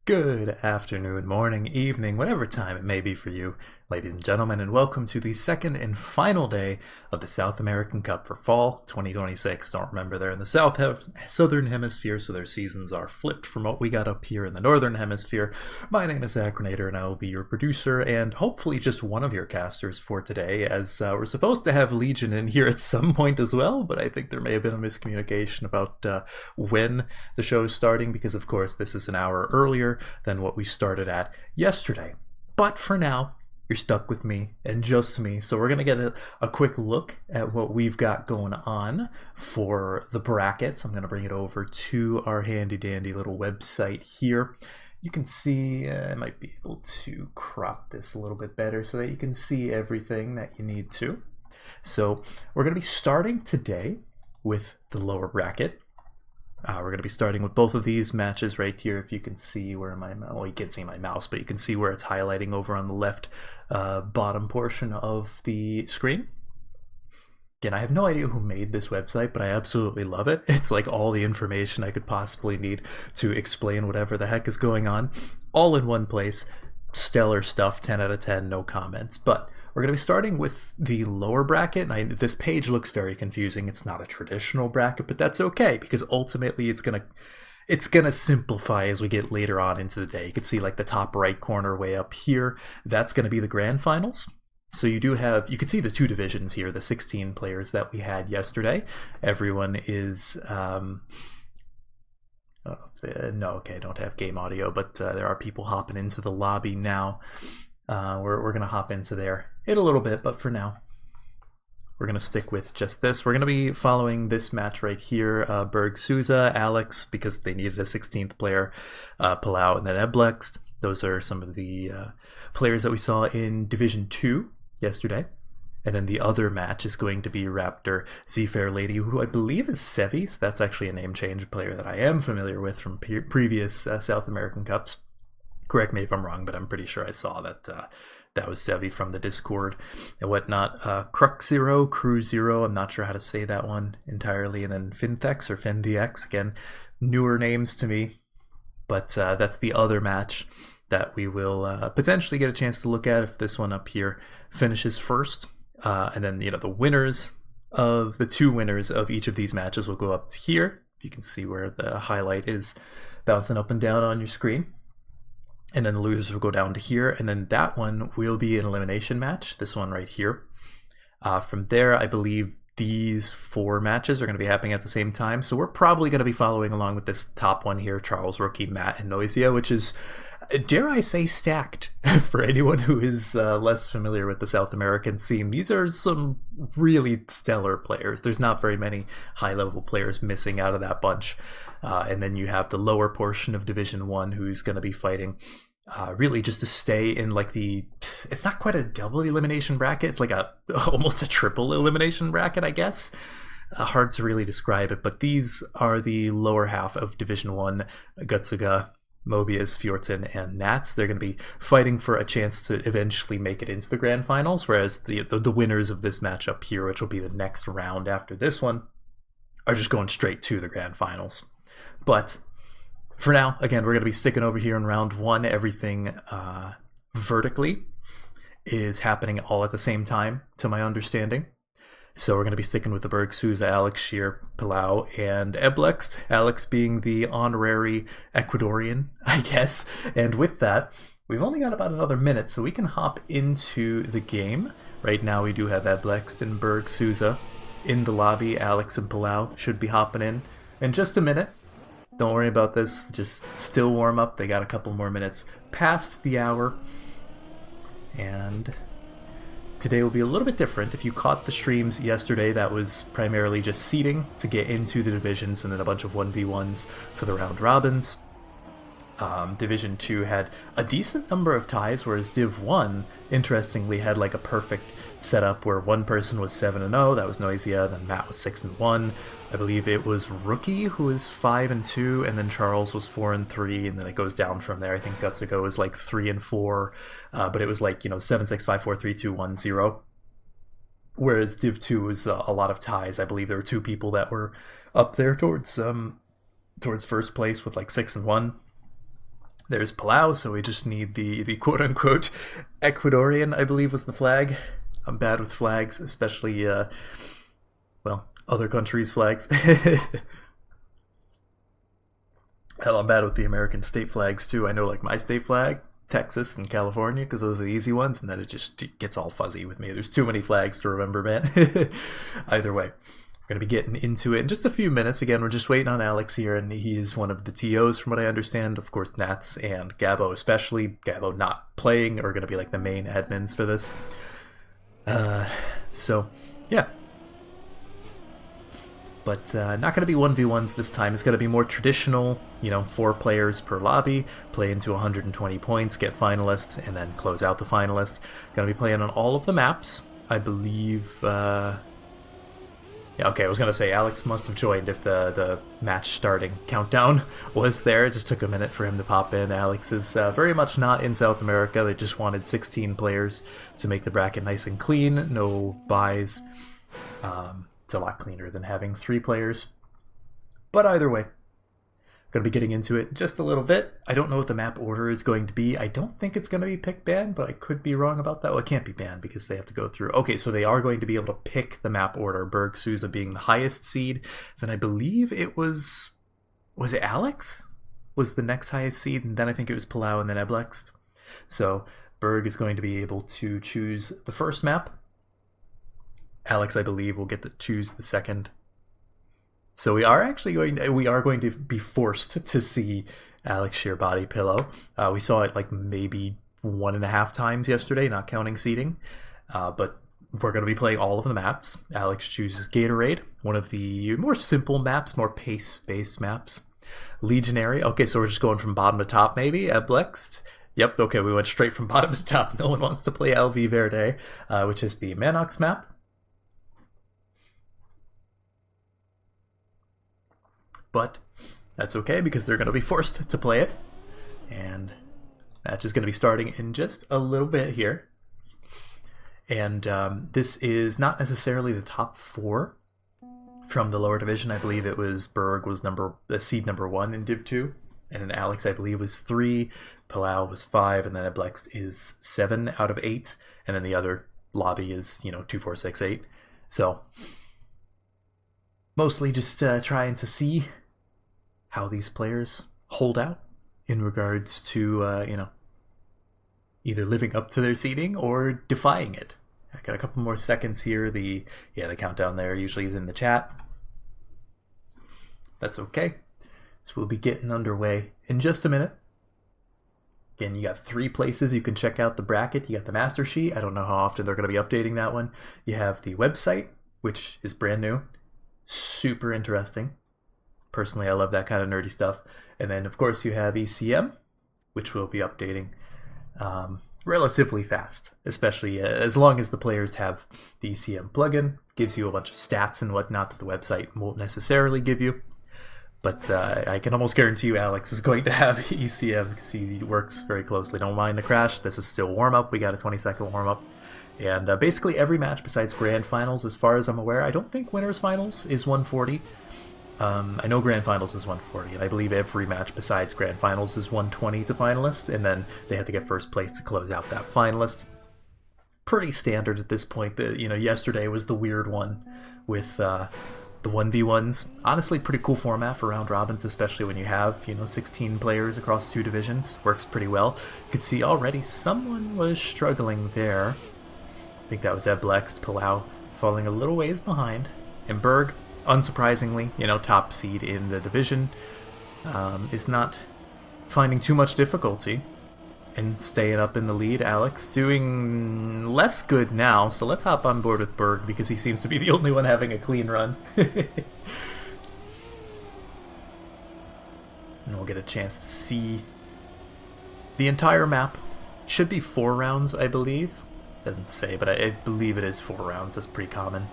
Good afternoon, morning, evening, whatever time it may be for you, ladies and gentlemen, and welcome to the second and final day of the South American Cup for fall 2026. Don't remember they're in the southern hemisphere, so their seasons are flipped from what we got up here in the northern hemisphere. My name is Acrinator, and I will be your producer and hopefully just one of your casters for today, as we're supposed to have Legion in here at some point as well, but I think there may have been a miscommunication about when the show is starting, because of course this is an hour earlier than what we started at yesterday. But for now, you're stuck with me and just me, so we're going to get a quick look at what we've got going on for the brackets. I'm going to bring it over to our handy dandy little website here. You can see, I might be able to crop this a little bit better so that you can see everything that you need to. So we're going to be starting today with the lower bracket. We're going to be starting with both of these matches right here. If you can see where well, you can't see my mouse, but you can see where it's highlighting over on the left bottom portion of the screen. Again, I have no idea who made this website, but I absolutely love it. It's like all the information I could possibly need to explain whatever the heck is going on, all in one place. Stellar stuff, 10 out of 10, no comments. But we're going to be starting with the lower bracket. And this page looks very confusing. It's not a traditional bracket, but that's okay, because ultimately it's going to simplify as we get later on into the day. You can see like the top right corner way up here. That's going to be the grand finals. So you can see the two divisions here, the 16 players that we had yesterday. Everyone is... no, okay, I don't have game audio, but there are people hopping into the lobby now. We're going to hop into there in a little bit, but for now, we're going to stick with just this. We're going to be following this match right here, Berg Souza, Alex, because they needed a 16th player, Palau, and then Eblext. Those are some of the players that we saw in Division 2 yesterday. And then the other match is going to be Raptor Z-Fair Lady, who I believe is Sevi. So that's actually a name change, player that I am familiar with from previous South American Cups. Correct me if I'm wrong, but I'm pretty sure I saw that that was Sevi from the Discord and whatnot. Crux Zero, Crew Zero, I'm not sure how to say that one entirely. And then Finthex or Fendiex, again, newer names to me. But that's the other match that we will potentially get a chance to look at if this one up here finishes first. And then, the winners of the two winners of each of these matches will go up to here. You can see where the highlight is bouncing up and down on your screen. And then the losers will go down to here. And then that one will be an elimination match, this one right here. From there, I believe these four matches are going to be happening at the same time. So we're probably going to be following along with this top one here, Charles, Rookie, Matt, and Noisia, which is, dare I say, stacked for anyone who is less familiar with the South American scene. These are some really stellar players. There's not very many high-level players missing out of that bunch. And then you have the lower portion of Division 1 who's going to be fighting really just to stay in like it's not quite a double elimination bracket. It's like almost a triple elimination bracket, I guess. Hard to really describe it, but these are the lower half of Division 1, Gutsuga, Mobius, Fjorton, and Nats. They're going to be fighting for a chance to eventually make it into the grand finals, whereas the winners of this match up here, which will be the next round after this one, are just going straight to the grand finals. But for now, again, we're going to be sticking over here in round 1. Everything vertically is happening all at the same time, to my understanding. So we're going to be sticking with the Berg Souza, Alex Shear, Palau, and Eblext. Alex being the honorary Ecuadorian, I guess. And with that, we've only got about another minute, so we can hop into the game. Right now we do have Eblext and Berg Souza in the lobby. Alex and Palau should be hopping in just a minute. Don't worry about this, just still warm up. They got a couple more minutes past the hour. And today will be a little bit different. If you caught the streams yesterday, that was primarily just seeding to get into the divisions and then a bunch of 1v1s for the round robins. Division 2 had a decent number of ties, whereas Div 1, interestingly, had like a perfect setup where one person was 7-0, that was Noisia, then Matt was 6-1. I believe it was Rookie who was 5-2, and then Charles was 4-3, and then it goes down from there. I think Gutsugo was like 3-4, but it was like, 7-6, 5-4, 3-2, 1-0. Whereas Div 2 was a lot of ties. I believe there were two people that were up there towards first place with like 6-1. There's Palau, so we just need the quote-unquote Ecuadorian, I believe was the flag. I'm bad with flags, especially, well, other countries' flags. Hell, I'm bad with the American state flags, too. I know, like, my state flag, Texas and California, because those are the easy ones, and then it just gets all fuzzy with me. There's too many flags to remember, man. Either way. Going to be getting into it in just a few minutes. Again, we're just waiting on Alex here, and he is one of the TOs from what I understand. Of course, Nats and Gabo especially. Gabo not playing are going to be like the main admins for this. So, yeah. But not going to be 1v1s this time. It's going to be more traditional, 4 players per lobby, play into 120 points, get finalists, and then close out the finalists. Going to be playing on all of the maps. I believe... Yeah, okay, I was going to say Alex must have joined if the match starting countdown was there. It just took a minute for him to pop in. Alex is very much not in South America. They just wanted 16 players to make the bracket nice and clean. No buys. It's a lot cleaner than having 3 players. But either way, going to be getting into it just a little bit. I don't know what the map order is going to be. I don't think it's going to be pick ban, but I could be wrong about that. Well, it can't be banned because they have to go through. Okay, so they are going to be able to pick the map order. Berg Souza being the highest seed. Then I believe it was it Alex? Was the next highest seed, and then I think it was Palau and then Eblext. So Berg is going to be able to choose the first map. Alex, I believe, will get to choose the second. So we are going to be forced to see Alex sheer body pillow. We saw it like maybe 1.5 times yesterday, not counting seeding. But we're going to be playing all of the maps. Alex chooses Gatorade, one of the more simple maps, more pace-based maps. Legionary. Okay, so we're just going from bottom to top, maybe. Eblext. Yep. Okay, we went straight from bottom to top. No one wants to play LV Verde, which is the Manox map. But that's okay because they're going to be forced to play it. And match is going to be starting in just a little bit here. And this is not necessarily the top 4 from the lower division. I believe it was Berg was seed number 1 in Div 2. And then Alex, I believe, was 3. Palau was 5. And then Eblex is 7 out of 8. And then the other lobby is, 2, 4, 6, 8. So mostly just trying to see how these players hold out in regards to, either living up to their seeding or defying it. I got a couple more seconds here. The countdown there usually is in the chat. That's okay. So we'll be getting underway in just a minute. Again, you got 3 places you can check out the bracket. You got the master sheet. I don't know how often they're going to be updating that one. You have the website, which is brand new. Super interesting. Personally, I love that kind of nerdy stuff. And then, of course, you have ECM, which will be updating relatively fast, especially as long as the players have the ECM plugin. Gives you a bunch of stats and whatnot that the website won't necessarily give you. But I can almost guarantee you Alex is going to have ECM because he works very closely. Don't mind the crash. This is still warm-up. We got a 20-second warm-up. And basically every match besides Grand Finals, as far as I'm aware, I don't think Winners Finals is 140. I know Grand Finals is 140, and I believe every match besides Grand Finals is 120 to finalists, and then they have to get first place to close out that finalist. Pretty standard at this point. Yesterday was the weird one with the 1v1s. Honestly, pretty cool format for round robins, especially when you have 16 players across 2 divisions. Works pretty well. You can see already someone was struggling there. I think that was Eblext. Palau falling a little ways behind, and Berg, unsurprisingly, top seed in the division, is not finding too much difficulty and staying up in the lead. Alex doing less good now, so let's hop on board with Berg because he seems to be the only one having a clean run. And we'll get a chance to see the entire map. Should be 4 rounds, I believe. Doesn't say, but I believe it is 4 rounds. That's pretty common.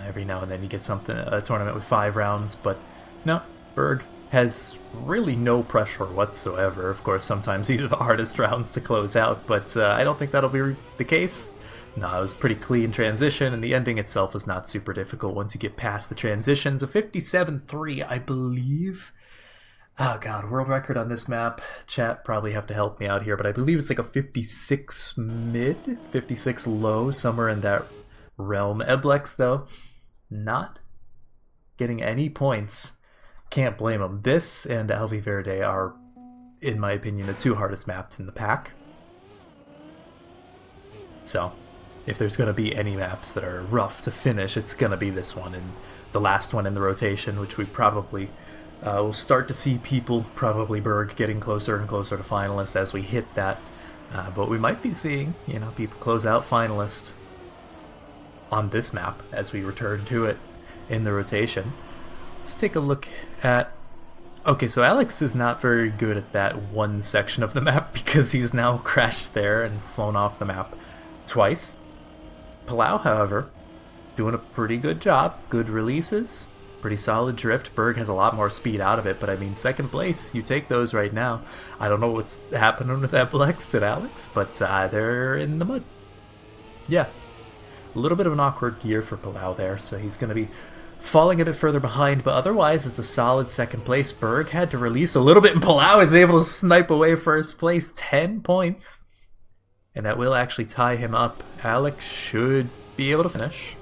Every now and then you get a tournament with 5 rounds, but no, Berg has really no pressure whatsoever. Of course, sometimes these are the hardest rounds to close out, but I don't think that'll be the case. No, it was a pretty clean transition, and the ending itself is not super difficult once you get past the transitions. A 57-3, I believe. Oh god, world record on this map. Chat probably have to help me out here, but I believe it's like a 56 mid, 56 low, somewhere in that realm. Eblex, though, not getting any points. Can't blame him. This and Alvi Verde are, in my opinion, the two hardest maps in the pack. So, if there's going to be any maps that are rough to finish, it's going to be this one and the last one in the rotation, which we probably will start to see people, probably Berg, getting closer and closer to finalists as we hit that. But we might be seeing, you know, people close out finalists on this map as we return to it in the rotation. Let's take a look at... Okay, so Alex is not very good at that one section of the map because he's now crashed there and flown off the map twice. Palau, however, doing a pretty good job. Good releases, pretty solid drift. Berg has a lot more speed out of it, but I mean, second place, you take those right now. I don't know what's happening with Eblex and Alex, but they're in the mud. Yeah, a little bit of an awkward gear for Palau there, so he's going to be falling a bit further behind, but otherwise it's a solid second place. Berg had to release a little bit, and Palau is able to snipe away first place, 10 points. And that will actually tie him up. Alex should be able to finish.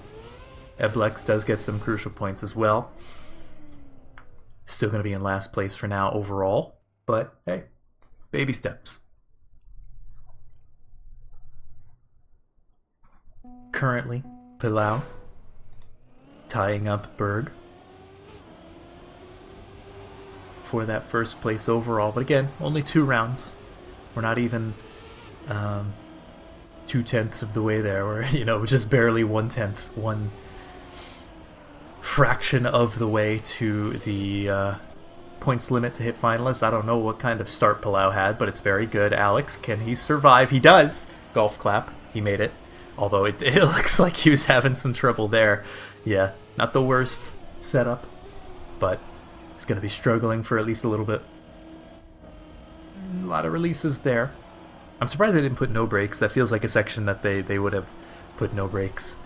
Eblex does get some crucial points as well. Still going to be in last place for now overall, but hey, baby steps. Currently, Palau tying up Berg for that first place overall. But again, only 2 rounds. We're not even 2/10 of the way there. We're, you know, just barely 1/10, one fraction of the way to the points limit to hit finalists. I don't know what kind of start Palau had, but it's very good. Alex, can he survive? He does! Golf clap. He made it. Although it looks like he was having some trouble there. Yeah, not the worst setup, but he's going to be struggling for at least a little bit. A lot of releases there. I'm surprised they didn't put no brakes. That feels like a section that they would have put no brakes.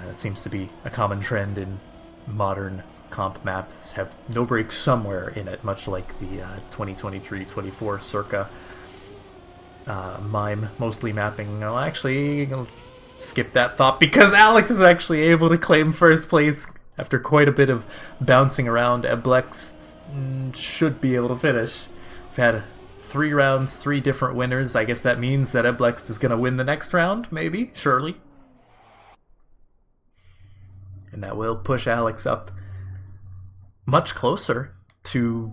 It seems to be a common trend in modern comp maps, have no brakes somewhere in it, much like the 2023-24 circa mime mostly mapping. Well, actually, I'm going to skip that thought because Alex is actually able to claim first place after quite a bit of bouncing around. Eblex should be able to finish. We've had 3 rounds, 3 different winners. I guess that means that Eblex is going to win the next round, maybe, surely. And that will push Alex up much closer to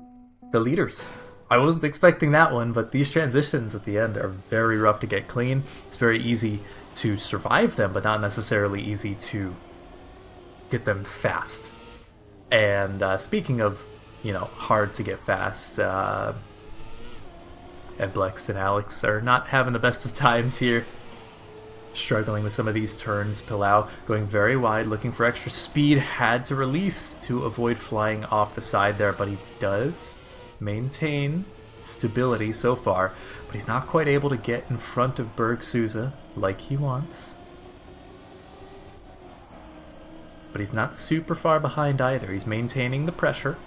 the leaders. I wasn't expecting that one, but these transitions at the end are very rough to get clean. It's very easy to survive them, but not necessarily easy to get them fast. And speaking of, you know, hard to get fast, Eblex and Alex are not having the best of times here. Struggling with some of these turns. Palau going very wide, looking for extra speed. Had to release to avoid flying off the side there, but he does maintain stability so far. But he's not quite able to get in front of Berg Souza like he wants. But he's not super far behind either. He's maintaining the pressure.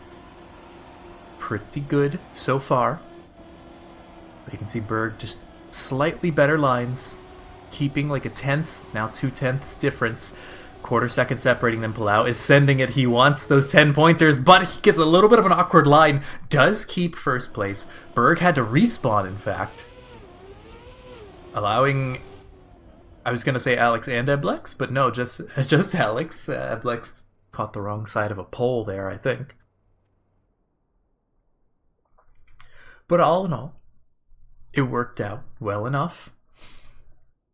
Pretty good so far. But you can see Berg just slightly better lines. Keeping like a 10th, now 2/10 difference. Quarter second separating them. Palau is sending it. He wants those 10 pointers, but he gets a little bit of an awkward line. Does keep first place. Berg had to respawn, in fact. Allowing, I was going to say Alex and Eblex, but no, just Alex. Eblex caught the wrong side of a pole there, I think. But all in all, it worked out well enough.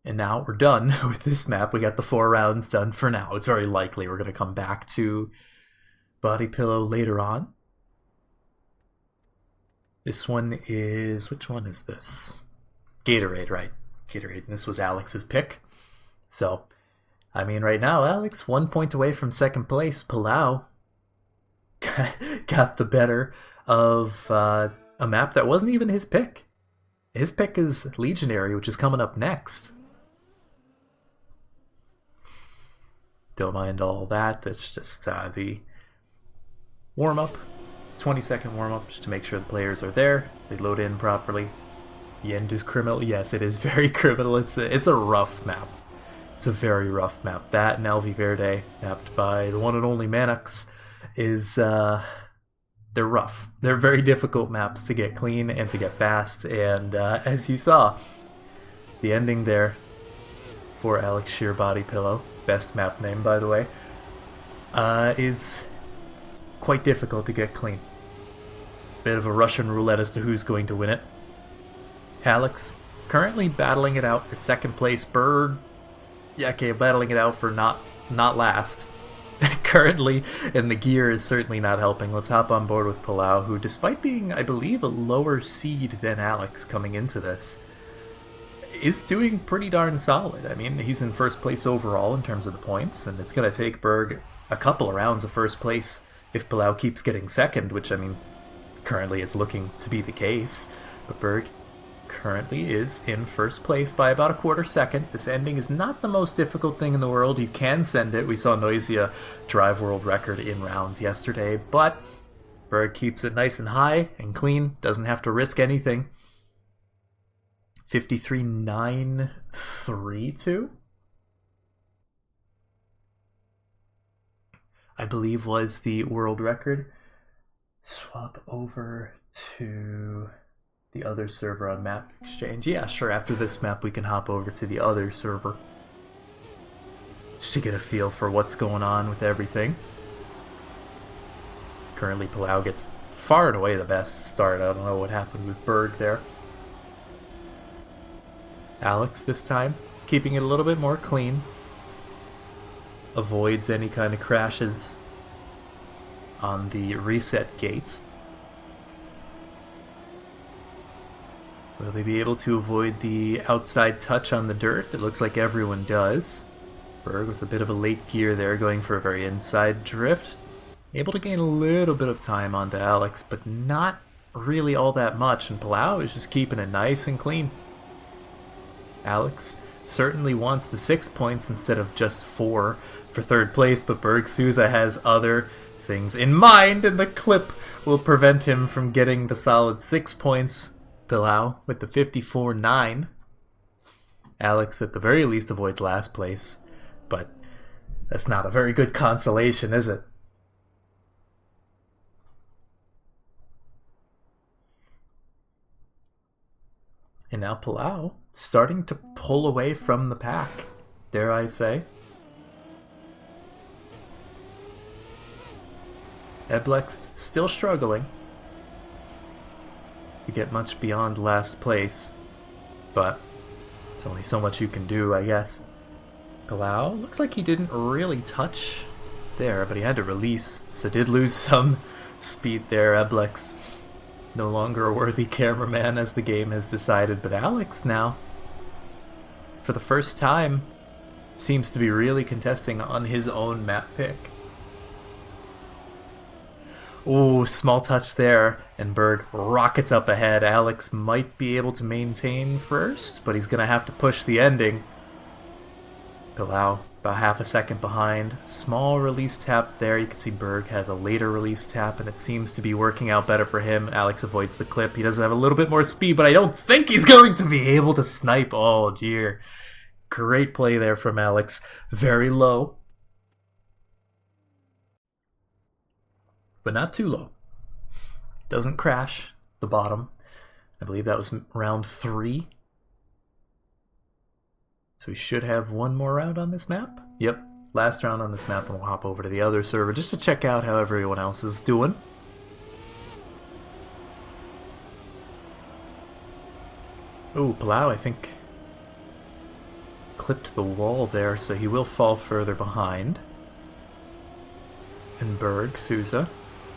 And now we're done with this map. We got the 4 rounds done for now. It's very likely we're going to come back to Body Pillow later on. This one is... which one is this? Gatorade, right. Gatorade. And this was Alex's pick. So, I mean, right now, Alex, 1 point away from second place. Palau got the better of a map that wasn't even his pick. His pick is Legionary, which is coming up next. Don't mind all that. That's just the warm-up 20-second warm-up just to make sure the players are there. They load in properly. The end is criminal. Yes, it is very criminal. It's a rough map. It's a very rough map. That and LV Verde, mapped by the one and only Mannix, is they're rough. They're very difficult maps to get clean and to get fast. And as you saw, the ending there for Alex Sheer Body Pillow, best map name by the way, is quite difficult to get clean. Bit of a Russian roulette as to who's going to win it. Alex currently battling it out for second place. Berg, yeah, okay, battling it out for not last. Currently, and the gear is certainly not helping. Let's hop on board with Palau, who, despite being, I believe, a lower seed than Alex coming into this, is doing pretty darn solid. I mean, he's in first place overall in terms of the points, and it's going to take Berg a couple of rounds of first place if Palau keeps getting second, which, I mean, currently is looking to be the case. But Berg currently is in first place by about a quarter second. This ending is not the most difficult thing in the world. You can send it. We saw Noisia drive world record in rounds yesterday, but Berg keeps it nice and high and clean. Doesn't have to risk anything. 53.932, I believe, was the world record. Swap over to the other server on Map Exchange. Yeah, sure, after this map we can hop over to the other server just to get a feel for what's going on with everything. Currently Palau gets far and away the best start. I don't know what happened with Berg there. Alex this time keeping it a little bit more clean. Avoids any kind of crashes on the reset gate. Will they be able to avoid the outside touch on the dirt? It looks like everyone does. Berg with a bit of a late gear there, going for a very inside drift. Able to gain a little bit of time onto Alex, but not really all that much. And Palau is just keeping it nice and clean. Alex certainly wants the 6 points instead of just 4 for third place, but Berg Souza has other things in mind, and the clip will prevent him from getting the solid 6 points. Palau with the 54.9. Alex at the very least avoids last place, but that's not a very good consolation, is it? And now Palau starting to pull away from the pack, dare I say. Eblex still struggling to get much beyond last place, but it's only so much you can do, I guess. Palau looks like he didn't really touch there, but he had to release, so did lose some speed there. Eblex no longer a worthy cameraman, as the game has decided, but Alex now, for the first time, seems to be really contesting on his own map pick. Ooh, small touch there, and Berg rockets up ahead. Alex might be able to maintain first, but he's going to have to push the ending. Palau about half a second behind. Small release tap there. You can see Berg has a later release tap, and it seems to be working out better for him. Alex avoids the clip. He doesn't have a little bit more speed, but I don't think he's going to be able to snipe. Oh, dear. Great play there from Alex. Very low, but not too low. Doesn't crash the bottom. I believe that was round 3. So we should have one more round on this map. Yep, last round on this map, and we'll hop over to the other server just to check out how everyone else is doing. Ooh, Palau, I think, clipped the wall there, so he will fall further behind. And Berg Souza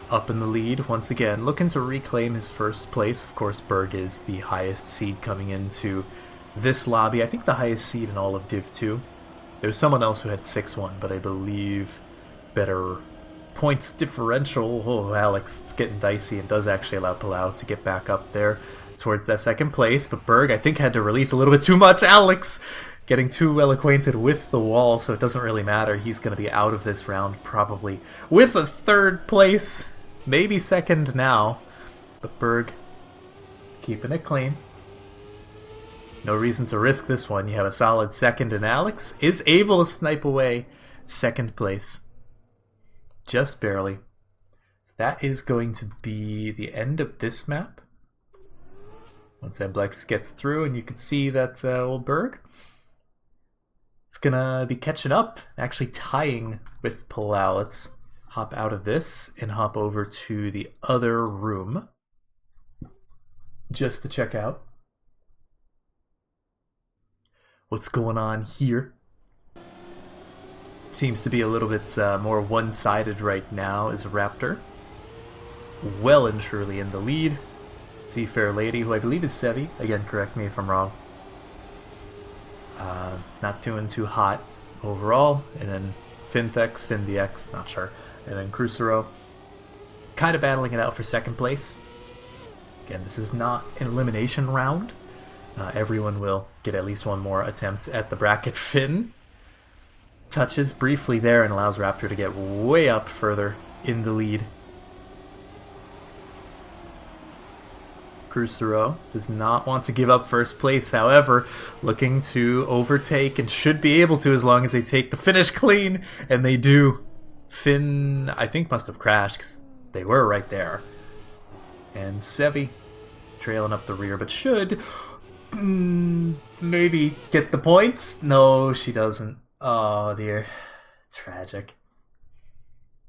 up in the lead once again, looking to reclaim his first place. Of course, Berg is the highest seed coming into this lobby. I think the highest seed in all of Div 2. There was someone else who had 6-1, but I believe better points differential. Oh, Alex, it's getting dicey, and does actually allow Palau to get back up there towards that second place. But Berg, I think, had to release a little bit too much. Alex getting too well acquainted with the wall, so it doesn't really matter. He's going to be out of this round probably with a third place. maybe second now, but Berg keeping it clean. No reason to risk this one. You have a solid second, and Alex is able to snipe away second place. Just barely. So that is going to be the end of this map. Once Eblex gets through, and you can see that old Berg is going to be catching up, actually tying with Palau. Let's hop out of this and hop over to the other room just to check out what's going on here. Seems to be a little bit more one-sided right now as Raptor well and truly in the lead. Seafair Lady, who I believe is Sevi. Again, correct me if I'm wrong. Not doing too hot overall. And then Finthex, FinDX, not sure. And then Crucero kind of battling it out for second place. Again, this is not an elimination round. Everyone will get at least one more attempt at the bracket. Finn touches briefly there and allows Raptor to get way up further in the lead. Crucero does not want to give up first place, however, looking to overtake and should be able to as long as they take the finish clean, and they do. Finn, I think, must have crashed because they were right there. And Sevi trailing up the rear, but should maybe get the points. No, she doesn't. Oh dear. Tragic.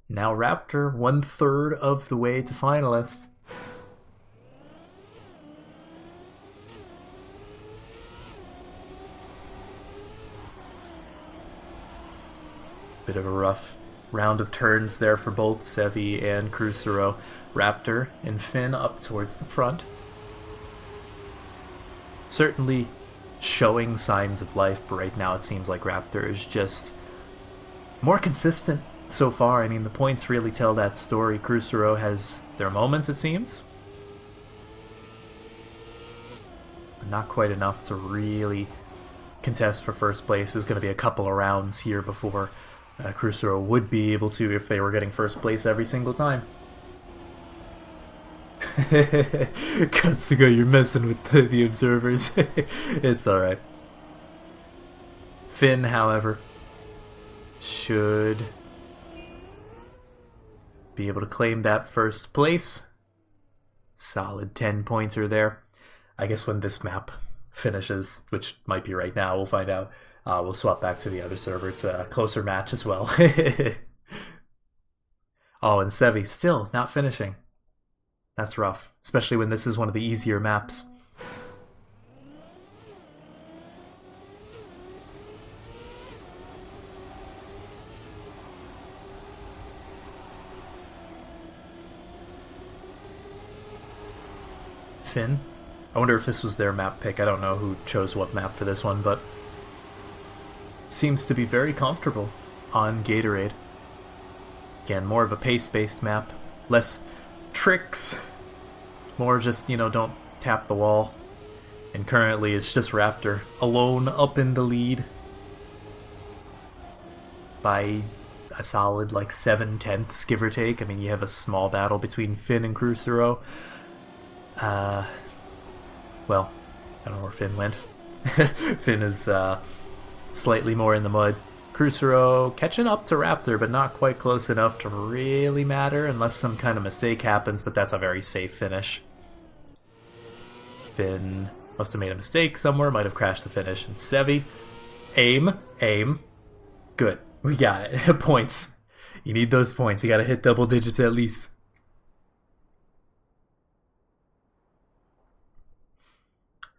Now Raptor, 1/3 of the way to finalists. Bit of a rough round of turns there for both Sevi and Crucero. Raptor and Finn up towards the front. Certainly showing signs of life, but right now it seems like Raptor is just more consistent so far. I mean, the points really tell that story. Crucero has their moments, it seems, but not quite enough to really contest for first place. There's going to be a couple of rounds here before Crucero would be able to, if they were getting first place every single time. Katsuga, you're messing with the observers. It's alright. Finn, however, should be able to claim that first place. Solid 10-pointer there. I guess when this map finishes, which might be right now, we'll find out. We'll swap back to the other server. It's a closer match as well. Oh, and Sevi still not finishing. That's rough, especially when this is one of the easier maps. Finn? I wonder if this was their map pick. I don't know who chose what map for this one, but seems to be very comfortable on Gatorade. Again, more of a pace-based map. Less tricks. More just, don't tap the wall. And currently it's just Raptor alone up in the lead by a solid 7/10, give or take. I mean, you have a small battle between Finn and Crucero. Well, I don't know where Finn went. Finn is slightly more in the mud. Crucero catching up to Raptor, but not quite close enough to really matter unless some kind of mistake happens, but that's a very safe finish. Finn must have made a mistake somewhere, might have crashed the finish. And Sevi, aim. Good, we got it. Points. You need those points. You gotta hit double digits at least.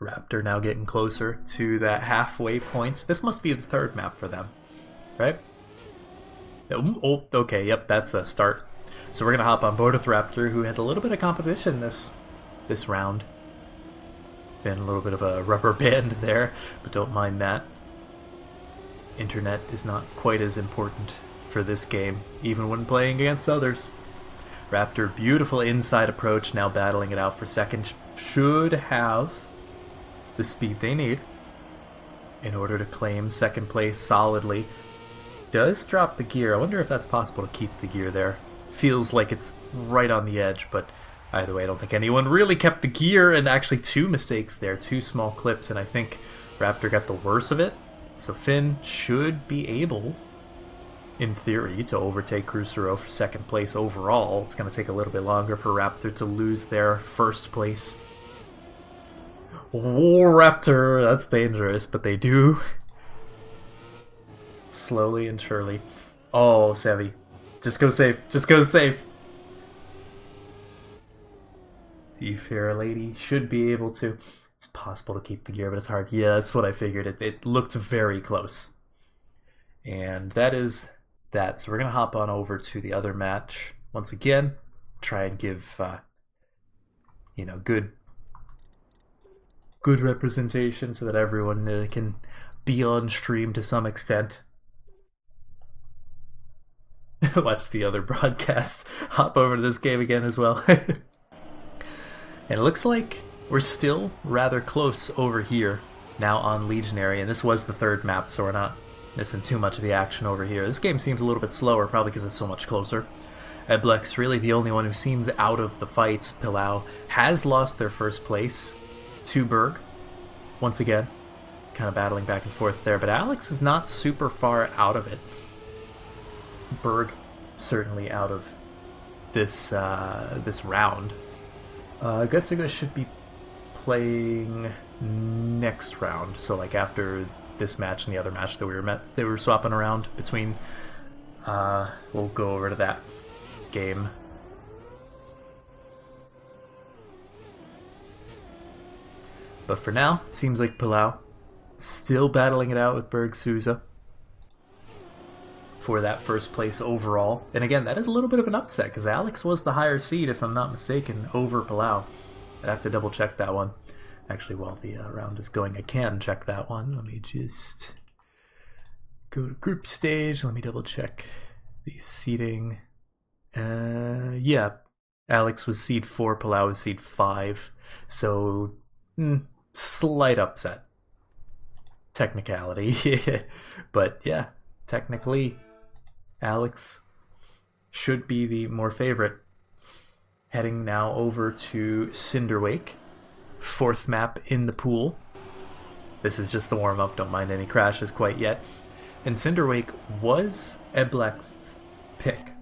Raptor now getting closer to that halfway points. This must be the third map for them, right? Oh, okay, yep, that's a start. So we're gonna hop on board with Raptor, who has a little bit of competition this round. Been a little bit of a rubber band there, but don't mind that. Internet is not quite as important for this game, even when playing against others. Raptor, beautiful inside approach, now battling it out for second. Should have the speed they need in order to claim second place solidly. Does drop the gear. I wonder if that's possible to keep the gear there. feels like it's right on the edge, but either way, I don't think anyone really kept the gear, and actually 2 mistakes there, 2 small clips, and I think Raptor got the worst of it. So Finn should be able, in theory, to overtake Crucero for 2nd place overall. It's going to take a little bit longer for Raptor to lose their 1st place. Oh, Raptor, that's dangerous, but they do. Slowly and surely. Oh, Sevi. Just go safe. Just go safe. Seafarer Lady should be able to. It's possible to keep the gear, but it's hard. Yeah, that's what I figured. It looked very close. And that is that. So we're going to hop on over to the other match. Once again, try and give, good representation so that everyone can be on stream to some extent. Watch the other broadcast. Hop over to this game again as well. And it looks like we're still rather close over here now on Legionary, and this was the 3rd map, so we're not missing too much of the action over here. This game seems a little bit slower, probably because it's so much closer. Eblex really the only one who seems out of the fight. Palau has lost their 1st place to Berg once again, kind of battling back and forth there, but Alex is not super far out of it. Berg certainly out of this this round. Gutsiga should be playing next round, so like after this match and the other match that we were swapping around between. We'll go over to that game. But for now, seems like Palau still battling it out with Berg Souza for that 1st place overall. And again, that is a little bit of an upset because Alex was the higher seed, if I'm not mistaken, over Palau. I'd have to double check that one. Actually, while the round is going, I can check that one. Let me just go to group stage. Let me double check the seeding. Yeah, Alex was seed 4, Palau was seed 5. So, slight upset. Technicality. But yeah, technically, Alex should be the more favorite. Heading now over to Cinderwake, 4th map in the pool. This is just the warm-up, don't mind any crashes quite yet. And Cinderwake was Eblex's pick.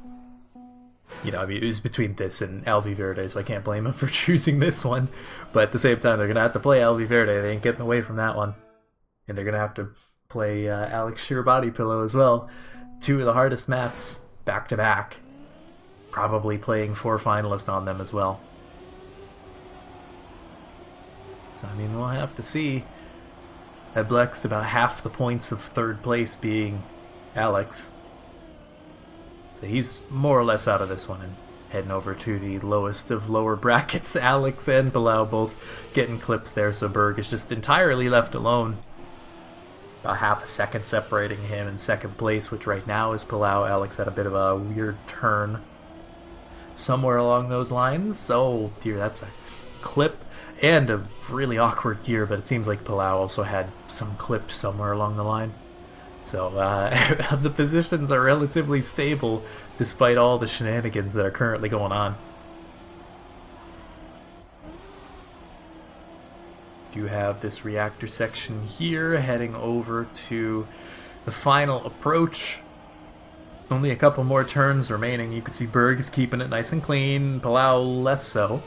You know, I mean, it was between this and Alvi Verde, so I can't blame him for choosing this one. But at the same time, they're going to have to play Alvi Verde. They ain't getting away from that one. And they're going to have to play Alex Sheer Body Pillow as well. 2 of the hardest maps back-to-back. Probably playing 4 finalists on them as well. So, I mean, we'll have to see. Eblex about half the points of 3rd place being Alex. So he's more or less out of this one and heading over to the lowest of lower brackets. Alex and Palau both getting clips there, so Berg is just entirely left alone. About half a second separating him in 2nd place, which right now is Palau. Alex had a bit of a weird turn somewhere along those lines. Oh dear, that's a clip and a really awkward gear, but it seems like Palau also had some clips somewhere along the line. So the positions are relatively stable despite all the shenanigans that are currently going on. You have this reactor section here heading over to the final approach. Only a couple more turns remaining. You can see Berg is keeping it nice and clean, Palau less so.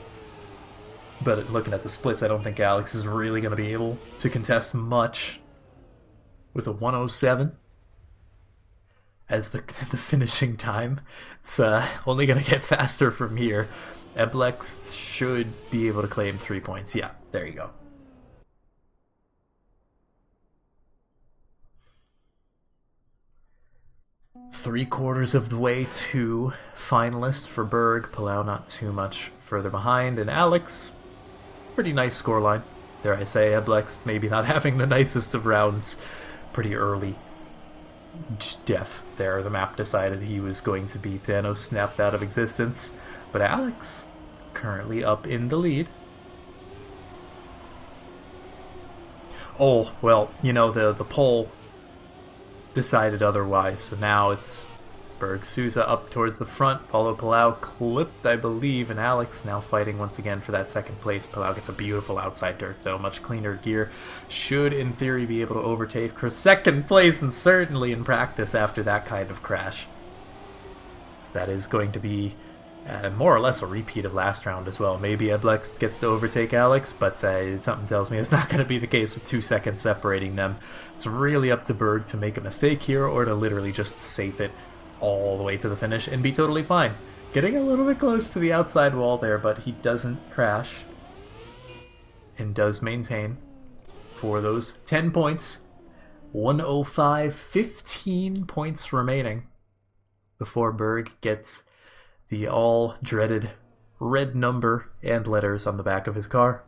But looking at the splits, I don't think Alex is really going to be able to contest much with a 107 as the finishing time. It's only going to get faster from here. Eblex should be able to claim 3 points. Yeah, there you go. Three-quarters of the way to finalist for Berg. Palau not too much further behind. And Alex, pretty nice scoreline. Dare I say, Eblex maybe not having the nicest of rounds pretty early. Just death there. The map decided he was going to be Thanos snapped out of existence. But Alex, currently up in the lead. Oh, well, you know, the poll decided otherwise, so now it's Berg Souza up towards the front. Paulo Palau clipped, I believe, and Alex now fighting once again for that second place. Palau gets a beautiful outside dirt, though. Much cleaner gear. Should, in theory, be able to overtake for second place, and certainly in practice after that kind of crash. So that is going to be more or less a repeat of last round as well. Maybe Eblex gets to overtake Alex, but something tells me it's not going to be the case with 2 seconds separating them. It's really up to Berg to make a mistake here or to literally just safe it all the way to the finish and be totally fine. Getting a little bit close to the outside wall there, but he doesn't crash and does maintain for those 10 points. 105, 15 points remaining before Berg gets the all-dreaded red number and letters on the back of his car.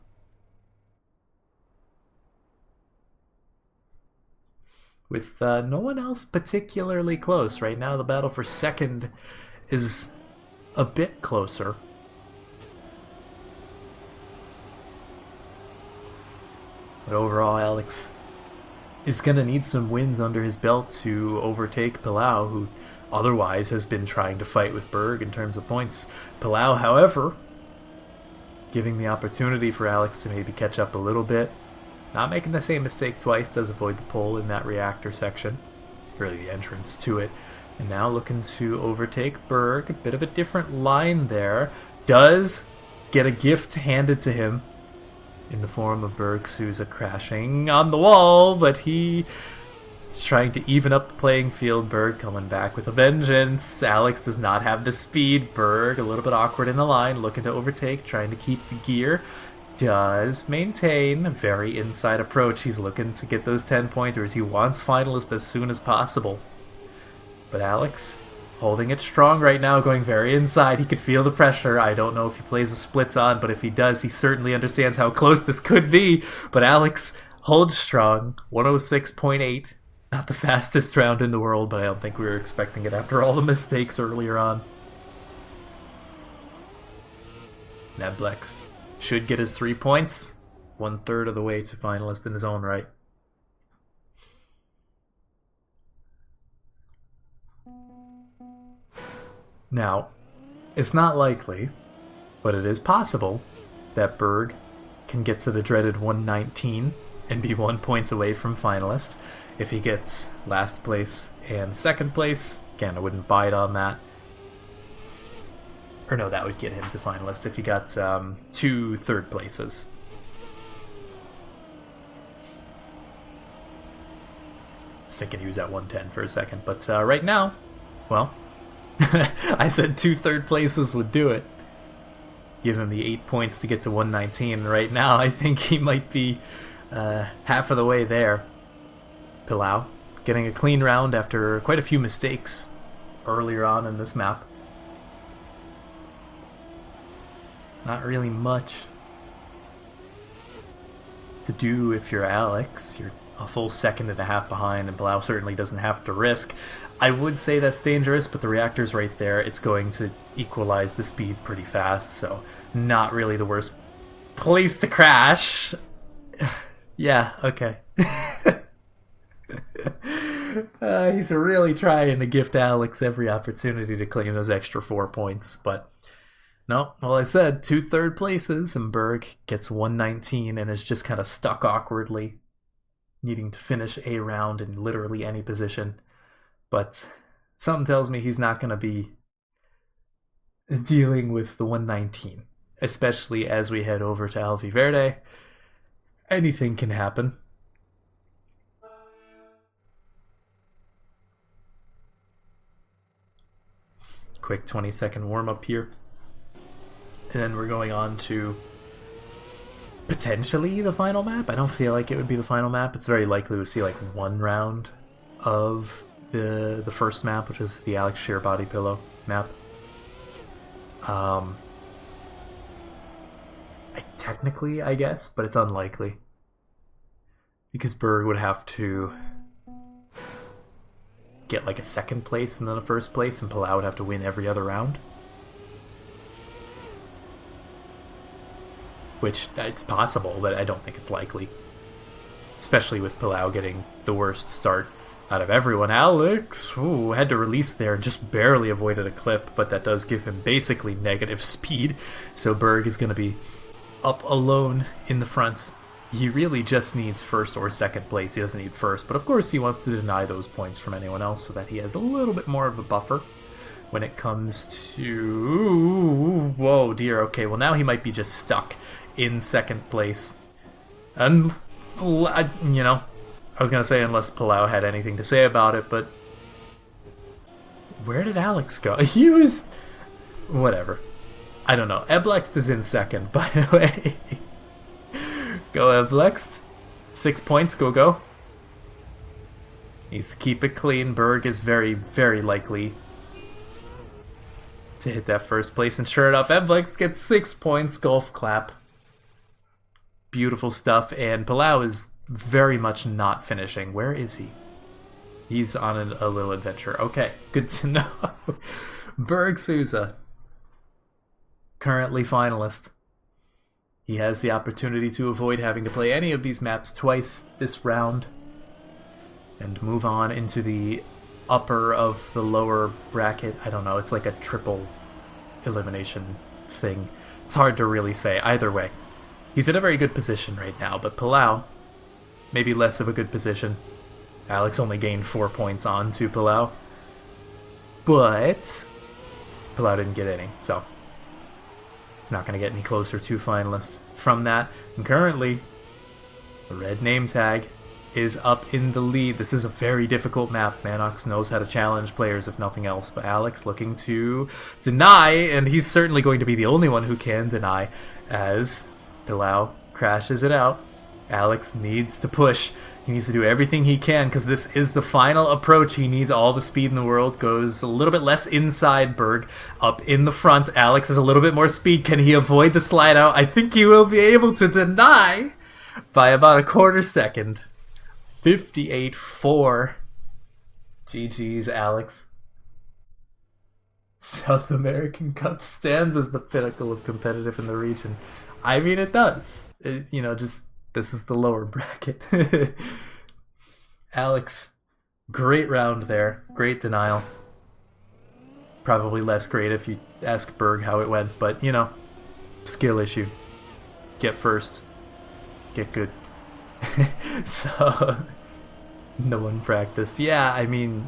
With no one else particularly close. Right now the battle for second is a bit closer. But overall, Alex is going to need some wins under his belt to overtake Palau, who otherwise has been trying to fight with Berg in terms of points. Palau, however, giving the opportunity for Alex to maybe catch up a little bit. Not making the same mistake twice, does avoid the pole in that reactor section. Really the entrance to it. And now looking to overtake Berg. A bit of a different line there. Does get a gift handed to him in the form of Berg Souza crashing on the wall, but he is trying to even up the playing field. Berg coming back with a vengeance. Alex does not have the speed. Berg a little bit awkward in the line, looking to overtake, trying to keep the gear. Does maintain a very inside approach. He's looking to get those 10 pointers. He wants finalist as soon as possible. But Alex holding it strong right now, going very inside. He could feel the pressure. I don't know if he plays with splits on, but if he does, he certainly understands how close this could be. But Alex holds strong. 106.8. Not the fastest round in the world, but I don't think we were expecting it after all the mistakes earlier on. Neblext should get his 3 points. 1/3 of the way to finalist in his own right. Now, it's not likely, but it is possible that Berg can get to the dreaded 119 and be 1 point away from finalist. If he gets last place and second place, again, I wouldn't bite on that. Or no, that would get him to finalist if he got 2 third places. I was thinking he was at 110 for a second, but right now, well, I said 2 third places would do it. Give him the 8 points to get to 119. Right now, I think he might be half of the way there. Palau getting a clean round after quite a few mistakes earlier on in this map. Not really much to do if you're Alex. You're a full 1.5 seconds behind, and Palau certainly doesn't have to risk. I would say that's dangerous, but the reactor's right there. It's going to equalize the speed pretty fast, so not really the worst place to crash. Yeah, okay. He's really trying to gift Alex every opportunity to claim those extra 4 points, but no, well, I said 2 third places, and Berg gets 119 and is just kind of stuck awkwardly, needing to finish a round in literally any position. But something tells me he's not going to be dealing with the 119, especially as we head over to Alviverde. Anything can happen. Quick 20-second warm-up here. And then we're going on to potentially the final map. I don't feel like it would be the final map. It's very likely we'll see like 1 round of the first map, which is the Alex Shear Body Pillow map. Technically, I guess, but it's unlikely. Because Berg would have to get like a second place and then a first place, and Palau would have to win every other round. Which, it's possible, but I don't think it's likely. Especially with Palau getting the worst start out of everyone. Alex had to release there and just barely avoided a clip, but that does give him basically negative speed. So Berg is going to be up alone in the front. He really just needs first or second place. He doesn't need first, but of course he wants to deny those points from anyone else so that he has a little bit more of a buffer when it comes to... Whoa, dear. Okay, well now he might be just stuck in second place. And, you know, I was going to say unless Palau had anything to say about it, but where did Alex go? He was... whatever. I don't know. Eblext is in second, by the way. Go Eblext. 6 points, go. Needs to keep it clean. Berg is very, very likely to hit that first place. And sure enough, Eblext gets 6 points. Golf clap. Beautiful stuff. And Palau is very much not finishing. Where is he? He's on a little adventure. Okay, good to know. Berg Souza, currently finalist. He has the opportunity to avoid having to play any of these maps twice this round and move on into the upper of the lower bracket. I don't know, it's like a triple elimination thing. It's hard to really say. Either way, he's in a very good position right now, but Palau, maybe less of a good position. Alex only gained 4 points on to Palau, but Palau didn't get any, so it's not going to get any closer to finalists from that. And currently, the red name tag is up in the lead. This is a very difficult map. Manox knows how to challenge players, if nothing else. But Alex looking to deny, and he's certainly going to be the only one who can deny as Palau crashes it out. Alex needs to push. He needs to do everything he can because this is the final approach. He needs all the speed in the world. Goes a little bit less inside. Berg up in the front. Alex has a little bit more speed. Can he avoid the slide out? I think he will be able to deny by about a quarter second. 58-4. GG's, Alex. South American Cup stands as the pinnacle of competitive in the region. I mean, it does. Just... this is the lower bracket. Alex, great round there. Great denial. Probably less great if you ask Berg how it went, but, skill issue. Get first. Get good. So, no one practiced. Yeah, I mean,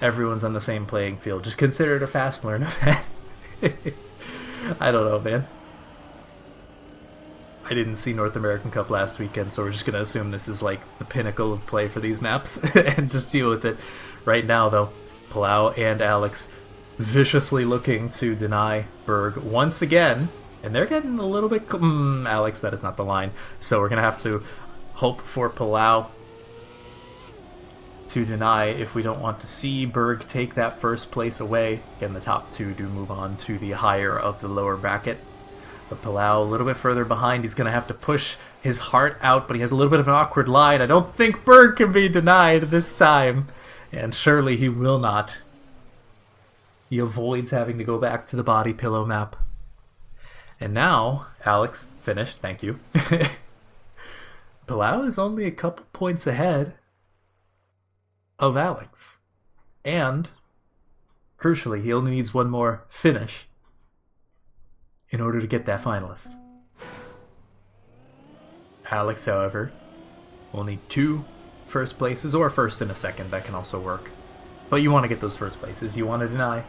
everyone's on the same playing field. Just consider it a fast learn event. I don't know, man. I didn't see North American Cup last weekend, so we're just going to assume this is like the pinnacle of play for these maps and just deal with it. Right now, though, Palau and Alex viciously looking to deny Berg once again, and they're getting a little bit... Alex, that is not the line. So we're going to have to hope for Palau to deny if we don't want to see Berg take that first place away. Again, the top two do move on to the higher of the lower bracket. But Palau a little bit further behind. He's going to have to push his heart out, but he has a little bit of an awkward line. I don't think Berg can be denied this time. And surely he will not. He avoids having to go back to the body pillow map. And now, Alex finished. Thank you. Palau is only a couple points ahead of Alex. And, crucially, he only needs one more finish in order to get that finalist. Alex, however, will need 2 first places, or first and a second. That can also work. But you want to get those first places. You want to deny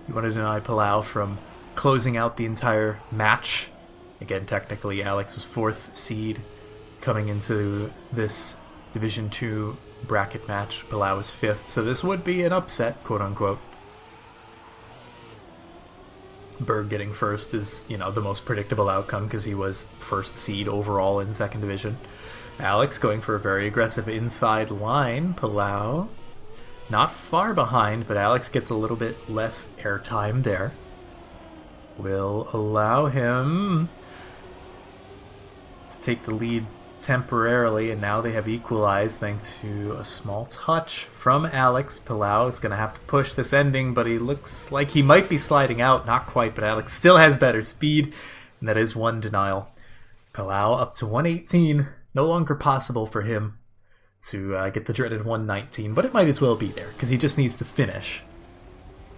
Palau from closing out the entire match. Again, technically, Alex was 4th seed coming into this Division 2 bracket match. Palau was 5th, so this would be an upset, quote-unquote. Berg getting first is, the most predictable outcome because he was 1st seed overall in 2nd Division. Alex going for a very aggressive inside line. Palau not far behind, but Alex gets a little bit less airtime there. Will allow him to take the lead temporarily, and now they have equalized thanks to a small touch from Alex. Palau is going to have to push this ending, but he looks like he might be sliding out. Not quite, but Alex still has better speed, and that is 1 denial. Palau up to 118. No longer possible for him to get the dreaded 119, but it might as well be there, because he just needs to finish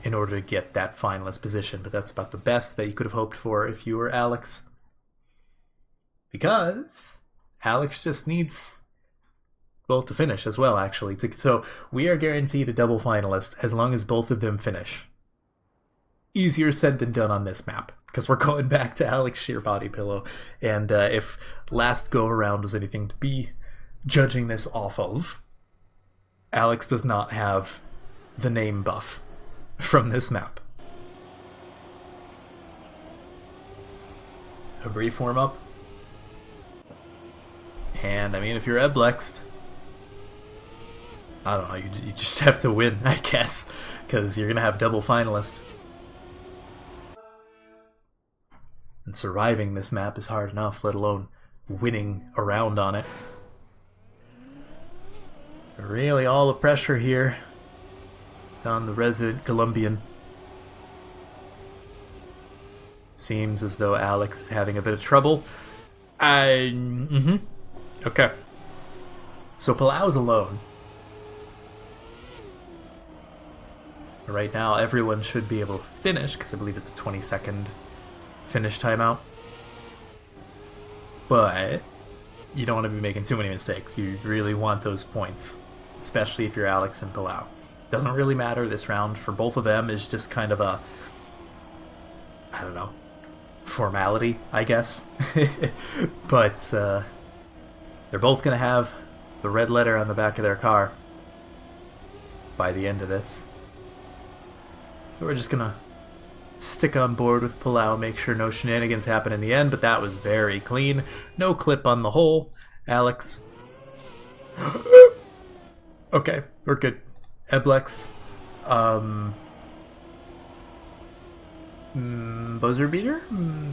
in order to get that finalist position. But that's about the best that you could have hoped for if you were Alex. Because Alex just needs, well, to finish as well, actually. So we are guaranteed a double finalist as long as both of them finish. Easier said than done on this map, because we're going back to Alex Sheer Body Pillow. And if last go-around was anything to be judging this off of, Alex does not have the name buff from this map. A brief warm-up. And, I mean, if you're Eblexed, I don't know, you just have to win, I guess, because you're going to have double finalists. And surviving this map is hard enough, let alone winning a round on it. So really, all the pressure here is on the resident Colombian. Seems as though Alex is having a bit of trouble. Okay. So Palau's alone. Right now, everyone should be able to finish, because I believe it's a 20-second finish timeout. But you don't want to be making too many mistakes. You really want those points, especially if you're Alex and Palau. Doesn't really matter. This round for both of them is just kind of a, I don't know, formality, I guess. But they're both going to have the red letter on the back of their car by the end of this. So we're just going to stick on board with Palau, make sure no shenanigans happen in the end, but that was very clean. No clip on the hole. Alex. Okay, we're good. Eblex. Buzzer beater?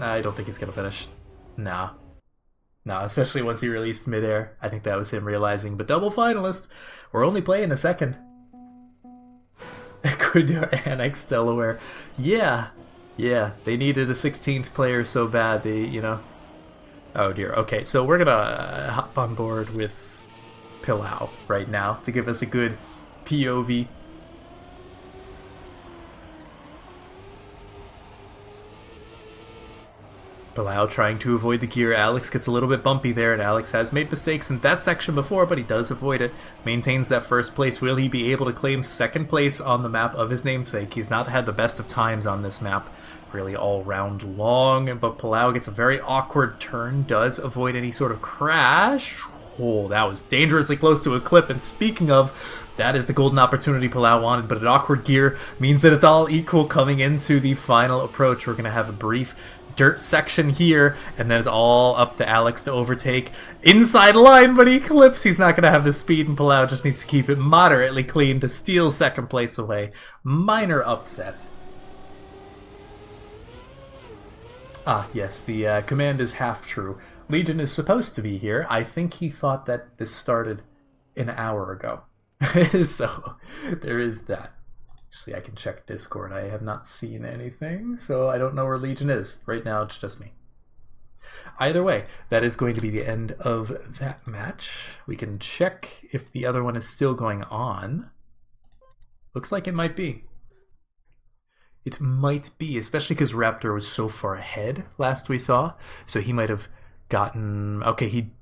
I don't think he's going to finish. Nah. No, especially once he released midair. I think that was him realizing. But double finalist. We're only playing a second. Ecuador Annex Delaware. Yeah. They needed a 16th player so bad. They, you know. Oh dear. Okay, so we're gonna hop on board with Palau right now to give us a good POV. Palau trying to avoid the gear. Alex gets a little bit bumpy there, and Alex has made mistakes in that section before, but he does avoid it. Maintains that first place. Will he be able to claim second place on the map of his namesake? He's not had the best of times on this map, really all round long, but Palau gets a very awkward turn, does avoid any sort of crash. Oh, that was dangerously close to a clip, and speaking of, that is the golden opportunity Palau wanted, but an awkward gear means that it's all equal coming into the final approach. We're going to have a brief dirt section here, and then it's all up to Alex to overtake inside the line, but he clips. He's not going to have the speed, and Palau just needs to keep it moderately clean to steal second place away. Minor upset. Ah, yes, the command is half true. Legion is supposed to be here. I think he thought that this started an hour ago. So, there is that. Actually, I can check Discord. I have not seen anything, so I don't know where Legion is. Right now, it's just me. Either way, that is going to be the end of that match. We can check if the other one is still going on. Looks like it might be. It might be, especially because Raptor was so far ahead last we saw. So he might have gotten... Okay, he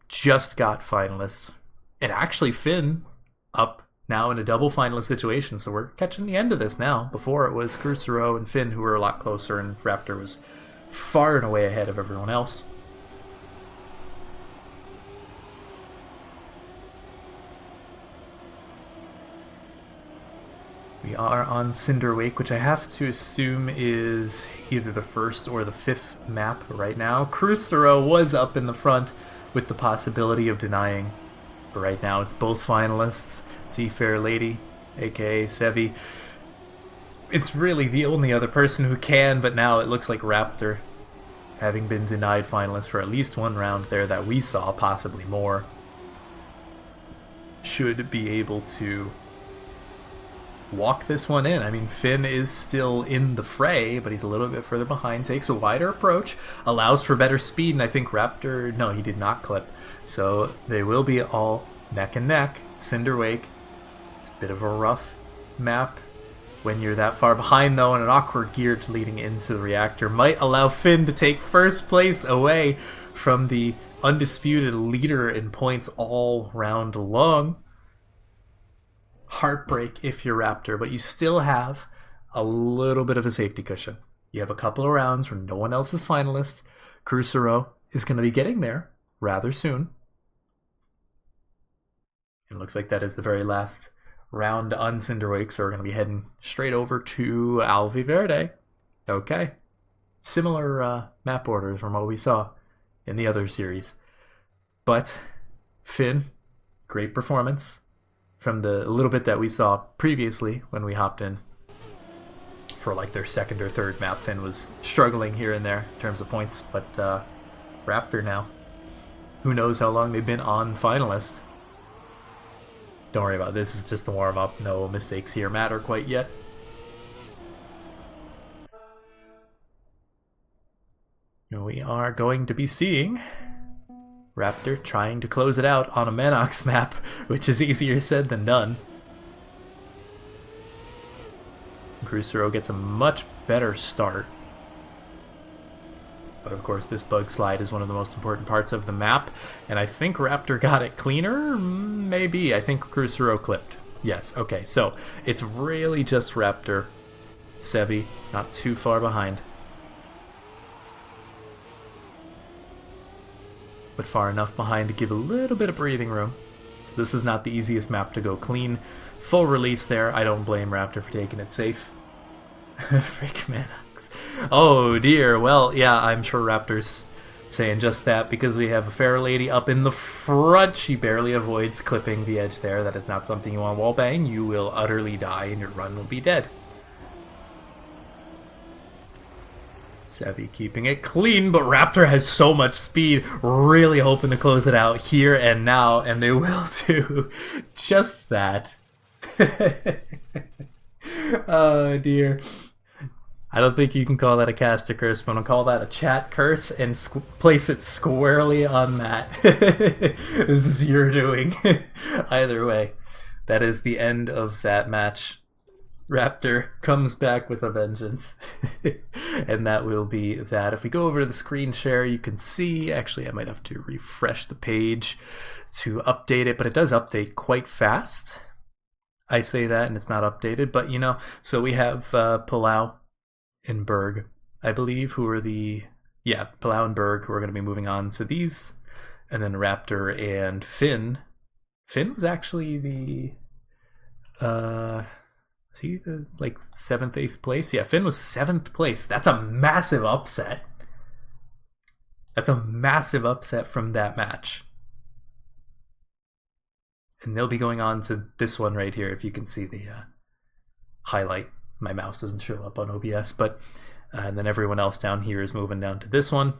just got finalists. And actually, Finn up now in a double finalist situation, so we're catching the end of this now. Before it was Crucero and Finn who were a lot closer, and Raptor was far and away ahead of everyone else. We are on Cinderwake, which I have to assume is either the first or the fifth map right now. Crucero was up in the front with the possibility of denying, but right now it's both finalists. Seafair Lady, aka Sevi, is really the only other person who can, but now it looks like Raptor, having been denied finalists for at least one round there that we saw, possibly more, should be able to walk this one in. I mean, Finn is still in the fray, but he's a little bit further behind, takes a wider approach, allows for better speed, and I think Raptor, no, he did not clip, so they will be all neck and neck. Cinderwake. It's a bit of a rough map when you're that far behind, though, and an awkward gear leading into the reactor might allow Finn to take first place away from the undisputed leader in points all round long. Heartbreak if you're Raptor, but you still have a little bit of a safety cushion. You have a couple of rounds where no one else is finalist. Crucero is going to be getting there rather soon. It looks like that is the very last round on Cinderwake, so we're going to be heading straight over to Alviverde. Okay. Similar map orders from what we saw in the other series. But Finn, great performance from the little bit that we saw previously when we hopped in for like their second or third map. Finn was struggling here and there in terms of points, but Raptor now. Who knows how long they've been on finalists. Don't worry about it. This is just the warm-up. No mistakes here matter quite yet. We are going to be seeing Raptor trying to close it out on a Manox map, which is easier said than done. Crucero gets a much better start. But of course this bug slide is one of the most important parts of the map, and I think Raptor got it cleaner? Maybe. I think Crucero clipped. Yes, okay, so it's really just Raptor. Sevi, not too far behind. But far enough behind to give a little bit of breathing room. So this is not the easiest map to go clean. Full release there. I don't blame Raptor for taking it safe. Freak Manox. Oh dear. Well, yeah, I'm sure Raptor's saying just that because we have a fair lady up in the front. She barely avoids clipping the edge there. That is not something you want to wallbang. You will utterly die and your run will be dead. Sevi keeping it clean, but Raptor has so much speed, really hoping to close it out here and now, and they will do just that. Oh dear. I don't think you can call that a caster curse, but I'm going to call that a chat curse and place it squarely on Matt. This is your doing. Either way, that is the end of that match. Raptor comes back with a vengeance. And that will be that. If we go over to the screen share, you can see, actually I might have to refresh the page to update it, but it does update quite fast. I say that and it's not updated, but you know, so we have Palau and Berg, I believe, who are the, yeah, Palau and Berg, who are going to be moving on to these, and then Raptor and Finn. Finn was actually the, is he the, like 7th, 8th place? Yeah, Finn was 7th place. That's a massive upset. That's a massive upset from that match. And they'll be going on to this one right here, if you can see the highlight. My mouse doesn't show up on OBS, but and then everyone else down here is moving down to this one,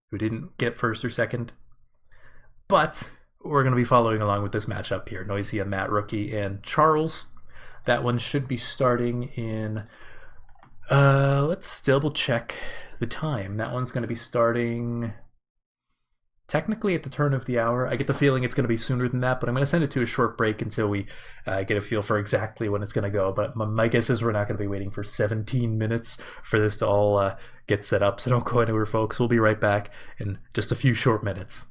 who didn't get first or second. But we're going to be following along with this matchup here. Noisia, Matt Rookie, and Charles. That one should be starting in, let's double check the time. That one's going to be starting technically at the turn of the hour. I get the feeling it's going to be sooner than that, but I'm going to send it to a short break until we get a feel for exactly when it's going to go. But my guess is we're not going to be waiting for 17 minutes for this to all get set up. So don't go anywhere, folks. We'll be right back in just a few short minutes.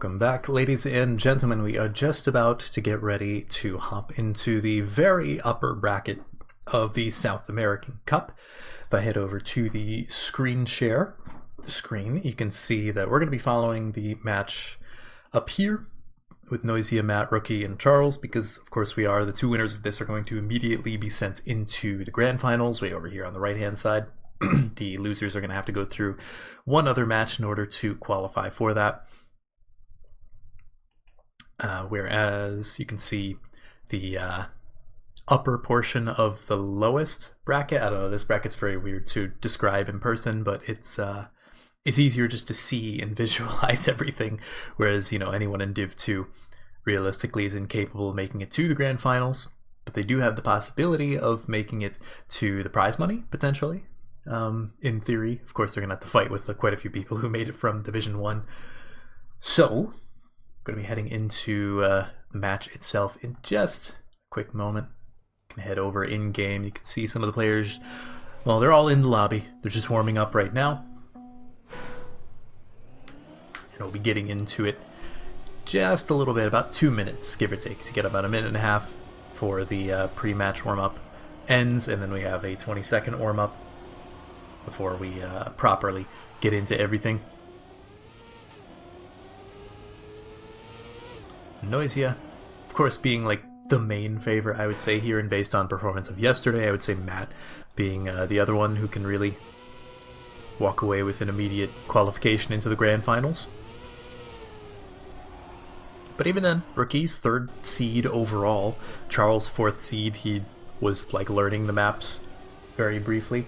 Welcome back, ladies and gentlemen. We are just about to get ready to hop into the very upper bracket of the South American Cup. If I head over to the screen share screen, you can see that we're going to be following the match up here with Noisia, Matt, Rookie, and Charles, because of course we are the two winners of this are going to immediately be sent into the grand finals way over here on the right hand side. The losers are going to have to go through one other match in order to qualify for that. Whereas you can see the upper portion of the lowest bracket. I don't know, this bracket's very weird to describe in person, but it's easier just to see and visualize everything. Whereas, you know, anyone in Div 2 realistically is incapable of making it to the grand finals, but they do have the possibility of making it to the prize money, potentially. In theory, of course, they're going to have to fight with quite a few people who made it from Division 1. So, going to be heading into the match itself in just a quick moment. You can head over in game. You can see some of the players. Well, they're all in the lobby. They're just warming up right now. And we'll be getting into it just a little bit, about 2 minutes, give or take. So you get about a minute and a half for the pre-match warm-up ends, and then we have a 20-second warm-up before we properly get into everything. Noisia, of course, being like the main favorite, I would say here, and based on performance of yesterday, I would say Matt being the other one who can really walk away with an immediate qualification into the grand finals. But even then, Rookie's 3rd seed overall, Charles' 4th seed. He was like learning the maps very briefly.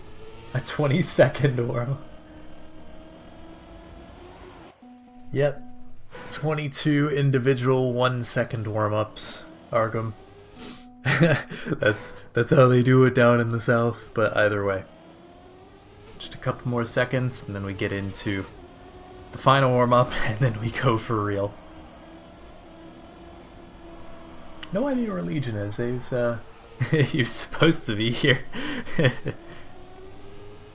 A 20-second warm. Yep. 22 individual 1-second warm-ups, Arkham. that's how they do it down in the south, but either way. Just a couple more seconds, and then we get into the final warm-up, and then we go for real. No idea where Legion is. He was supposed to be here.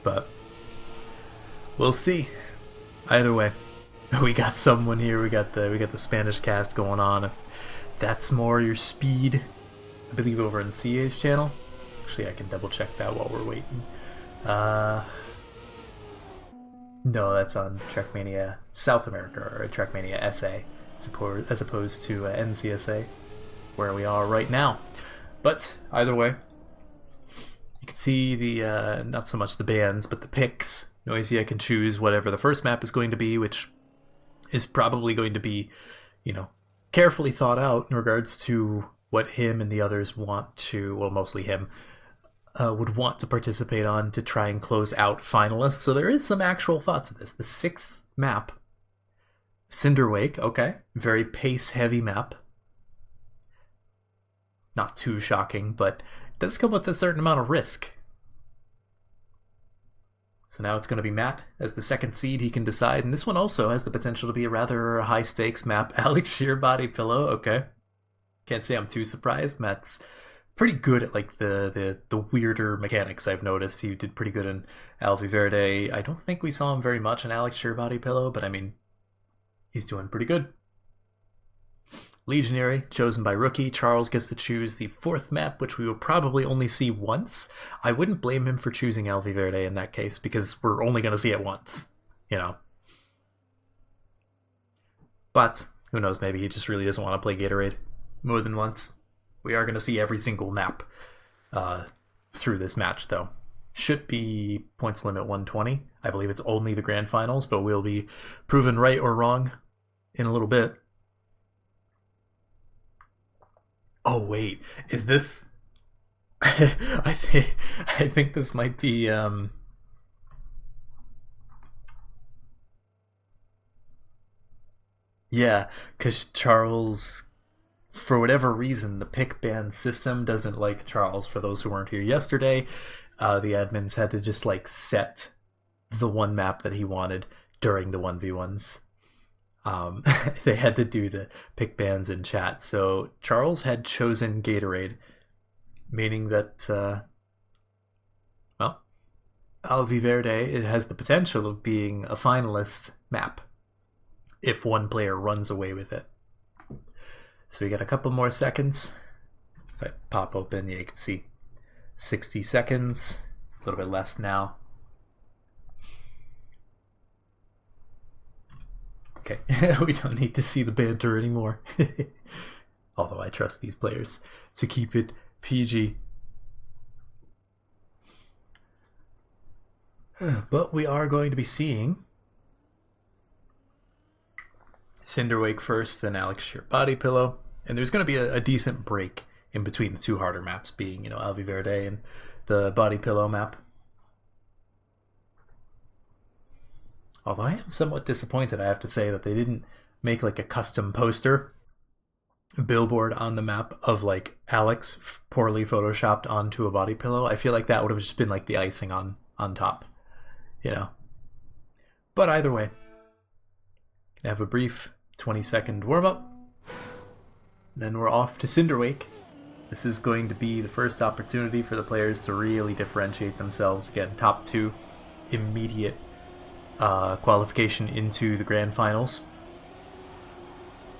But we'll see. Either way. We got someone here. We got the Spanish cast going on. If that's more your speed, I believe over in CA's channel. Actually, I can double check that while we're waiting. No, that's on Trackmania South America, or Trackmania SA, as opposed to NCSA, where we are right now. But either way, you can see the not so much the bands, but the picks. Noisia can choose whatever the first map is going to be, which is probably going to be, you know, carefully thought out in regards to what him and the others want to, well, mostly him, would want to participate on to try and close out finalists. So there is some actual thought to this. The 6th map, Cinderwake, okay, very pace-heavy map. Not too shocking, but it does come with a certain amount of risk. So now it's going to be Matt as the 2nd seed. He can decide, and this one also has the potential to be a rather high-stakes map. Alex Sheer Body Pillow, okay. Can't say I'm too surprised. Matt's pretty good at like the weirder mechanics. I've noticed he did pretty good in Alvi Verde. I don't think we saw him very much in Alex Sheer Body Pillow, but I mean, he's doing pretty good. Legionary, chosen by Rookie. Charles gets to choose the 4th map, which we will probably only see once. I wouldn't blame him for choosing Alvi Verde in that case, because we're only going to see it once, you know. But, who knows, maybe he just really doesn't want to play Gatorade more than once. We are going to see every single map through this match, though. Should be points limit 120. I believe it's only the grand finals, but we'll be proven right or wrong in a little bit. Oh wait, is this? I think this might be. Yeah, because Charles, for whatever reason, the pick ban system doesn't like Charles. For those who weren't here yesterday, the admins had to just like set the one map that he wanted during the 1v1s. They had to do the pick bans in chat. So Charles had chosen Gatorade, meaning that, well, Alvi Verde, it has the potential of being a finalist map if one player runs away with it. So we got a couple more seconds. If I pop open, yeah, you can see 60 seconds, a little bit less now. Okay, we don't need to see the banter anymore. Although I trust these players to keep it PG. But we are going to be seeing Cinderwake first, then Alex Sheer Body Pillow. And there's going to be a decent break in between the two harder maps, being, Alvi Verde and the Body Pillow map. Although I am somewhat disappointed, I have to say, that they didn't make like a custom poster billboard on the map of like Alex poorly photoshopped onto a body pillow. I feel like that would have just been like the icing on top, But either way, have a brief 20-second warm-up. Then we're off to Cinderwake. This is going to be the first opportunity for the players to really differentiate themselves. Again, top 2, immediate qualification into the grand finals,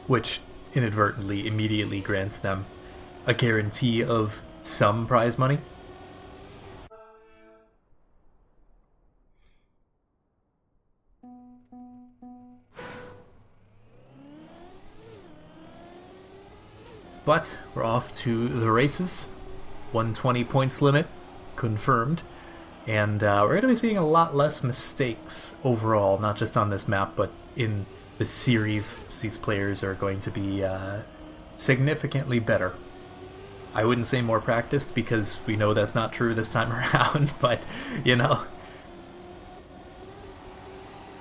which inadvertently immediately grants them a guarantee of some prize money. But we're off to the races. 120 points limit confirmed. And we're going to be seeing a lot less mistakes overall, not just on this map, but in the series. These players are going to be significantly better. I wouldn't say more practiced, because we know that's not true this time around, but,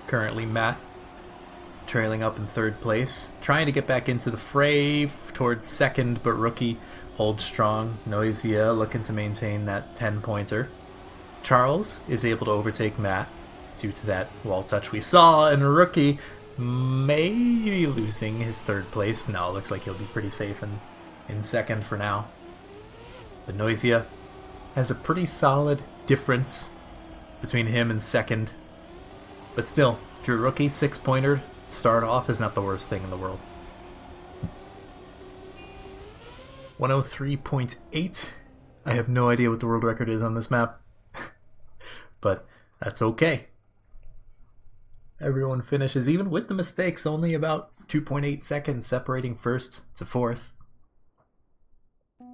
Currently Matt trailing up in 3rd place, trying to get back into the fray towards 2nd, but Rookie holds strong. Noisia looking to maintain that 10-pointer. Charles is able to overtake Matt due to that wall touch we saw, and Rookie may be losing his 3rd place. No, it looks like he'll be pretty safe in 2nd for now. But Noisia has a pretty solid difference between him and 2nd. But still, if you're a Rookie, 6-pointer start off is not the worst thing in the world. 103.8. I have no idea what the world record is on this map. But that's okay. Everyone finishes, even with the mistakes, only about 2.8 seconds separating 1st to 4th.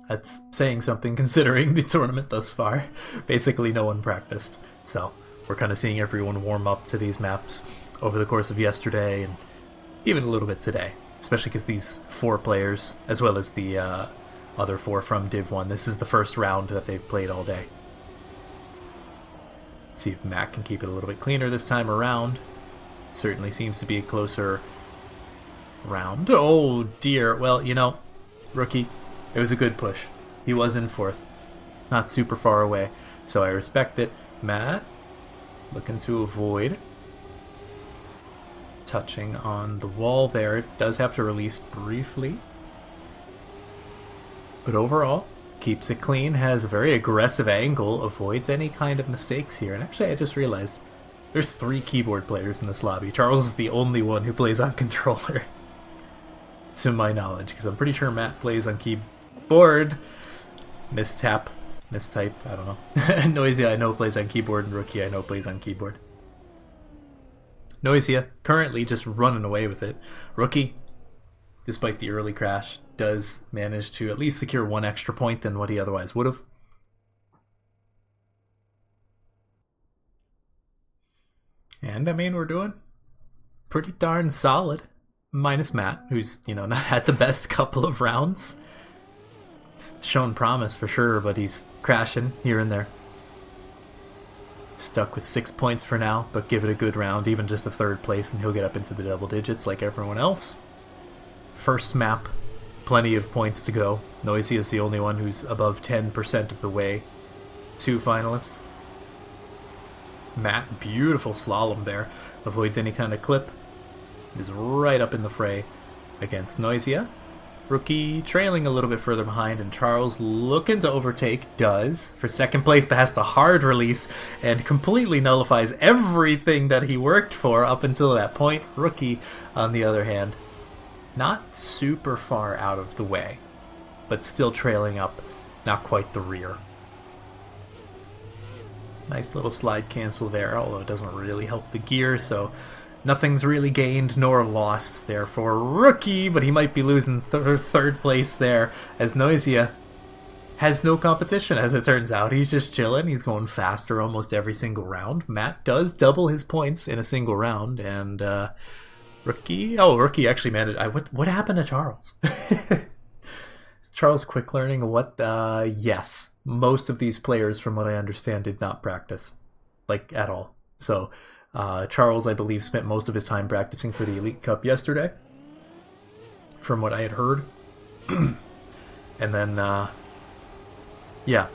That's saying something considering the tournament thus far. Basically no one practiced. So we're kind of seeing everyone warm up to these maps over the course of yesterday and even a little bit today. Especially because these 4 players, as well as the other 4 from Div 1, this is the first round that they've played all day. See if Matt can keep it a little bit cleaner this time around. Certainly seems to be a closer round. Oh dear. Well, Rookie, it was a good push. He was in 4th. Not super far away. So I respect it. Matt, looking to avoid touching on the wall there. It does have to release briefly. But overall, keeps it clean, has a very aggressive angle, avoids any kind of mistakes here. And actually, I just realized there's 3 keyboard players in this lobby. Charles is the only one who plays on controller, to my knowledge, because I'm pretty sure Matt plays on keyboard. Mistype, I don't know. Noisia, I know, plays on keyboard, and Rookie, I know, plays on keyboard. Noisia, currently just running away with it. Rookie, despite the early crash, does manage to at least secure 1 extra point than what he otherwise would have. And, we're doing pretty darn solid. Minus Matt, who's, not had the best couple of rounds. He's shown promise for sure, but he's crashing here and there. Stuck with 6 points for now, but give it a good round, even just a 3rd place, and he'll get up into the double digits like everyone else. First map, plenty of points to go. Noisia is the only one who's above 10% of the way to finalist. Matt, beautiful slalom there. Avoids any kind of clip. Is right up in the fray against Noisia. Rookie trailing a little bit further behind, and Charles looking to overtake, does, for second place, but has to hard release and completely nullifies everything that he worked for up until that point. Rookie, on the other hand, not super far out of the way, but still trailing up, not quite the rear. Nice little slide cancel there, although it doesn't really help the gear, so nothing's really gained nor lost there for Rookie, but he might be losing third place there, as Noisia has no competition, as it turns out. He's just chilling. He's going faster almost every single round. Matt does double his points in a single round, and Rookie actually managed. What happened to Charles? Is Charles quick learning? What? Yes. Most of these players, from what I understand, did not practice, like, at all. So Charles, I believe, spent most of his time practicing for the Elite Cup yesterday, from what I had heard. And then, yeah,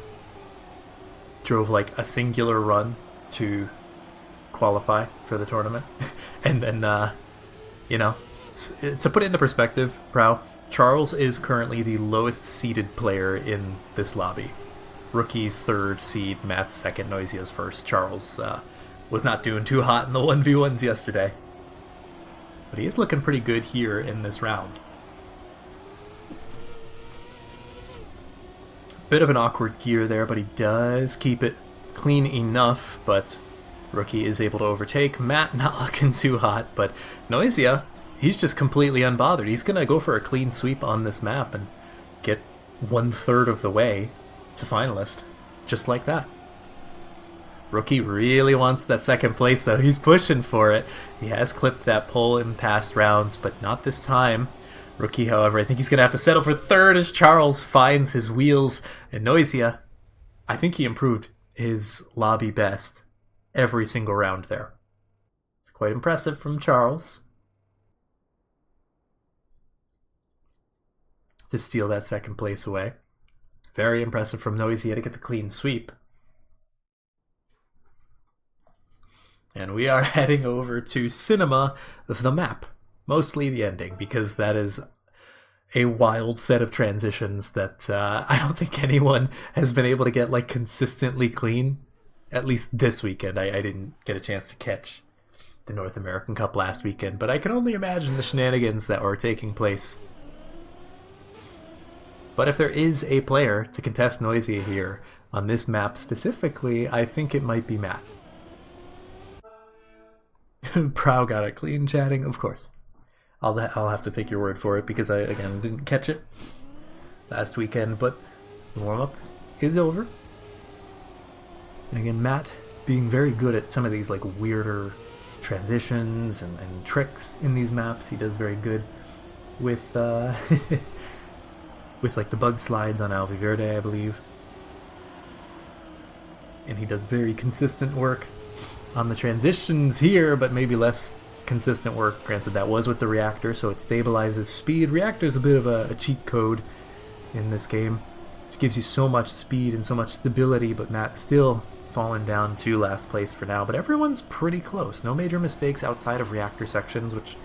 drove like a singular run to qualify for the tournament. And then, you know, to put it into perspective, Charles is currently the lowest seeded player in this lobby. Rookie's third seed, Matt's second, Noisia's first. Charles was not doing too hot in the 1v1s yesterday. But he is looking pretty good here in this round. Bit of an awkward gear there, but he does keep it clean enough. But Rookie is able to overtake. Matt not looking too hot, but Noisia, he's just completely unbothered. He's going to go for a clean sweep on this map and get 1/3 of the way to finalist, just like that. Rookie really wants that second place, though. He's pushing for it. He has clipped that pole in past rounds, but not this time. Rookie, however, I think he's going to have to settle for third as Charles finds his wheels. And Noisia, I think he improved his lobby best every single round there. It's quite impressive from Charles to steal that second place away. Very impressive from Noisia to get the clean sweep. And we are heading over to Cinema, the map. Mostly the ending, because that is a wild set of transitions that I don't think anyone has been able to get like consistently clean, at least this weekend. I didn't get a chance to catch the North American Cup last weekend, but I can only imagine the shenanigans that were taking place. But if there is a player to contest Noisia here on this map specifically, I think it might be Matt. Prow got it clean, chatting, of course. I'll have to take your word for it, because I, again, didn't catch it last weekend, but the warm-up is over. And again, Matt being very good at some of these like weirder transitions and tricks in these maps. He does very good with with like the bug slides on Alviverde, I believe. And he does very consistent work on the transitions here, but maybe less consistent work. Granted, that was with the reactor, so it stabilizes speed. Reactor's a bit of a cheat code in this game. It gives you so much speed and so much stability, but Matt's still fallen down to last place for now. But everyone's pretty close. No major mistakes outside of reactor sections, which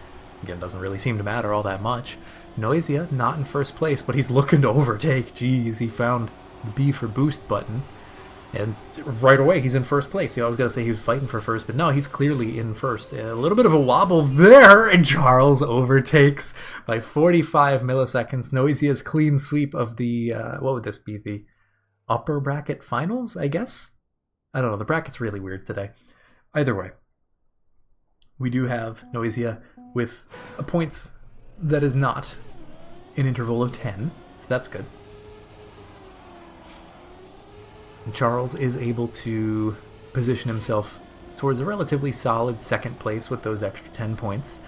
again doesn't really seem to matter all that much. Noisia not in first place, but he's looking to overtake. Jeez, he found the B for boost button. And right away, he's in first place. I was going to say he was fighting for first, but no, he's clearly in first. A little bit of a wobble there, and Charles overtakes by 45 milliseconds. Noisia's clean sweep of the, what would this be, the upper bracket finals, I guess? I don't know, the bracket's really weird today. Either way, we do have Noisia with a points that is not an interval of 10, so that's good. And Charles is able to position himself towards a relatively solid second place with those extra 10 points.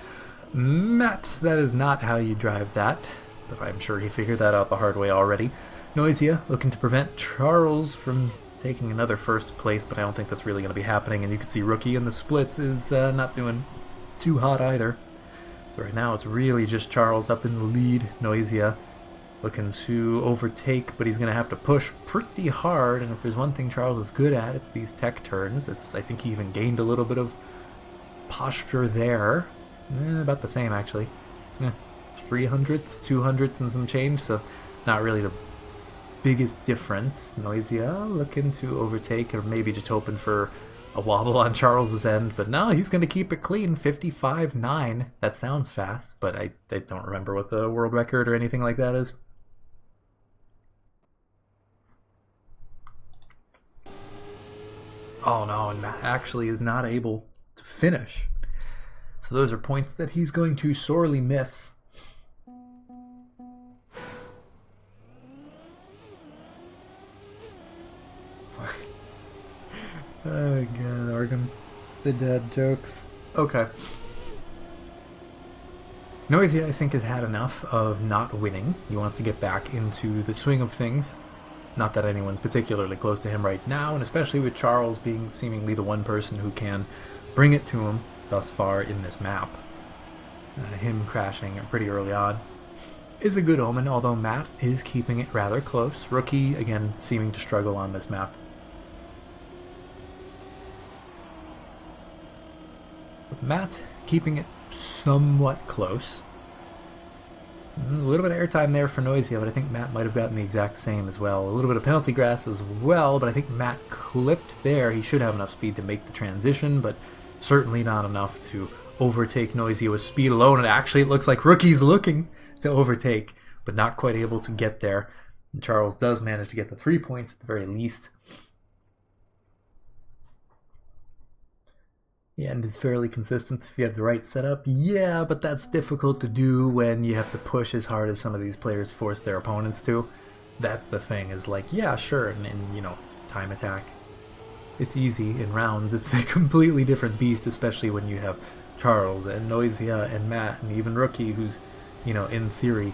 Matt, that is not how you drive that, but I'm sure he figured that out the hard way already. Noisia looking to prevent Charles from taking another first place, but I don't think that's really going to be happening. And you can see Rookie in the splits is not doing too hot either. So right now it's really just Charles up in the lead. Noisia looking to overtake, but he's going to have to push pretty hard. And if there's one thing Charles is good at, it's these tech turns. I think he even gained a little bit of posture there. About the same, actually. 300ths, 200ths and some change, so not really the biggest difference. Noisia looking to overtake, or maybe just hoping for a wobble on Charles's end, but no, he's going to keep it clean. 55.9. That sounds fast, but I don't remember what the world record or anything like that is. Oh no, and Matt actually is not able to finish. So those are points that he's going to sorely miss. Oh god, Arkham. The dad jokes. Okay. Noisia, I think, has had enough of not winning. He wants to get back into the swing of things. Not that anyone's particularly close to him right now, and especially with Charles being seemingly the one person who can bring it to him thus far in this map. Him crashing pretty early on is a good omen, although Matt is keeping it rather close. Rookie, again, seeming to struggle on this map. With Matt keeping it somewhat close. A little bit of airtime there for Noisia, but I think Matt might have gotten the exact same as well. A little bit of penalty grass as well, but I think Matt clipped there. He should have enough speed to make the transition, but certainly not enough to overtake Noisia with speed alone. And actually, it looks like Rookie's looking to overtake, but not quite able to get there. And Charles does manage to get the 3 points at the very least. The end is fairly consistent if you have the right setup. Yeah, but that's difficult to do when you have to push as hard as some of these players force their opponents to. That's the thing, is like, yeah, sure, and you know, time attack. It's easy in rounds. It's a completely different beast, especially when you have Charles and Noisia and Matt and even Rookie, who's, you know, in theory,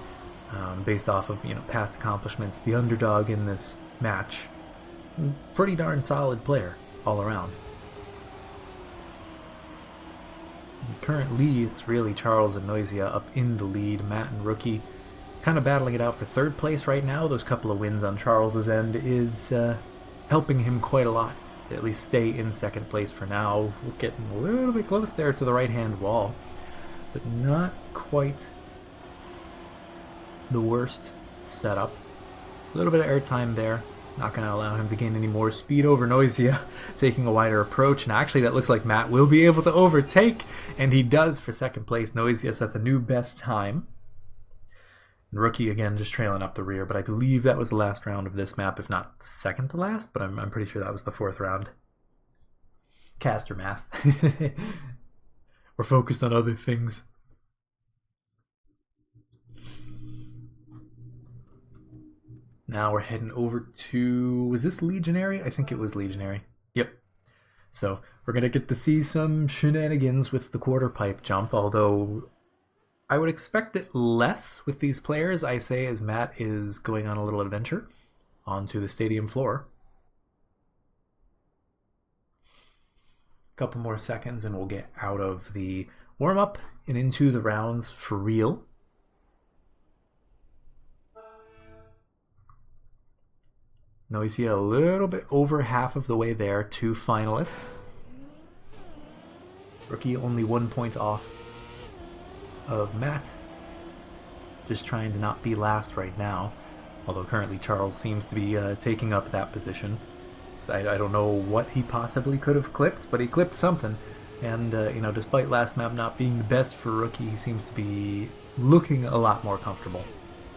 based off of, you know, past accomplishments, the underdog in this match. Pretty darn solid player all around. Currently, it's really Charles and Noisia up in the lead. Matt and Rookie kind of battling it out for third place right now. Those couple of wins on Charles's end is helping him quite a lot to at least stay in second place for now. We're getting a little bit close there to the right-hand wall, but not quite the worst setup. A little bit of airtime there. Not going to allow him to gain any more speed over Noisia, taking a wider approach. And actually, that looks like Matt will be able to overtake, and he does for second place. Noisia sets a new best time. And Rookie, again, just trailing up the rear, but I believe that was the last round of this map, if not second to last, but I'm pretty sure that was the fourth round. Caster math. We're focused on other things. Now we're heading over to, was this Legionary? I think it was Legionary. Yep. So we're going to get to see some shenanigans with the quarter pipe jump, although I would expect it less with these players, I say, as Matt is going on a little adventure onto the stadium floor. A couple more seconds and we'll get out of the warm-up and into the rounds for real. Noisia a little bit over half of the way there to finalist. Rookie only 1 point off of Matt. Just trying to not be last right now. Although currently Charles seems to be taking up that position. So I don't know what he possibly could have clipped, but he clipped something. And, you know, despite last map not being the best for Rookie, he seems to be looking a lot more comfortable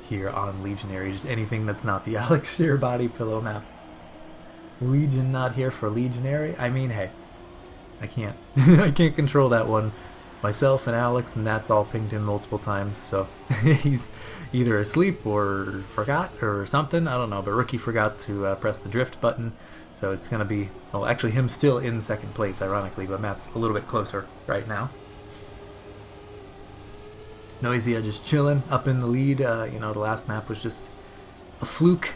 here on Legionary. Just anything that's not the Alex Shear body pillow map. Legion not here for Legionary. I mean, hey, I can't I can't control that one myself and Alex, and that's all pinged him multiple times, so he's either asleep or forgot or something, I don't know, but Rookie forgot to press the drift button, so it's gonna be, well, actually him still in second place ironically, but Matt's a little bit closer right now. Noisia just chilling up in the lead. You know, the last map was just a fluke,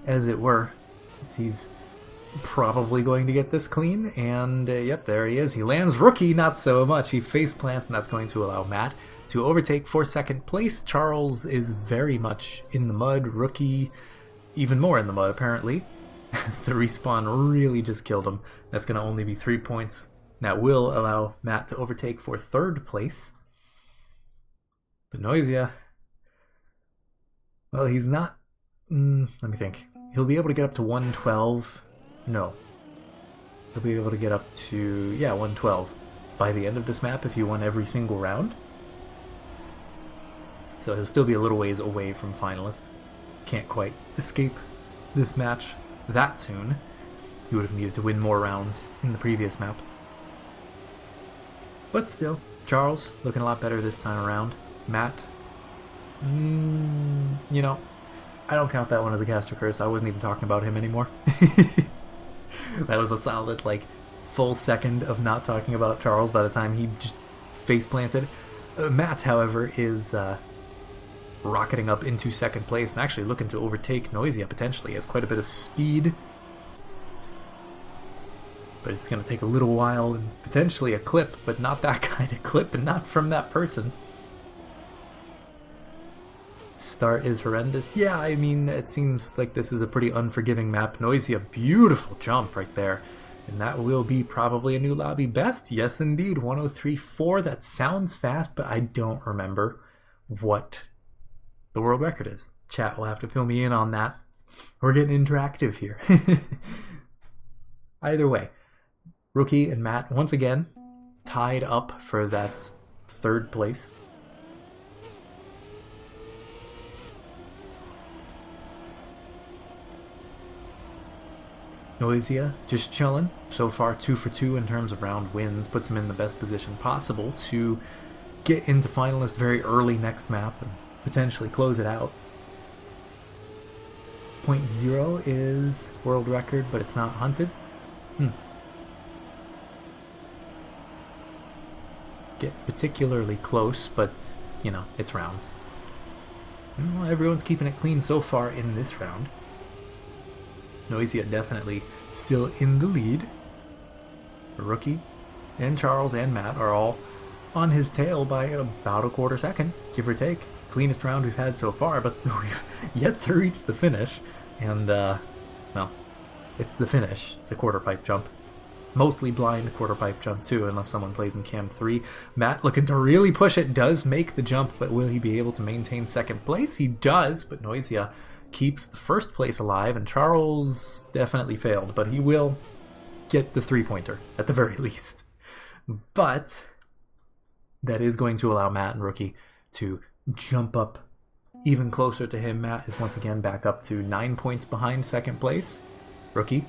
as it were. He's probably going to get this clean, and yep, there he is. He lands. Rookie, not so much. He face plants, and that's going to allow Matt to overtake for second place. Charles is very much in the mud. Rookie, even more in the mud, apparently, as the respawn really just killed him. That's going to only be 3 points. That will allow Matt to overtake for third place. But Noisia Well, he's not... let me think. He'll be able to get up to 112. No. He'll be able to get up to, yeah, 112 by the end of this map if he won every single round. So he'll still be a little ways away from finalists. Can't quite escape this match that soon. He would have needed to win more rounds in the previous map. But still, Charles looking a lot better this time around. Matt, you know, I don't count that one as a caster curse. I wasn't even talking about him anymore. That was a solid, like, full second of not talking about Charles by the time he just face planted. Matt, however, is rocketing up into second place and actually looking to overtake Noisia potentially. He has quite a bit of speed. But it's going to take a little while and potentially a clip, but not that kind of clip and not from that person. Start is horrendous. Yeah, I mean, it seems like this is a pretty unforgiving map. Noisia, beautiful jump right there. And that will be probably a new lobby best. Yes, indeed, 103.4. That sounds fast, but I don't remember what the world record is. Chat will have to fill me in on that. We're getting interactive here. Either way, Rookie and Matt, once again, tied up for that third place. Noisia just chilling. So far 2 for 2 in terms of round wins. Puts him in the best position possible to get into finalist very early next map and potentially close it out. 0.0 is world record, but it's not hunted. Get particularly close, but, you know, it's rounds. Well, everyone's keeping it clean so far in this round. Noisia definitely still in the lead. Rookie and Charles and Matt are all on his tail by about a quarter second, give or take. Cleanest round we've had so far, but we've yet to reach the finish. And, well, it's the finish. It's a quarter pipe jump. Mostly blind quarter pipe jump too, unless someone plays in cam 3. Matt looking to really push it, does make the jump, but will he be able to maintain second place? He does, but Noisia keeps the first place alive, and Charles definitely failed, but he will get the 3-pointer at the very least. But that is going to allow Matt and Rookie to jump up even closer to him. Matt is once again back up to 9 points behind second place. Rookie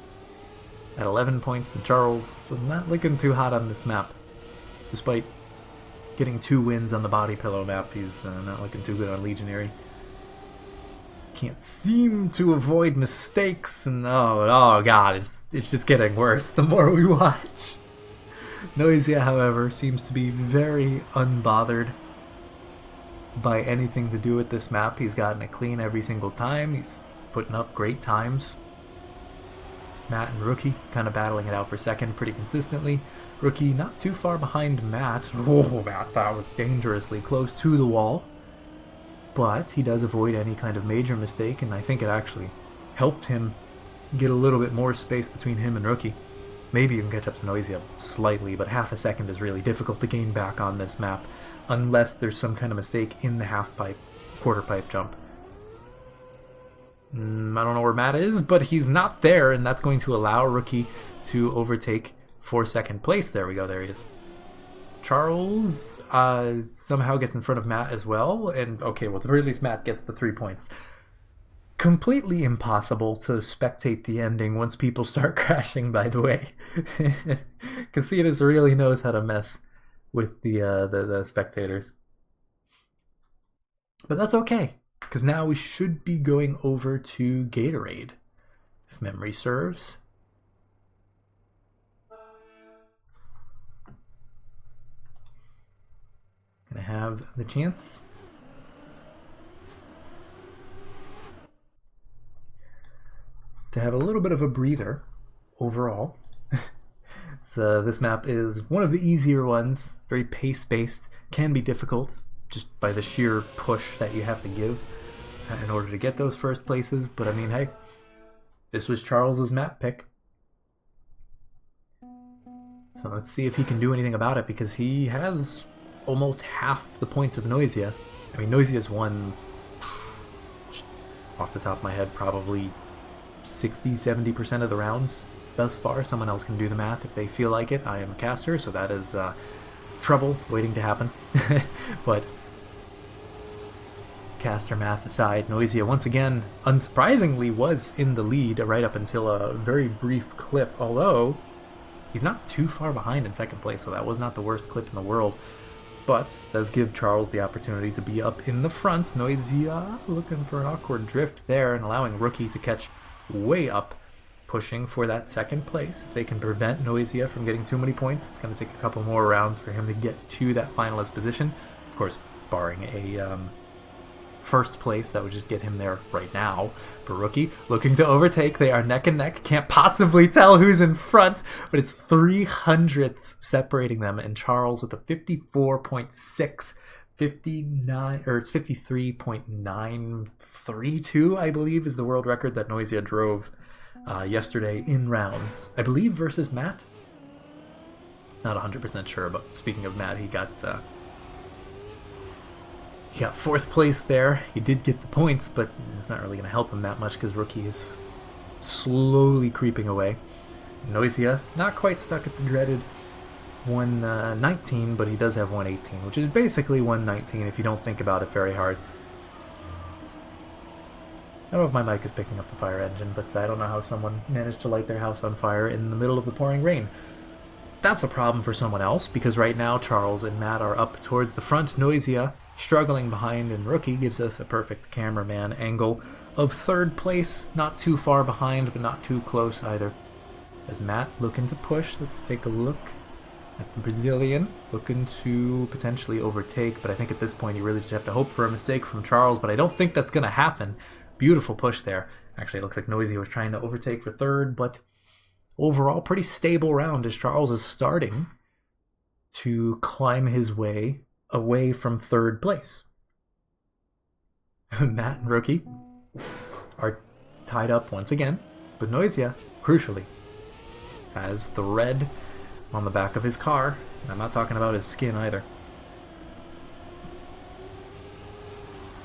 at 11 points, and Charles is not looking too hot on this map. Despite getting 2 wins on the body pillow map, he's not looking too good on Legionary. Can't seem to avoid mistakes, and oh god, it's just getting worse the more we watch. Noisia, however, seems to be very unbothered by anything to do with this map. He's gotten it clean every single time. He's putting up great times. Matt and Rookie kind of battling it out for second pretty consistently. Rookie not too far behind Matt. Oh, Matt, that was dangerously close to the wall. But he does avoid any kind of major mistake, and I think it actually helped him get a little bit more space between him and Rookie. Maybe even catch up to Noisia slightly, but half a second is really difficult to gain back on this map unless there's some kind of mistake in the half pipe, quarter pipe jump. I don't know where Matt is, but he's not there, and that's going to allow Rookie to overtake for second place. There we go, there he is. Charles somehow gets in front of Matt as well, and okay, well, at the very least Matt gets the 3 points. Completely impossible to spectate the ending once people start crashing, by the way. Casitas really knows how to mess with the spectators. But that's okay, because now we should be going over to Gatorade, if memory serves. Gonna have the chance to have a little bit of a breather overall. So this map is one of the easier ones, very pace-based, can be difficult just by the sheer push that you have to give in order to get those first places, but I mean, hey, this was Charles's map pick. So let's see if he can do anything about it, because he has almost half the points of Noisia. I mean, Noisia's won off the top of my head, probably 60-70% of the rounds thus far. Someone else can do the math if they feel like it. I am a caster, so that is trouble waiting to happen. But caster math aside, Noisia once again, unsurprisingly, was in the lead right up until a very brief clip, although he's not too far behind in second place, so that was not the worst clip in the world. But does give Charles the opportunity to be up in the front. Noisia looking for an awkward drift there and allowing Rookie to catch way up, pushing for that second place. If they can prevent Noisia from getting too many points, it's going to take a couple more rounds for him to get to that finalist position. Of course, barring a first place, that would just get him there right now. But Rookie looking to overtake. They are neck and neck. Can't possibly tell who's in front, but it's 300ths separating them. And Charles with a 54.6, 59, or it's 53.932, I believe, is the world record that Noisia drove yesterday in rounds. I believe versus Matt. Not 100% sure, but speaking of Matt, he got fourth place there. He did get the points, but it's not really going to help him that much because Rookie is slowly creeping away. Noisia not quite stuck at the dreaded 119, but he does have 118, which is basically 119 if you don't think about it very hard. I don't know if my mic is picking up the fire engine, but I don't know how someone managed to light their house on fire in the middle of the pouring rain. That's a problem for someone else, because right now Charles and Matt are up towards the front. Noisia struggling behind, and Rookie gives us a perfect cameraman angle of third place. Not too far behind, but not too close either. As Matt looking to push, let's take a look at the Brazilian, looking to potentially overtake, but I think at this point you really just have to hope for a mistake from Charles, but I don't think that's going to happen. Beautiful push there. Actually, it looks like Noisia was trying to overtake for third, but overall pretty stable round as Charles is starting to climb his way away from third place. Matt and Rookie are tied up once again, but Noisia, crucially, has the red on the back of his car. I'm not talking about his skin either.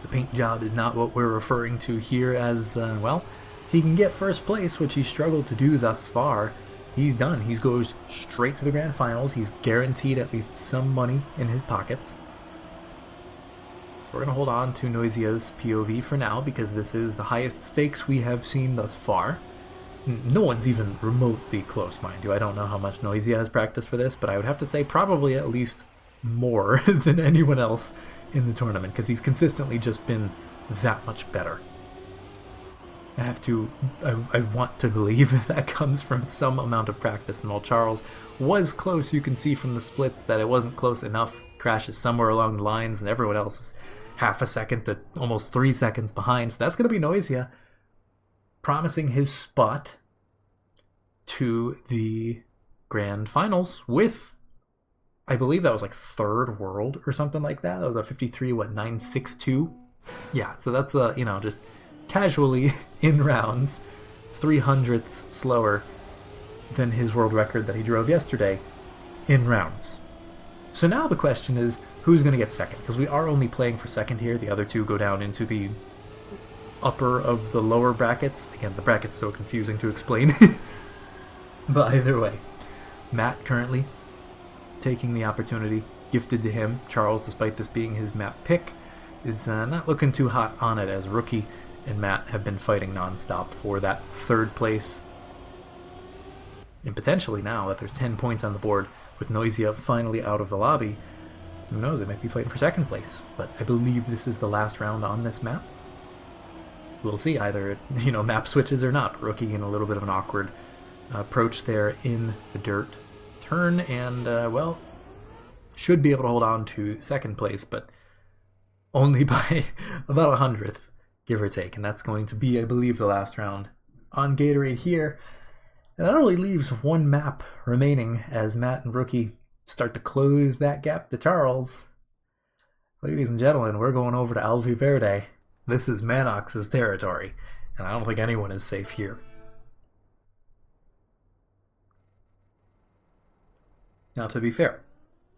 The paint job is not what we're referring to here as, well, if he can get first place, which he's struggled to do thus far, he's done. He goes straight to the grand finals. He's guaranteed at least some money in his pockets. So we're going to hold on to Noisia's POV for now, because this is the highest stakes we have seen thus far. No one's even remotely close, mind you. I don't know how much Noisia has practiced for this, but I would have to say probably at least more than anyone else in the tournament, because he's consistently just been that much better. I want to believe that comes from some amount of practice, and while Charles was close, you can see from the splits that it wasn't close enough. Crashes somewhere along the lines, and everyone else is half a second to almost 3 seconds behind. So that's going to be Noisia promising his spot to the grand finals with, I believe that was like third world or something like that. That was a 53.962. Yeah, so that's just casually in rounds 300ths slower than his world record that he drove yesterday in rounds. So now the question is, who's going to get second? Because we are only playing for second here. The other two go down into the upper of the lower brackets. Again, the bracket's so confusing to explain. But either way, Matt currently taking the opportunity gifted to him. Charles, despite this being his map pick, is not looking too hot on it, as Rookie and Matt have been fighting non-stop for that third place. And potentially now that there's 10 points on the board with Noisia finally out of the lobby, who knows, they might be fighting for second place. But I believe this is the last round on this map. We'll see either, map switches or not. Rookie in a little bit of an awkward approach there in the dirt turn, and, well, should be able to hold on to second place, but only by about 100th, give or take. And that's going to be, I believe, the last round on Gatorade here. And that only leaves one map remaining as Matt and Rookie start to close that gap to Charles. Ladies and gentlemen, we're going over to Alvi Verde. This is Manox's territory, and I don't think anyone is safe here. Now, to be fair,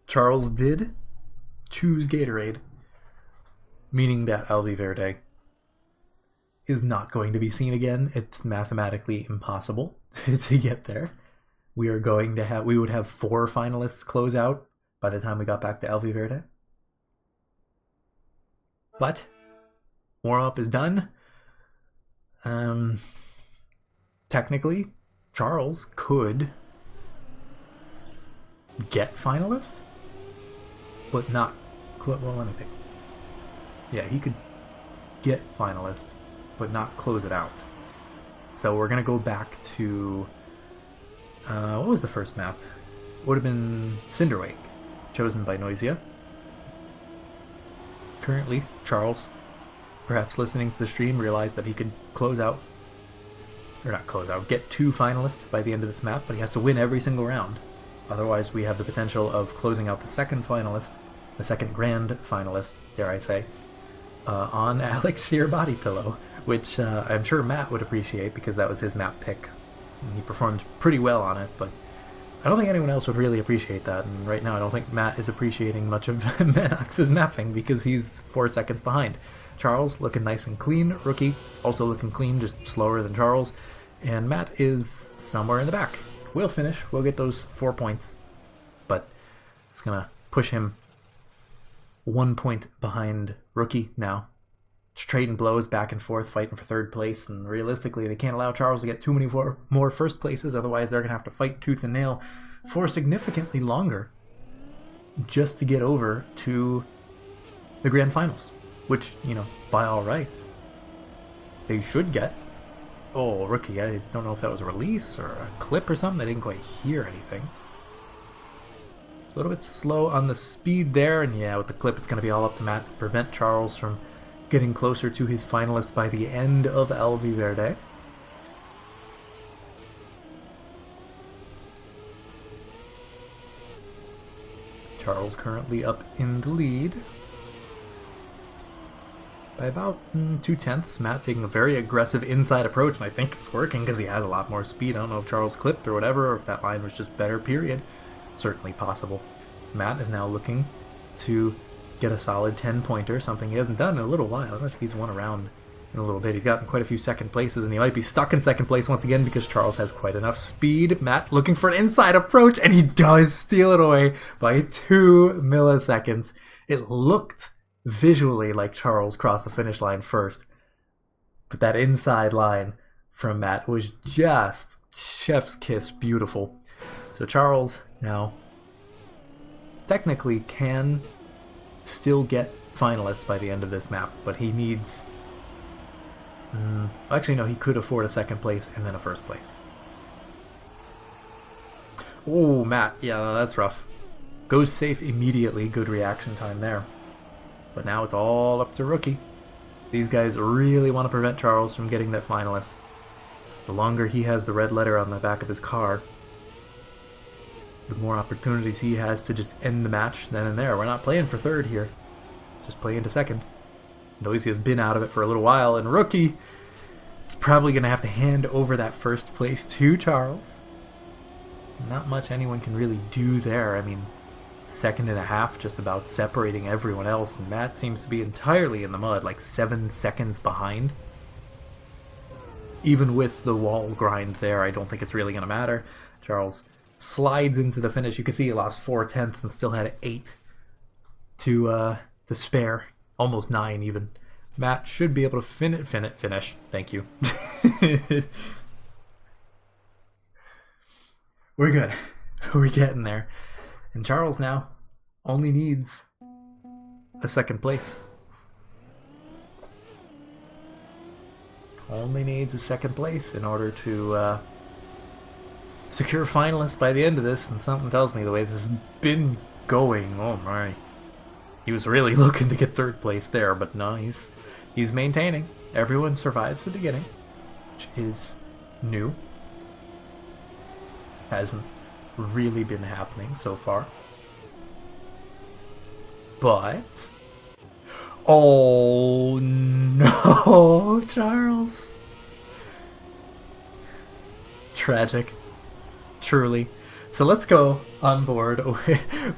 Charles did choose Gatorade, meaning that Alvi Verde is not going to be seen again. It's mathematically impossible to get there. We would have 4 finalists close out by the time we got back to El Verde. But warm-up is done. Technically, Charles could get finalists, but not... Well, let me think. Yeah, he could get finalists, but not close it out. So we're going to go back to... what was the first map? Would have been Cinderwake, chosen by Noisia. Currently, Charles, perhaps listening to the stream, realized that he could close out... Or not close out, get 2 finalists by the end of this map, but he has to win every single round. Otherwise, we have the potential of closing out the second finalist, the second grand finalist, dare I say, on Alex Sheer Body Pillow, which I'm sure Matt would appreciate because that was his map pick. And he performed pretty well on it, but I don't think anyone else would really appreciate that. And right now, I don't think Matt is appreciating much of Manox's mapping because he's 4 seconds behind. Charles looking nice and clean. Rookie also looking clean, just slower than Charles. And Matt is somewhere in the back. We'll finish. We'll get those 4 points. But it's going to push him 1 point behind Rookie now. Just trading blows back and forth, fighting for 3rd place. And realistically, they can't allow Charles to get too many more first places. Otherwise, they're going to have to fight tooth and nail for significantly longer just to get over to the grand finals. Which, you know, by all rights, they should get. Oh, Rookie, I don't know if that was a release or a clip or something. I didn't quite hear anything. A little bit slow on the speed there. And yeah, with the clip, it's going to be all up to Matt to prevent Charles from getting closer to his finalist by the end of El Verde. Charles currently up in the lead by about 2/10. Matt taking a very aggressive inside approach, and I think it's working because he has a lot more speed. I don't know if Charles clipped or whatever, or if that line was just better, period. Certainly possible. So Matt is now looking to get a solid 10-pointer, something he hasn't done in a little while. I don't think he's won a round in a little bit. He's gotten quite a few second places, and he might be stuck in second place once again because Charles has quite enough speed. Matt looking for an inside approach, and he does steal it away by 2 milliseconds. It looked visually like Charles crossed the finish line first, but that inside line from Matt was just chef's kiss beautiful. So Charles now technically can still get finalists by the end of this map, but he needs actually no, he could afford a second place and then a first place. Oh, Matt, yeah, that's rough. Goes safe immediately. Good reaction time there. But now it's all up to Rookie. These guys really want to prevent Charles from getting that finalist. The longer he has the red letter on the back of his car, the more opportunities he has to just end the match then and there. We're not playing for 3rd here. Just play into 2nd. Noisia has been out of it for a little while, and Rookie is probably going to have to hand over that first place to Charles. Not much anyone can really do there. I mean, 2.5 just about separating everyone else, and Matt seems to be entirely in the mud, like 7 seconds behind. Even with the wall grind there, I don't think it's really going to matter. Charles slides into the finish. You can see he lost 4/10 and still had 8 to spare. Almost 9 even. Matt should be able to finish. Thank you. We're good. We're getting there. And Charles now only needs a second place. Only needs a second place in order to secure finalists by the end of this. And something tells me the way this has been going, oh my. He was really looking to get 3rd place there, but no, he's maintaining. Everyone survives the beginning, which is new. Hasn't really been happening so far. But oh no, Charles. Tragic. Truly. So let's go on board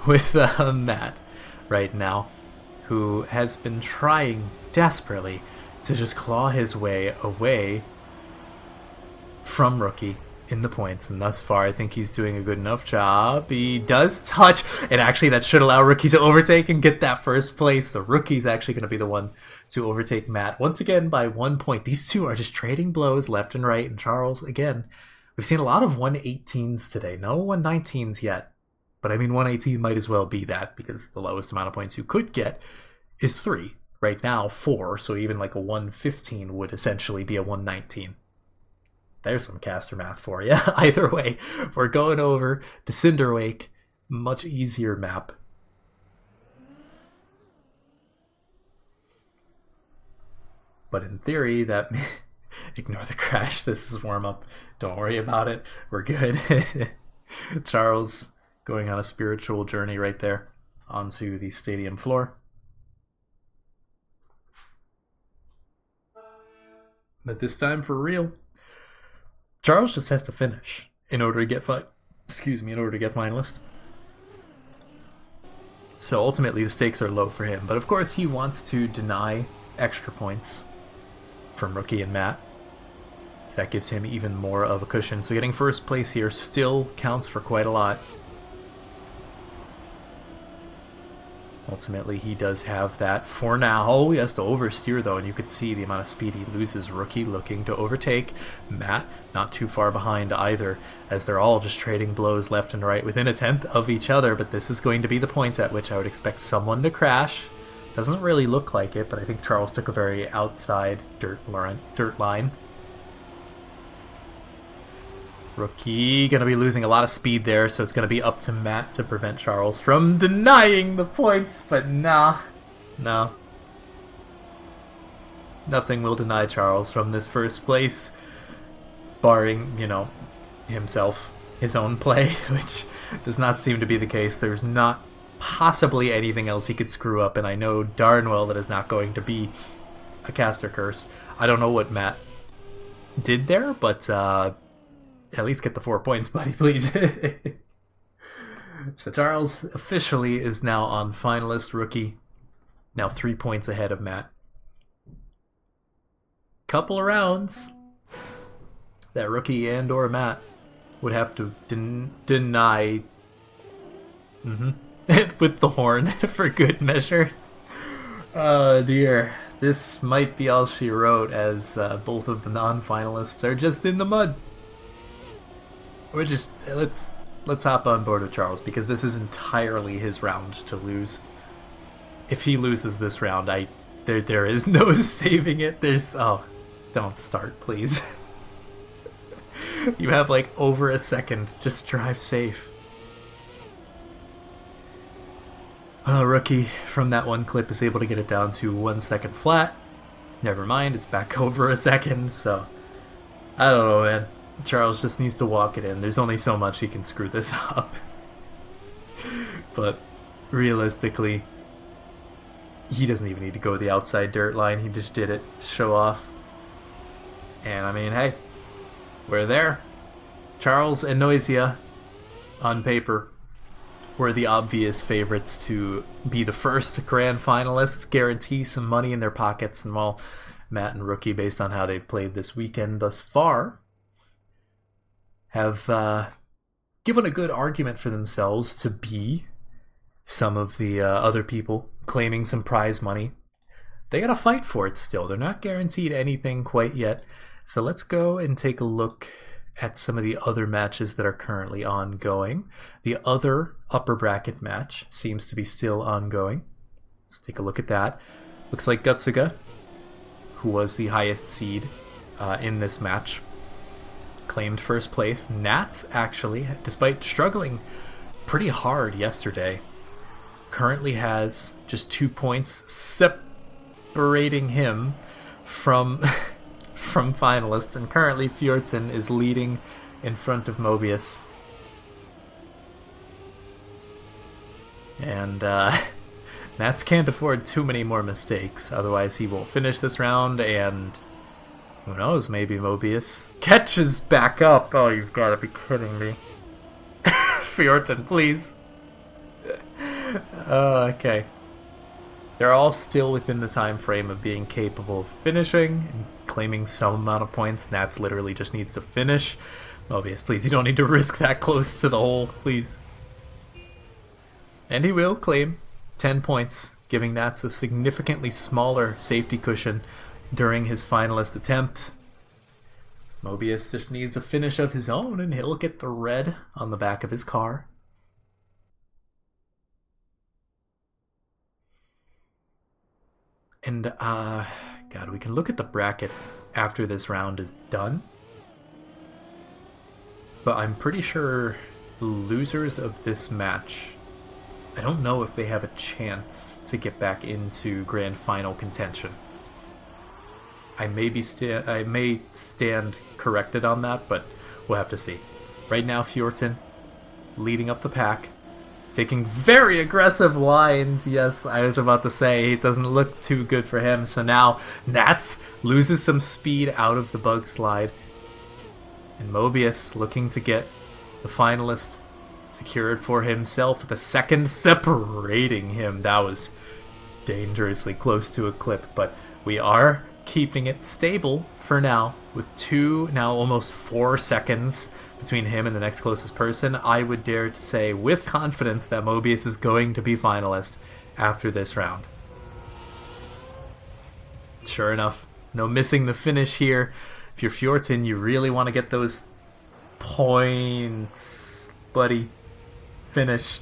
with Matt right now, who has been trying desperately to just claw his way away from Rookie in the points, and thus far I think he's doing a good enough job. He does touch, and actually that should allow Rookie to overtake and get that first place. So Rookie's actually going to be the one to overtake Matt once again by 1 point. These two are just trading blows left and right, and Charles, again, we've seen a lot of 118s today. No 119s yet, but I mean 118 might as well be that, because the lowest amount of points you could get is 3. Right now 4, so even like a 115 would essentially be a 119. There's some caster math for you. Either way, we're going over the Cinderwake, much easier map. But in theory, that ignore the crash. This is warm up. Don't worry about it. We're good. Charles going on a spiritual journey right there onto the stadium floor. But this time for real. Charles just has to finish in order to get finalist. So ultimately the stakes are low for him, but of course he wants to deny extra points from Rookie and Matt. So that gives him even more of a cushion. So getting first place here still counts for quite a lot. Ultimately, he does have that for now. He has to oversteer, though, and you could see the amount of speed he loses. Rookie looking to overtake. Matt not too far behind either, as they're all just trading blows left and right within a tenth of each other. But this is going to be the point at which I would expect someone to crash. Doesn't really look like it, but I think Charles took a very outside dirt line. Rookie going to be losing a lot of speed there, so it's going to be up to Matt to prevent Charles from denying the points, but no. Nothing will deny Charles from this first place, barring, himself, his own play, which does not seem to be the case. There's not possibly anything else he could screw up, and I know darn well that is not going to be a caster curse. I don't know what Matt did there, but at least get the 4 points, buddy, please. So Charles officially is now on finalist. Rookie now 3 points ahead of Matt. Couple of rounds that Rookie and or Matt would have to deny with the horn for good measure. Oh dear. This might be all she wrote, as both of the non-finalists are just in the mud. We're just let's hop on board with Charles, because this is entirely his round to lose. If he loses this round, there is no saving it. Don't start, please. You have like over a second. Just drive safe. Rookie from that one clip is able to get it down to 1 second flat. Never mind, it's back over a second. So I don't know, man. Charles just needs to walk it in. There's only so much he can screw this up. But realistically, he doesn't even need to go the outside dirt line. He just did it to show off. And I mean, hey, we're there. Charles and Noisia, on paper, were the obvious favorites to be the first grand finalists, guarantee some money in their pockets. And while Matt and Rookie, based on how they've played this weekend thus far, have given a good argument for themselves to be some of the other people claiming some prize money, they gotta fight for it still. They're not guaranteed anything quite yet. So let's go and take a look at some of the other matches that are currently ongoing. The other upper bracket match seems to be still ongoing. So take a look at that. Looks like Gutsuga, who was the highest seed in this match, claimed first place. Nats, actually, despite struggling pretty hard yesterday, currently has just 2 points separating him from from finalists, and currently Fjorton is leading in front of Mobius. And Nats can't afford too many more mistakes, otherwise he won't finish this round, and who knows, maybe Mobius catches back up. Oh, you've got to be kidding me. Fjorton, please. Okay. They're all still within the time frame of being capable of finishing and claiming some amount of points. Nats literally just needs to finish. Mobius, please, you don't need to risk that close to the hole, please. And he will claim 10 points, giving Nats a significantly smaller safety cushion during his finalist attempt. Mobius just needs a finish of his own and he'll get the red on the back of his car. And, God, we can look at the bracket after this round is done. But I'm pretty sure the losers of this match, I don't know if they have a chance to get back into grand final contention. I may stand corrected on that, but we'll have to see. Right now, Fjorton leading up the pack, taking very aggressive lines. Yes, I was about to say, it doesn't look too good for him. So now, Nats loses some speed out of the bug slide. And Mobius looking to get the finalist secured for himself with a second separating him. That was dangerously close to a clip, but we are keeping it stable for now with now almost 4 seconds between him and the next closest person. I would dare to say with confidence that Mobius is going to be finalist after this round. Sure enough, no missing the finish here. If you're Fjorton, you really want to get those points, buddy. Finish.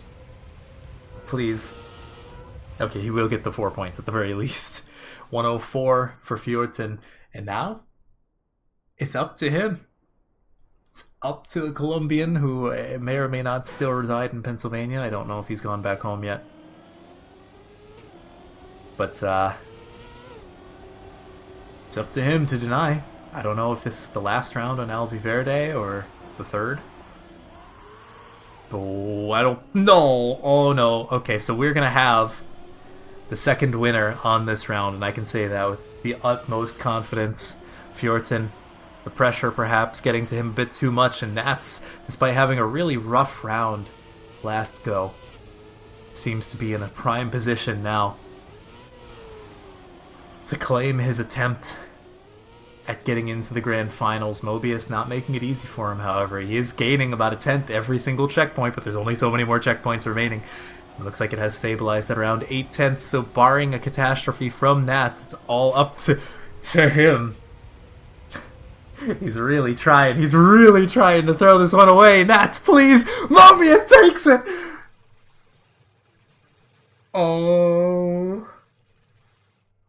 Please. Okay, he will get the 4 points at the very least. 104 for Fjorton. And now, it's up to him. It's up to the Colombian, who may or may not still reside in Pennsylvania. I don't know if he's gone back home yet. But, it's up to him to deny. I don't know if this is the last round on Alviverde or the third. Oh, I don't know. Oh, no. Okay, so we're going to have the second winner on this round, and I can say that with the utmost confidence. Fjorton, the pressure perhaps getting to him a bit too much, and Nats, despite having a really rough round last go, seems to be in a prime position now to claim his attempt at getting into the grand finals. Mobius not making it easy for him, however. He is gaining about a 10th every single checkpoint, but there's only so many more checkpoints remaining. It looks like it has stabilized at around 8/10, so barring a catastrophe from Nats, it's all up to him. He's really trying to throw this one away. Nats, please! Mobius takes it! Oh...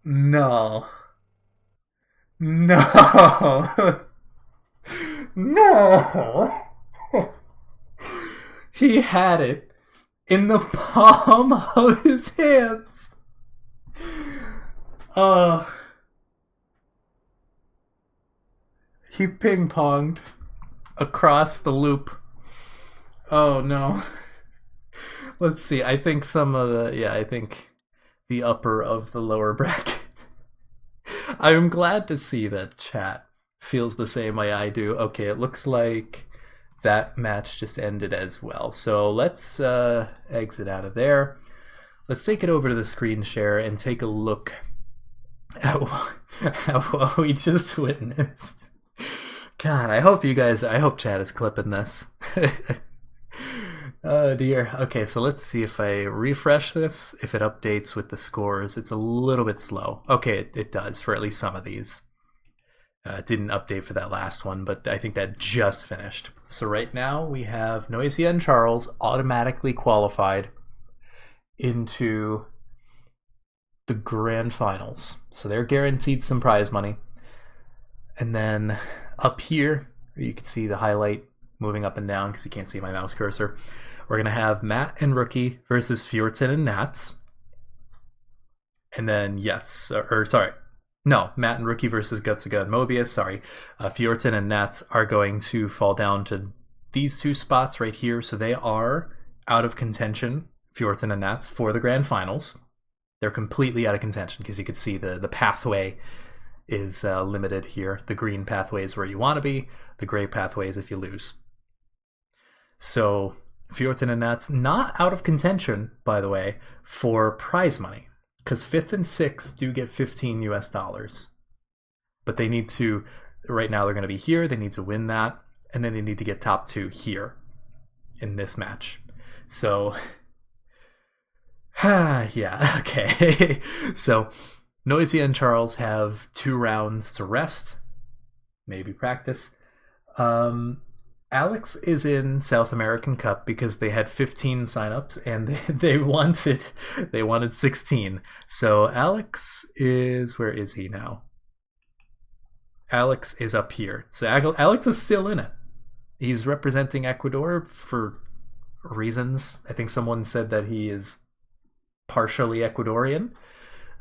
No. No. No. He had it in the palm of his hands. He ping-ponged across the loop. Oh no. Let's see. I think some of I think the upper of the lower bracket. I'm glad to see that chat feels the same way I do. Okay, it looks like that match just ended as well. So let's exit out of there. Let's take it over to the screen share and take a look at what we just witnessed. God, I hope chat is clipping this. Oh dear. Okay, so let's see if I refresh this, if it updates with the scores. It's a little bit slow. Okay, it does for at least some of these. It didn't update for that last one, but I think that just finished. So right now we have Noisia and Charles automatically qualified into the grand finals. So they're guaranteed some prize money. And then up here, you can see the highlight moving up and down because you can't see my mouse cursor. We're going to have Matt and Rookie versus Fjorton and Nats. And then, Matt and Rookie versus Gutsuga and Mobius. Sorry. Fjorton and Nats are going to fall down to these two spots right here. So they are out of contention, Fjorton and Nats, for the grand finals. They're completely out of contention because you can see the pathway is limited here. The green pathway is where you want to be. The gray pathway is if you lose. So Fjorton and Nats not out of contention, by the way, for prize money. because 5th and 6th do get 15 US dollars. But they need to, right now they're going to be here, they need to win that, and then they need to get top 2 here in this match. So, yeah, okay. So, Noisia and Charles have 2 rounds to rest, maybe practice. Alex is in South American Cup because they had 15 signups and they wanted 16. So Alex is, where is he now? Alex is up here. So Alex is still in it. He's representing Ecuador for reasons. I think someone said that he is partially Ecuadorian,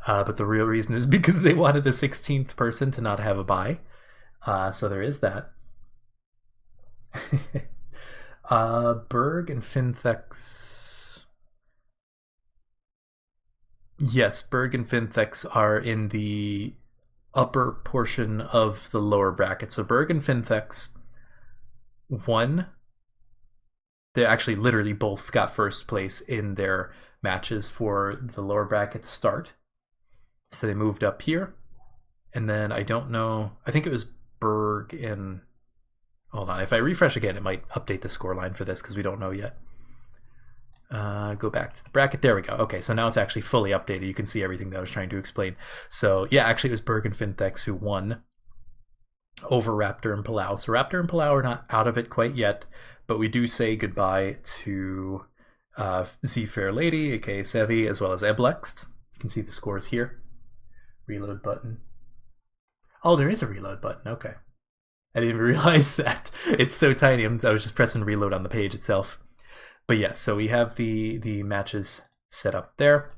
but the real reason is because they wanted a 16th person to not have a bye. So there is that. Berg and Finthex. Yes, Berg and Finthex are in the upper portion of the lower bracket. So Berg and Finthex won. They actually literally both got first place in their matches for the lower bracket to start. So they moved up here. And then I don't know, I think it was Berg and, hold on, if I refresh again, it might update the scoreline for this because we don't know yet. Go back to the bracket. There we go. Okay, so now it's actually fully updated. You can see everything that I was trying to explain. So yeah, actually it was Berg and Finthex who won over Raptor and Palau. So Raptor and Palau are not out of it quite yet, but we do say goodbye to Z Fair Lady, aka Sevi, as well as Eblext. You can see the scores here. Reload button. Oh, there is a reload button. Okay. I didn't even realize that. It's so tiny. I was just pressing reload on the page itself. But yes, so we have the matches set up there.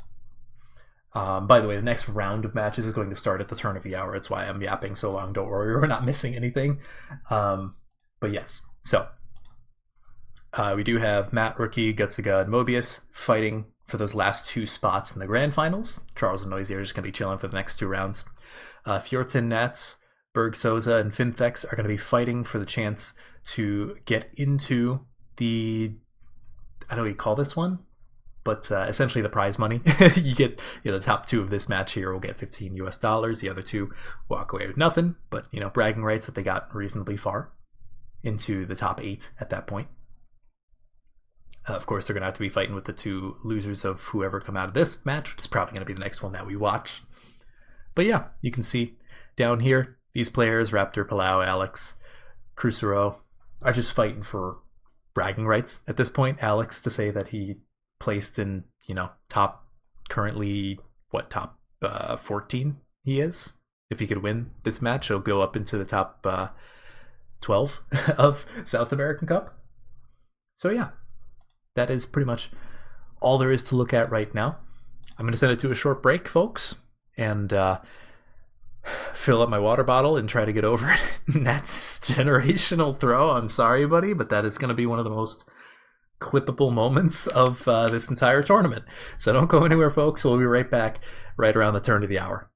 By the way, the next round of matches is going to start at the turn of the hour. That's why I'm yapping so long. Don't worry, we're not missing anything. But yes, so we do have Matt, Rookie, Gutsaga, and Mobius fighting for those last 2 spots in the grand finals. Charles and Noisia are just going to be chilling for the next 2 rounds. Fjorton, Nats, Berg, Sosa, and Finthex are going to be fighting for the chance to get into the, I don't know what you call this one, but essentially the prize money. You get, the top 2 of this match here will get 15 US dollars. The other 2 walk away with nothing, but bragging rights that they got reasonably far into the top 8 at that point. Of course, they're going to have to be fighting with the 2 losers of whoever come out of this match, which is probably going to be the next one that we watch. But yeah, you can see down here, these players, Raptor, Palau, Alex, Crucero, are just fighting for bragging rights at this point. Alex to say that he placed in, top, currently, top 14 he is. If he could win this match, he'll go up into the top 12 of South American Cup. So yeah, that is pretty much all there is to look at right now. I'm going to send it to a short break, folks, and fill up my water bottle and try to get over it. And that's generational throw. I'm sorry, buddy, but that is going to be one of the most clippable moments of this entire tournament. So don't go anywhere, folks. We'll be right back right around the turn of the hour.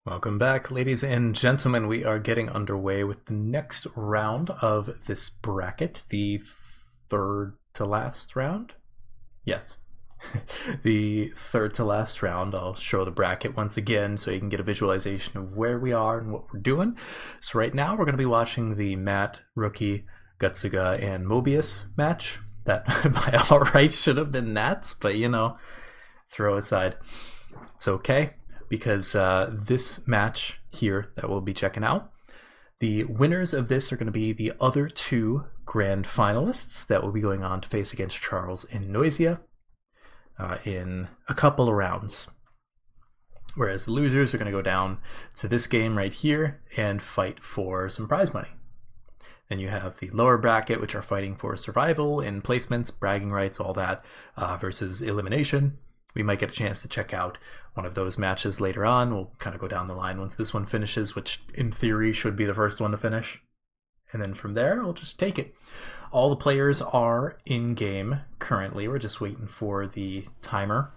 Welcome back, ladies and gentlemen. We are getting underway with the next round of this bracket, the third to last round. Yes, the third to last round. I'll show the bracket once again so you can get a visualization of where we are and what we're doing. So right now we're going to be watching the Matt, Rookie, Gutsuga, and Mobius match. That by all rights should have been Nat's, but you know, throw aside. It's okay, because this match here that we'll be checking out, the winners of this are going to be the other two grand finalists that will be going on to face against Charles and Noisia in a couple of rounds. Whereas the losers are going to go down to this game right here and fight for some prize money. Then you have the lower bracket, which are fighting for survival and placements, bragging rights, all that, versus elimination. We might get a chance to check out one of those matches later on. We'll kind of go down the line once this one finishes, which in theory should be the first one to finish. And then from there, we'll just take it. All the players are in game currently. We're just waiting for the timer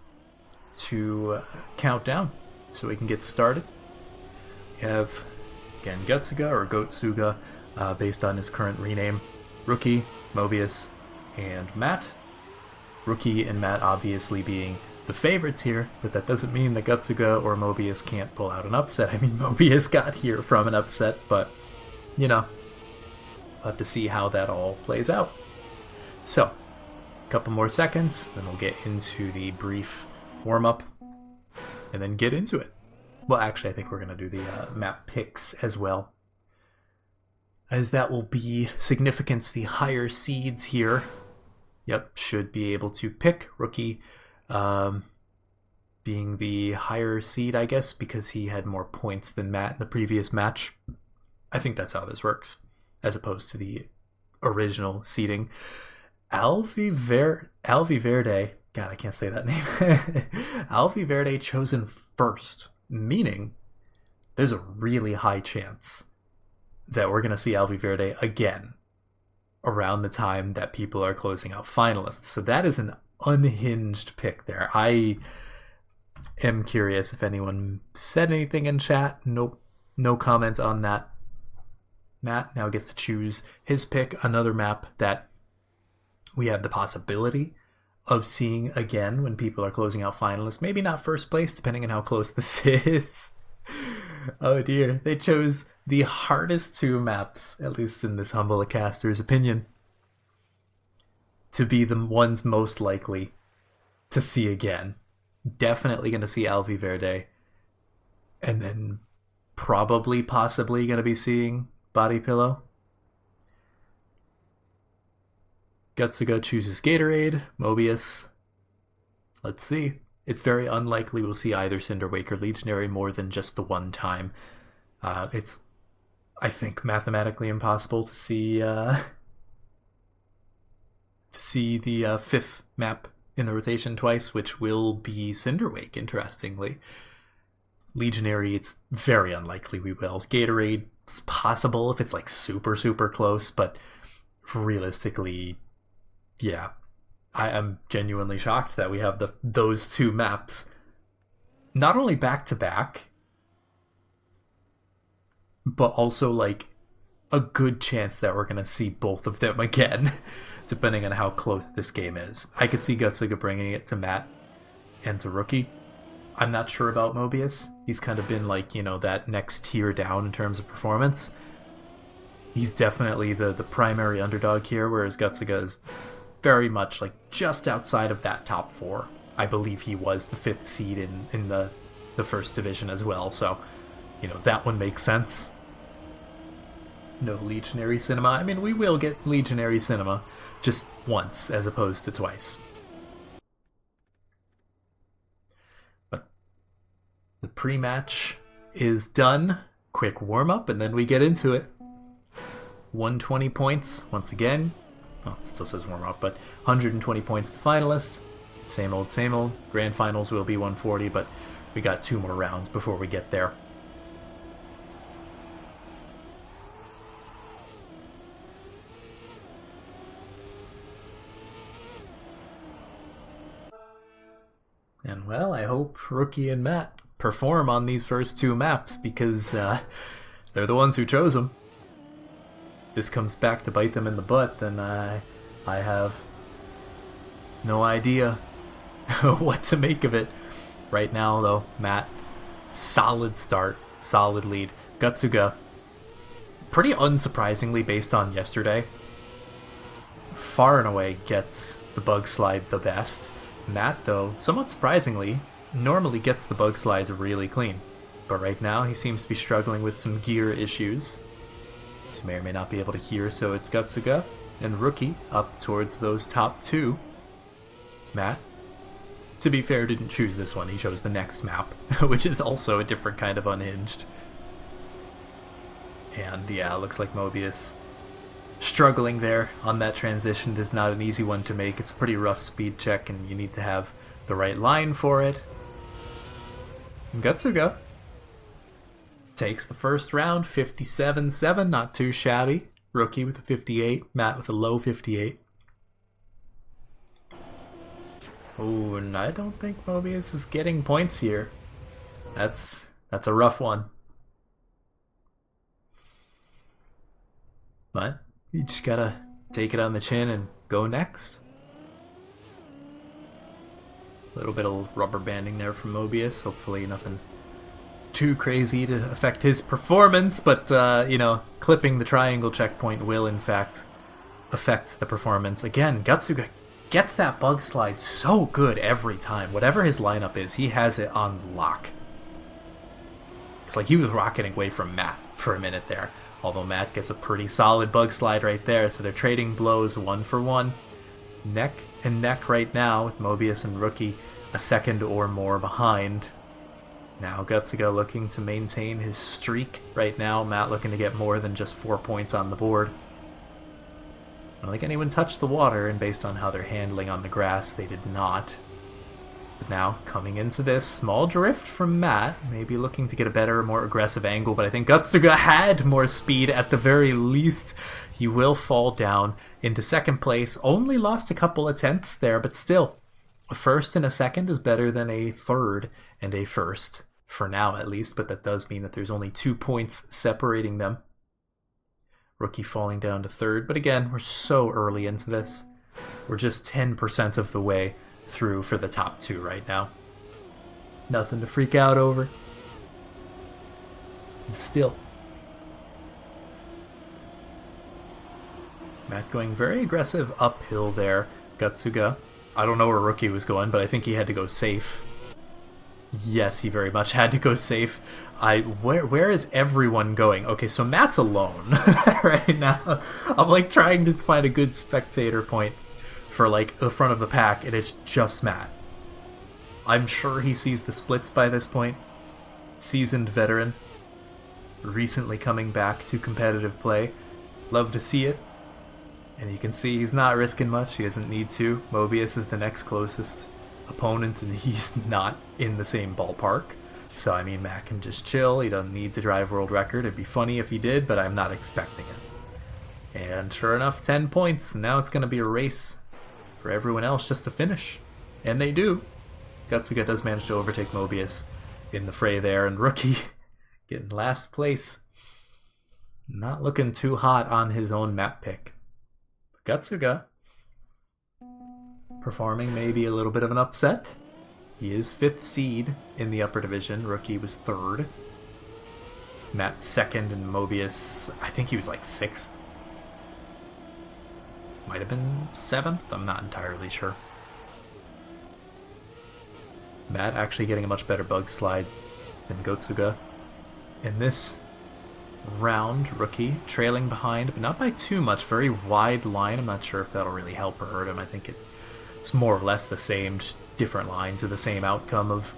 to count down so we can get started. We have, again, Gutsuga or Gotsuga, based on his current rename, Rookie, Mobius, and Matt. Rookie and Matt obviously being the favorites here, but that doesn't mean that Gutsuga or Mobius can't pull out an upset. I mean, Mobius got here from an upset, but, you know, we'll have to see how that all plays out. So, a couple more seconds, then we'll get into the brief warm-up, and then get into it. Well, actually, I think we're going to do the map picks as well, as that will be significant. The higher seeds here, yep, should be able to pick. Rookie being the higher seed, I guess, because he had more points than Matt in the previous match. I think that's how this works, as opposed to the original seeding. Alviverde, God, I can't say that name. Alviverde chosen first, meaning there's a really high chance that we're going to see Alviverde again around the time that people are closing out finalists. So that is an unhinged pick there. I am curious if anyone said anything in chat. Nope, no comments on that. Matt now gets to choose his pick, another map that we have the possibility of seeing again when people are closing out finalists. Maybe not first place, depending on how close this is. Oh dear, they chose the hardest two maps, at least in this humble caster's opinion, to be the ones most likely to see again. Definitely going to see Alvi Verde. And then probably, possibly going to be seeing Body Pillow. Gutsuga chooses Gatorade, Mobius. Let's see. It's very unlikely we'll see either Cinderwake or Legionary more than just the one time. It's, I think, mathematically impossible to see the fifth map in the rotation twice, which will be Cinderwake, interestingly. Legionary, it's very unlikely we will. Gatorade, it's possible if it's like super, super close, but realistically, yeah. I am genuinely shocked that we have those two maps not only back to back, but also like a good chance that we're going to see both of them again, depending on how close this game is. I could see Gutsuga bringing it to Matt and to Rookie. I'm not sure about Mobius. He's kind of been like, that next tier down in terms of performance. He's definitely the primary underdog here, whereas Gutsuga is very much like just outside of that top 4. I believe he was the 5th seed in the first division as well, so that one makes sense. No Legionary Cinema. I mean, we will get Legionary Cinema just once as opposed to twice. But the pre-match is done. Quick warm-up and then we get into it. 120 points once again. Oh, it still says warm-up, but 120 points to finalists. Same old, same old. Grand finals will be 140, but we got 2 more rounds before we get there. And well, I hope Rookie and Matt perform on these first 2 maps because they're the ones who chose them. This comes back to bite them in the butt, then I have no idea what to make of it. Right now, though, Matt, solid start, solid lead. Gutsuga, pretty unsurprisingly based on yesterday, far and away gets the bug slide the best. Matt, though, somewhat surprisingly, normally gets the bug slides really clean. But right now, he seems to be struggling with some gear issues. So may or may not be able to hear, so it's Gutsuga and Rookie up towards those top 2. Matt, to be fair, didn't choose this one. He chose the next map, which is also a different kind of unhinged. And yeah, it looks like Mobius struggling there on that transition. It is not an easy one to make. It's a pretty rough speed check, and you need to have the right line for it. And Gutsuga takes the first round, 57-7, not too shabby. Rookie with a 58, Matt with a low 58. Oh, and I don't think Mobius is getting points here. That's a rough one. But you just gotta take it on the chin and go next. A little bit of rubber banding there from Mobius. Hopefully nothing too crazy to affect his performance, but clipping the triangle checkpoint will in fact affect the performance. Again, Gutsuga gets that bug slide so good every time. Whatever his lineup is, he has it on lock. It's like he was rocketing away from Matt for a minute there, although Matt gets a pretty solid bug slide right there, so they're trading blows 1 for 1. Neck and neck right now with Mobius and Rookie a second or more behind. Now Gutsuga looking to maintain his streak right now. Matt looking to get more than just 4 points on the board. I don't think anyone touched the water, and based on how they're handling on the grass, they did not. But now, coming into this, small drift from Matt, maybe looking to get a better, more aggressive angle, but I think Gutsuga had more speed at the very least. He will fall down into second place. Only lost a couple of tenths there, but still, a first and a second is better than a third and a first, for now at least, but that does mean that there's only 2 points separating them. Rookie falling down to third, but again, we're so early into this. We're just 10% of the way through for the top 2 right now. Nothing to freak out over. And still, Matt going very aggressive uphill there. Gutsuga, I don't know where Rookie was going, but I think he had to go safe. Yes, he very much had to go safe. Where is everyone going? Okay, so Matt's alone right now. I'm like trying to find a good spectator point for like the front of the pack, and it's just Matt. I'm sure he sees the splits by this point. Seasoned veteran, recently coming back to competitive play. Love to see it. And you can see he's not risking much. He doesn't need to. Mobius is the next closest opponent, and he's not in the same ballpark. So, I mean, Matt can just chill. He doesn't need to drive world record. It'd be funny if he did, but I'm not expecting it. And sure enough, 10 points. Now it's going to be a race for everyone else just to finish. And they do. Gutsuga does manage to overtake Mobius in the fray there, and Rookie getting last place. Not looking too hot on his own map pick. Gutsuga performing maybe a little bit of an upset. He is 5th seed in the upper division. Rookie was 3rd. Matt's 2nd, and Mobius, I think he was like 6th. Might have been 7th, I'm not entirely sure. Matt actually getting a much better bug slide than Gotsuga. In this round, Rookie trailing behind, but not by too much. Very wide line. I'm not sure if that'll really help or hurt him. I think it's more or less the same, just different lines of the same outcome of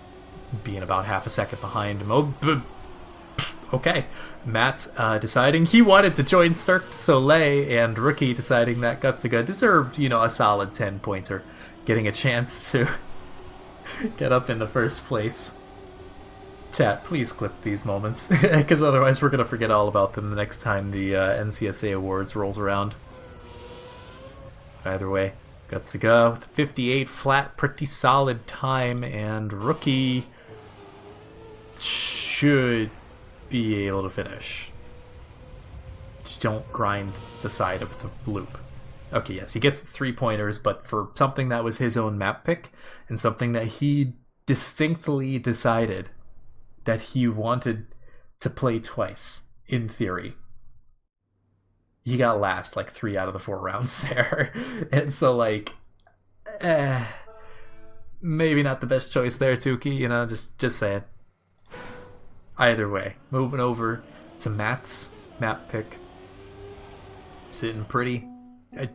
being about half a second behind him. Okay. Matt deciding he wanted to join Cirque du Soleil, and Rookie deciding that Gutsuga deserved, a solid 10 points, or getting a chance to get up in the first place. Chat, please clip these moments, because otherwise we're going to forget all about them the next time the NCSA Awards rolls around. Either way, Gutsuga with 58 flat, pretty solid time, and Rookie should be able to finish. Just don't grind the side of the loop. Okay, yes, he gets the 3-pointers, but for something that was his own map pick, and something that he distinctly decided that he wanted to play twice, in theory. He got last, like, 3 out of the 4 rounds there. And so, like, maybe not the best choice there, Tuki, just saying. Either way, moving over to Matt's map pick. Sitting pretty.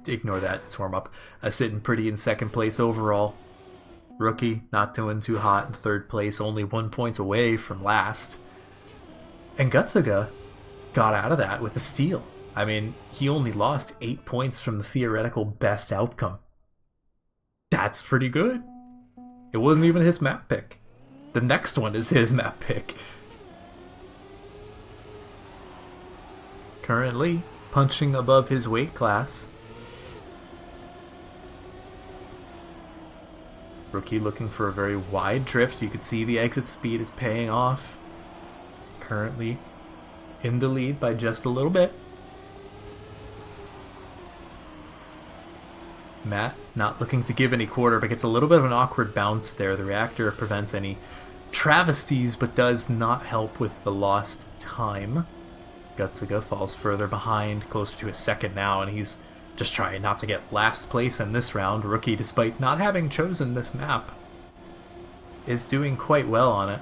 Ignore that, it's warm-up. Sitting pretty in 2nd place overall. Rookie not doing too hot in 3rd place, only 1 point away from last. And Gutsuga got out of that with a steal. I mean, he only lost 8 points from the theoretical best outcome. That's pretty good. It wasn't even his map pick. The next one is his map pick. Currently punching above his weight class. Rookie looking for a very wide drift. You can see the exit speed is paying off. Currently in the lead by just a little bit. Matt not looking to give any quarter, but gets a little bit of an awkward bounce there. The reactor prevents any travesties, but does not help with the lost time. Gutsuga falls further behind, closer to his 2nd now, and he's just trying not to get last place in this round. Rookie, despite not having chosen this map, is doing quite well on it.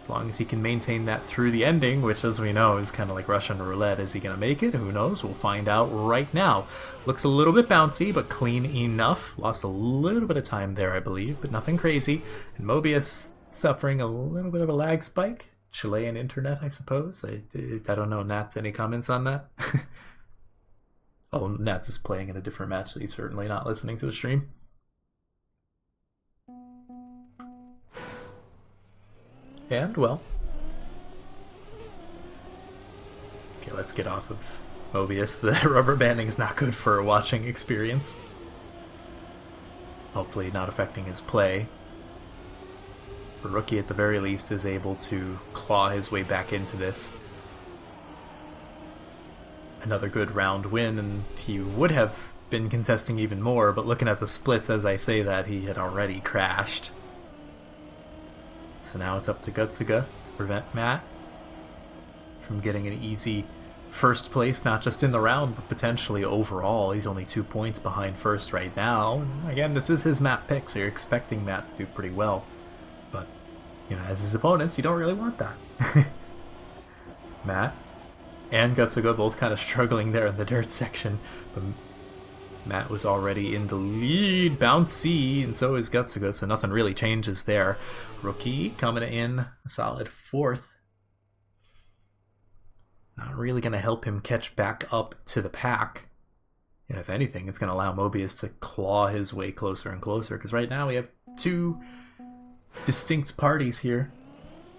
As long as he can maintain that through the ending, which, as we know, is kind of like Russian roulette. Is he going to make it? Who knows? We'll find out right now. Looks a little bit bouncy, but clean enough. Lost a little bit of time there, I believe, but nothing crazy. And Mobius suffering a little bit of a lag spike. Chilean internet, I suppose. I don't know, Nats, any comments on that? Oh, Nats is playing in a different match, so he's certainly not listening to the stream. And, well. Okay, let's get off of Mobius. The rubber banding is not good for a watching experience. Hopefully not affecting his play. But Rookie, at the very least, is able to claw his way back into this. Another good round win, and he would have been contesting even more, but looking at the splits as I say that, he had already crashed. So now it's up to Gutsuga to prevent Matt from getting an easy 1st place, not just in the round, but potentially overall. He's only 2 points behind 1st right now. And again, this is his map pick, so you're expecting Matt to do pretty well. But You know, as his opponents, you don't really want that. Matt and Gutsuga both kind of struggling there in the dirt section, but Matt was already in the lead, bouncy, and so is Gutsuga, so nothing really changes there. Rookie coming in a solid 4th. Not really going to help him catch back up to the pack. And if anything, it's going to allow Mobius to claw his way closer and closer, because right now we have 2 distinct parties here.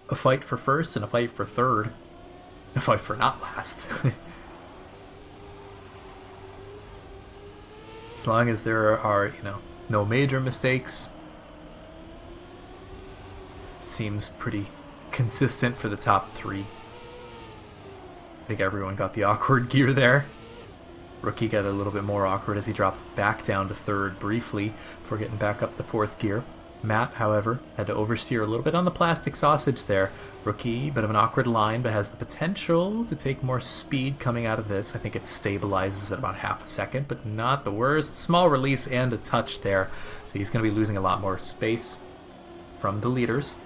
A fight for first and a fight for third. A fight for not last. As long as there are, you know, no major mistakes, it seems pretty consistent for the top 3. I think everyone got the awkward gear there. Rookie got a little bit more awkward as he dropped back down to 3rd briefly before getting back up to 4th gear. Matt, however, had to oversteer a little bit on the plastic sausage there. Rookie, bit of an awkward line, but has the potential to take more speed coming out of this. I think it stabilizes at about half a second, but not the worst. Small release and a touch there. So he's going to be losing a lot more space from the leaders.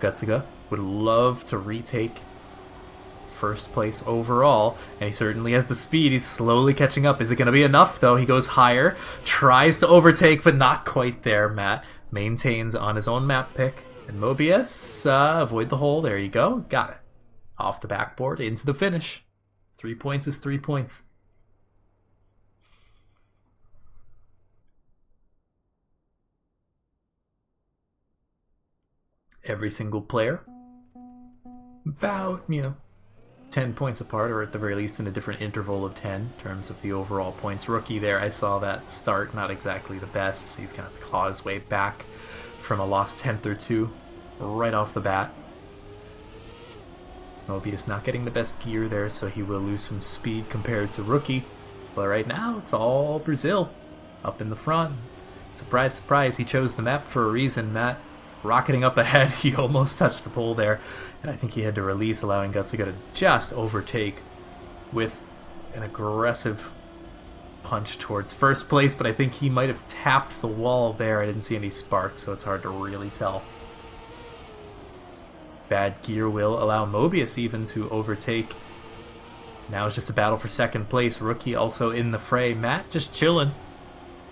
Gutsuga would love to retake first place overall, and he certainly has the speed. He's slowly catching up. Is it going to be enough, though? He goes higher, tries to overtake, but not quite there. Matt maintains on his own map pick, and Mobius, avoid the hole. There you go. Got it. Off the backboard, into the finish. 3 points is 3 points. Every single player, about, 10 points apart, or at the very least in a different interval of 10 in terms of the overall points. Rookie there, I saw that start, not exactly the best, so he's going to have to claw his way back from a lost 10th or 2 right off the bat. Mobius not getting the best gear there, so he will lose some speed compared to Rookie. But right now, it's all Brazil up in the front. Surprise, surprise, he chose the map for a reason. Matt rocketing up ahead, he almost touched the pole there, and I think he had to release, allowing Gutsuga to just overtake with an aggressive punch towards first place, but I think he might have tapped the wall there. I didn't see any sparks, so it's hard to really tell. Bad gear will allow Mobius even to overtake. Now it's just a battle for second place. Rookie also in the fray. Matt just chilling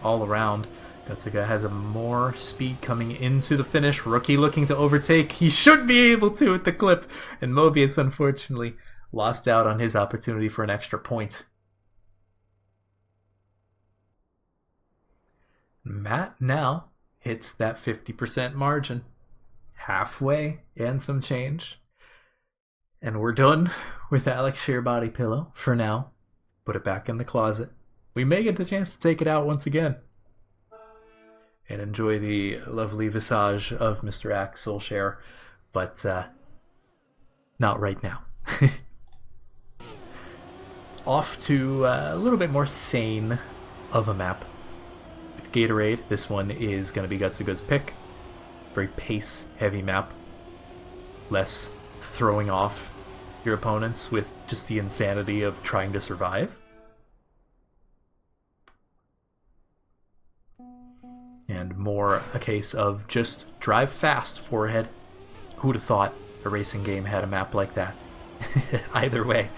all around. Gutsuga has a more speed coming into the finish. Rookie looking to overtake. He should be able to with the clip. And Mobius, unfortunately, lost out on his opportunity for an extra point. Matt now hits that 50% margin. Halfway and some change. And we're done with Alex Shearbody Pillow for now. Put it back in the closet. We may get the chance to take it out once again and enjoy the lovely visage of Mr. Axel Share, but not right now. Off to a little bit more sane of a map. With Gatorade, this one is going to be Gutsuga's pick. Very pace-heavy map. Less throwing off your opponents with just the insanity of trying to survive. And more a case of just drive fast, forehead. Who'd have thought a racing game had a map like that? Either way.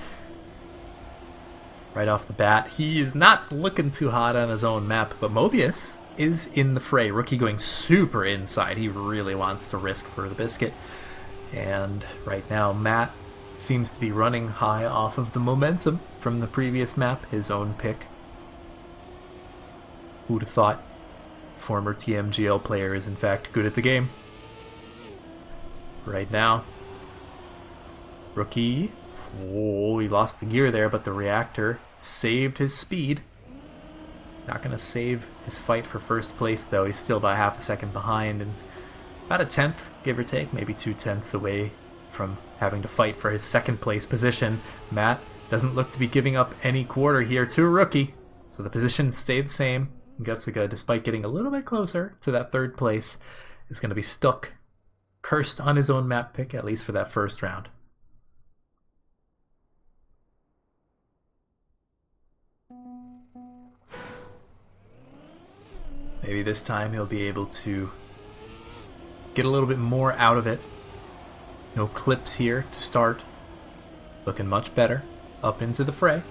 Right off the bat, he is not looking too hot on his own map, but Mobius is in the fray. Rookie going super inside. He really wants to risk for the biscuit. And right now, Matt seems to be running high off of the momentum from the previous map, his own pick. Who'd have thought? Former TMGL player is in fact good at the game. Right now, Rookie, oh, he lost the gear there, but the reactor saved his speed. He's not going to save his fight for first place, though. He's still about half a second behind, and about a 10th, give or take, maybe 2/10 away from having to fight for his second place position. Matt doesn't look to be giving up any quarter here to Rookie, so the positions stay the same. Gutsuga, despite getting a little bit closer to that third place, is going to be stuck, cursed on his own map pick, at least for that first round. Maybe this time he'll be able to get a little bit more out of it No clips here to start. Looking much better. Up into the fray.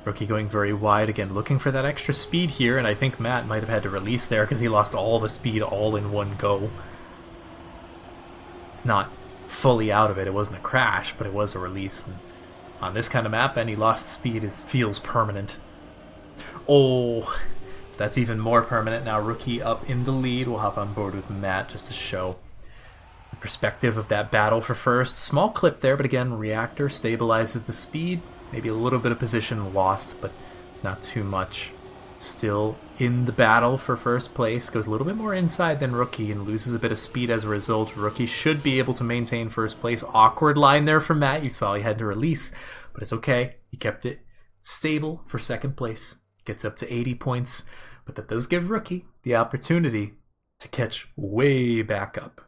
Rookie going very wide again, looking for that extra speed here, and I think Matt might have had to release there because he lost all the speed all in one go. He's not fully out of it. It wasn't a crash, but it was a release. And on this kind of map, any lost speed feels permanent. Oh, that's even more permanent now. Rookie up in the lead. We'll hop on board with Matt just to show the perspective of that battle for first. Small clip there, but again, Reactor stabilizes the speed. Maybe a little bit of position lost, but not too much. Still in the battle for first place. Goes a little bit more inside than Rookie and loses a bit of speed as a result. Rookie should be able to maintain first place. Awkward line there from Matt. You saw he had to release, but it's okay. He kept it stable for second place. Gets up to 80 points, but that does give Rookie the opportunity to catch way back up.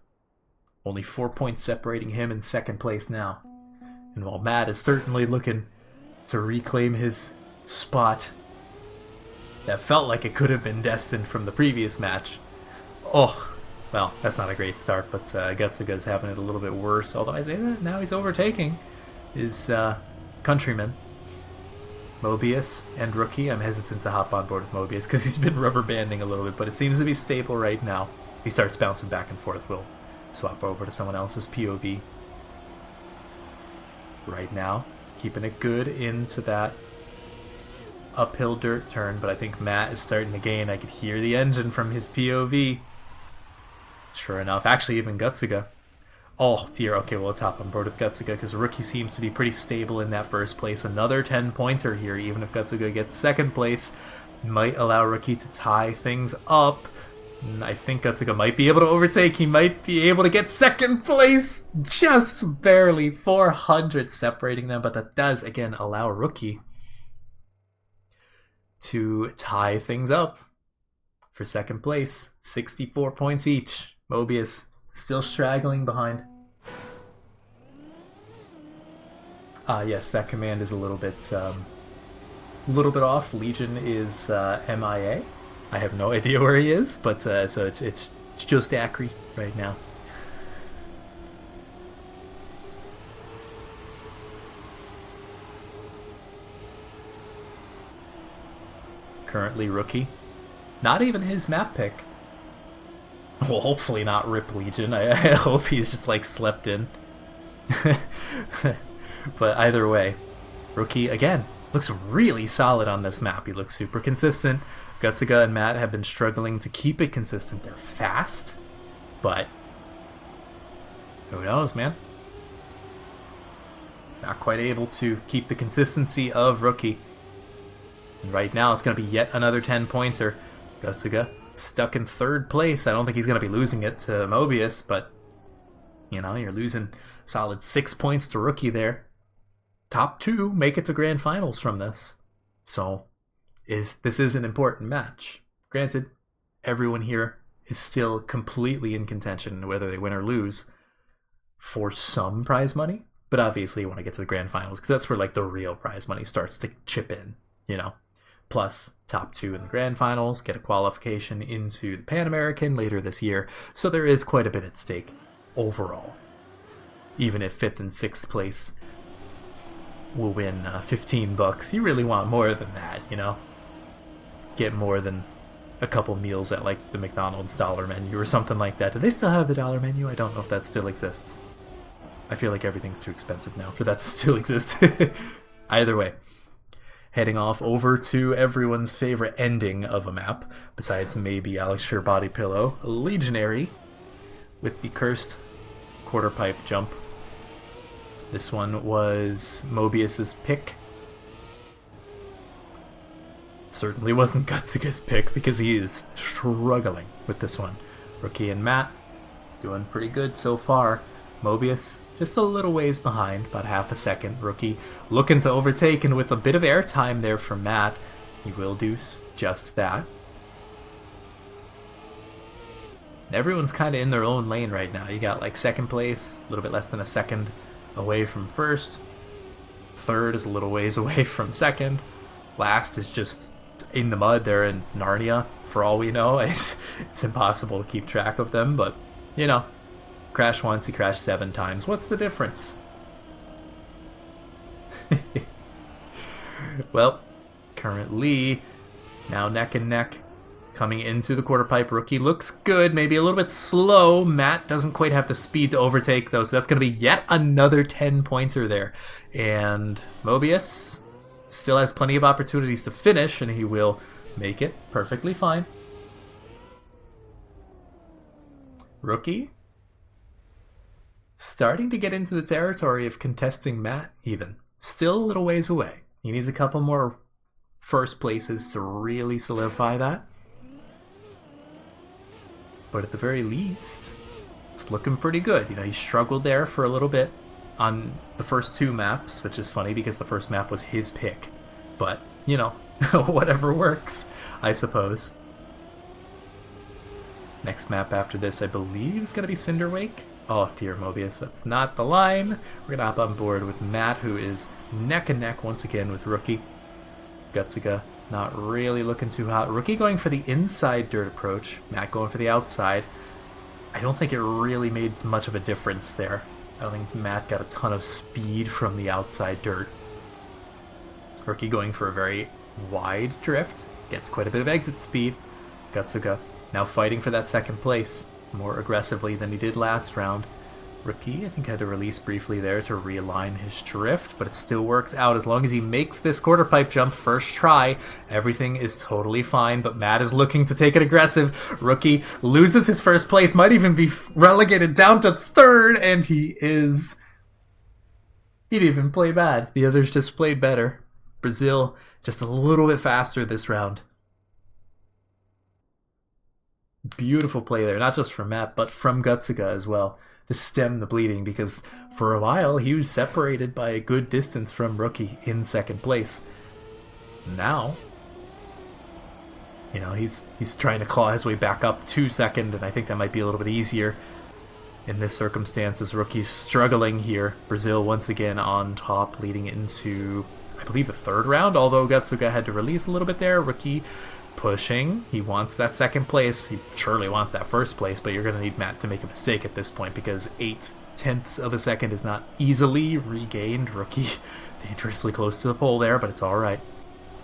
Only 4 points separating him in second place now. And while Matt is certainly looking to reclaim his spot that felt like it could have been destined from the previous match. Oh, well, that's not a great start, but Gutsuga's having it a little bit worse. Although I say that, now he's overtaking his countrymen, Mobius and Rookie. I'm hesitant to hop on board with Mobius because he's been rubber banding a little bit, but it seems to be stable right now. If he starts bouncing back and forth, we'll swap over to someone else's POV. Right now, keeping it good into that uphill dirt turn, but I think Matt is starting to gain. I could hear the engine from his POV. Sure enough, actually even Gutsuga. Oh dear, okay, well let's hop on board with Gutsuga because Rookie seems to be pretty stable in that first place. Another 10-pointer here, even if Gutsuga gets second place, might allow Rookie to tie things up. I think Gutsuga might be able to overtake. He might be able to get second place. Just barely 400 separating them. But that does, again, allow Rookie to tie things up for second place. 64 points each. Mobius still straggling behind. Yes, that command is a little bit off. Legion is MIA. I have no idea where he is, but so it's just Acri right now. Currently Rookie. Not even his map pick. Well, hopefully not Rip Legion. I hope he's just like slept in. But either way, Rookie, again, looks really solid on this map. He looks super consistent. Gutsuga and Matt have been struggling to keep it consistent. They're fast, but who knows, man? Not quite able to keep the consistency of Rookie. And right now, it's going to be yet another 10-pointer. Gutsuga stuck in third place. I don't think he's going to be losing it to Mobius, but, you know, you're losing solid 6 points to Rookie there. Top two make it to grand finals from this. So this is an important match. Granted, everyone here is still completely in contention, whether they win or lose, for some prize money. But obviously you want to get to the grand finals because that's where like the real prize money starts to chip in, you know. Plus top two in the grand finals, get a qualification into the Pan American later this year. So there is quite a bit at stake overall. Even if 5th and 6th place will win $15, you really want more than that, you know? Get more than a couple meals at like the McDonald's dollar menu or something like that. Do they still have the dollar menu? I don't know if that still exists. I feel like everything's too expensive now for that to still exist. Either way, heading off over to everyone's favorite ending of a map, besides maybe Alex Sure Body Pillow, Legionary, with the cursed quarter pipe jump. This one was Mobius's pick. Certainly wasn't Gutsuga's pick because he is struggling with this one. Rookie and Matt doing pretty good so far. Mobius just a little ways behind, about half a second. Rookie looking to overtake, and with a bit of airtime there from Matt, he will do just that. Everyone's kind of in their own lane right now. You got like second place, a little bit less than a second away from first. Third is a little ways away from second. Last is just in the mud. They're in Narnia, for all we know. It's impossible to keep track of them, but, you know, crashed once, he crashed 7 times. What's the difference? Well, currently, now neck and neck. Coming into the quarter pipe, Rookie looks good, maybe a little bit slow. Matt doesn't quite have the speed to overtake, though, so that's going to be yet another 10-pointer there. And Mobius still has plenty of opportunities to finish, and he will make it perfectly fine. Rookie starting to get into the territory of contesting Matt, even. Still a little ways away. He needs a couple more first places to really solidify that. But at the very least, it's looking pretty good. You know, he struggled there for a little bit on the first 2 maps, which is funny because the first map was his pick. But, you know, whatever works, I suppose. Next map after this, I believe, is going to be Cinderwake. Oh dear, Mobius, that's not the line. We're going to hop on board with Matt, who is neck and neck once again with Rookie. Gutsuga not really looking too hot. Rookie going for the inside dirt approach. Matt going for the outside. I don't think it really made much of a difference there. I don't think Matt got a ton of speed from the outside dirt. Rookie going for a very wide drift. Gets quite a bit of exit speed. Gutsuga now fighting for that second place more aggressively than he did last round. Rookie, I think, had to release briefly there to realign his drift, but it still works out. As long as he makes this quarter pipe jump first try, everything is totally fine, but Matt is looking to take it aggressive. Rookie loses his first place, might even be relegated down to 3rd, and he is... He didn't even play bad. The others just played better. Brazil just a little bit faster this round. Beautiful play there, not just from Matt, but from Gutsuga as well, to stem the bleeding, because for a while he was separated by a good distance from Rookie in 2nd place. Now, you know, he's trying to claw his way back up to 2nd, and I think that might be a little bit easier in this circumstance as Rookie's struggling here. Brazil once again on top, leading into, I believe, the 3rd round, although Gutsuga had to release a little bit there. Rookie pushing. He wants that 2nd place. He surely wants that 1st place, but you're going to need Matt to make a mistake at this point because 0.8 of a second is not easily regained. Rookie dangerously close to the pole there, but it's alright.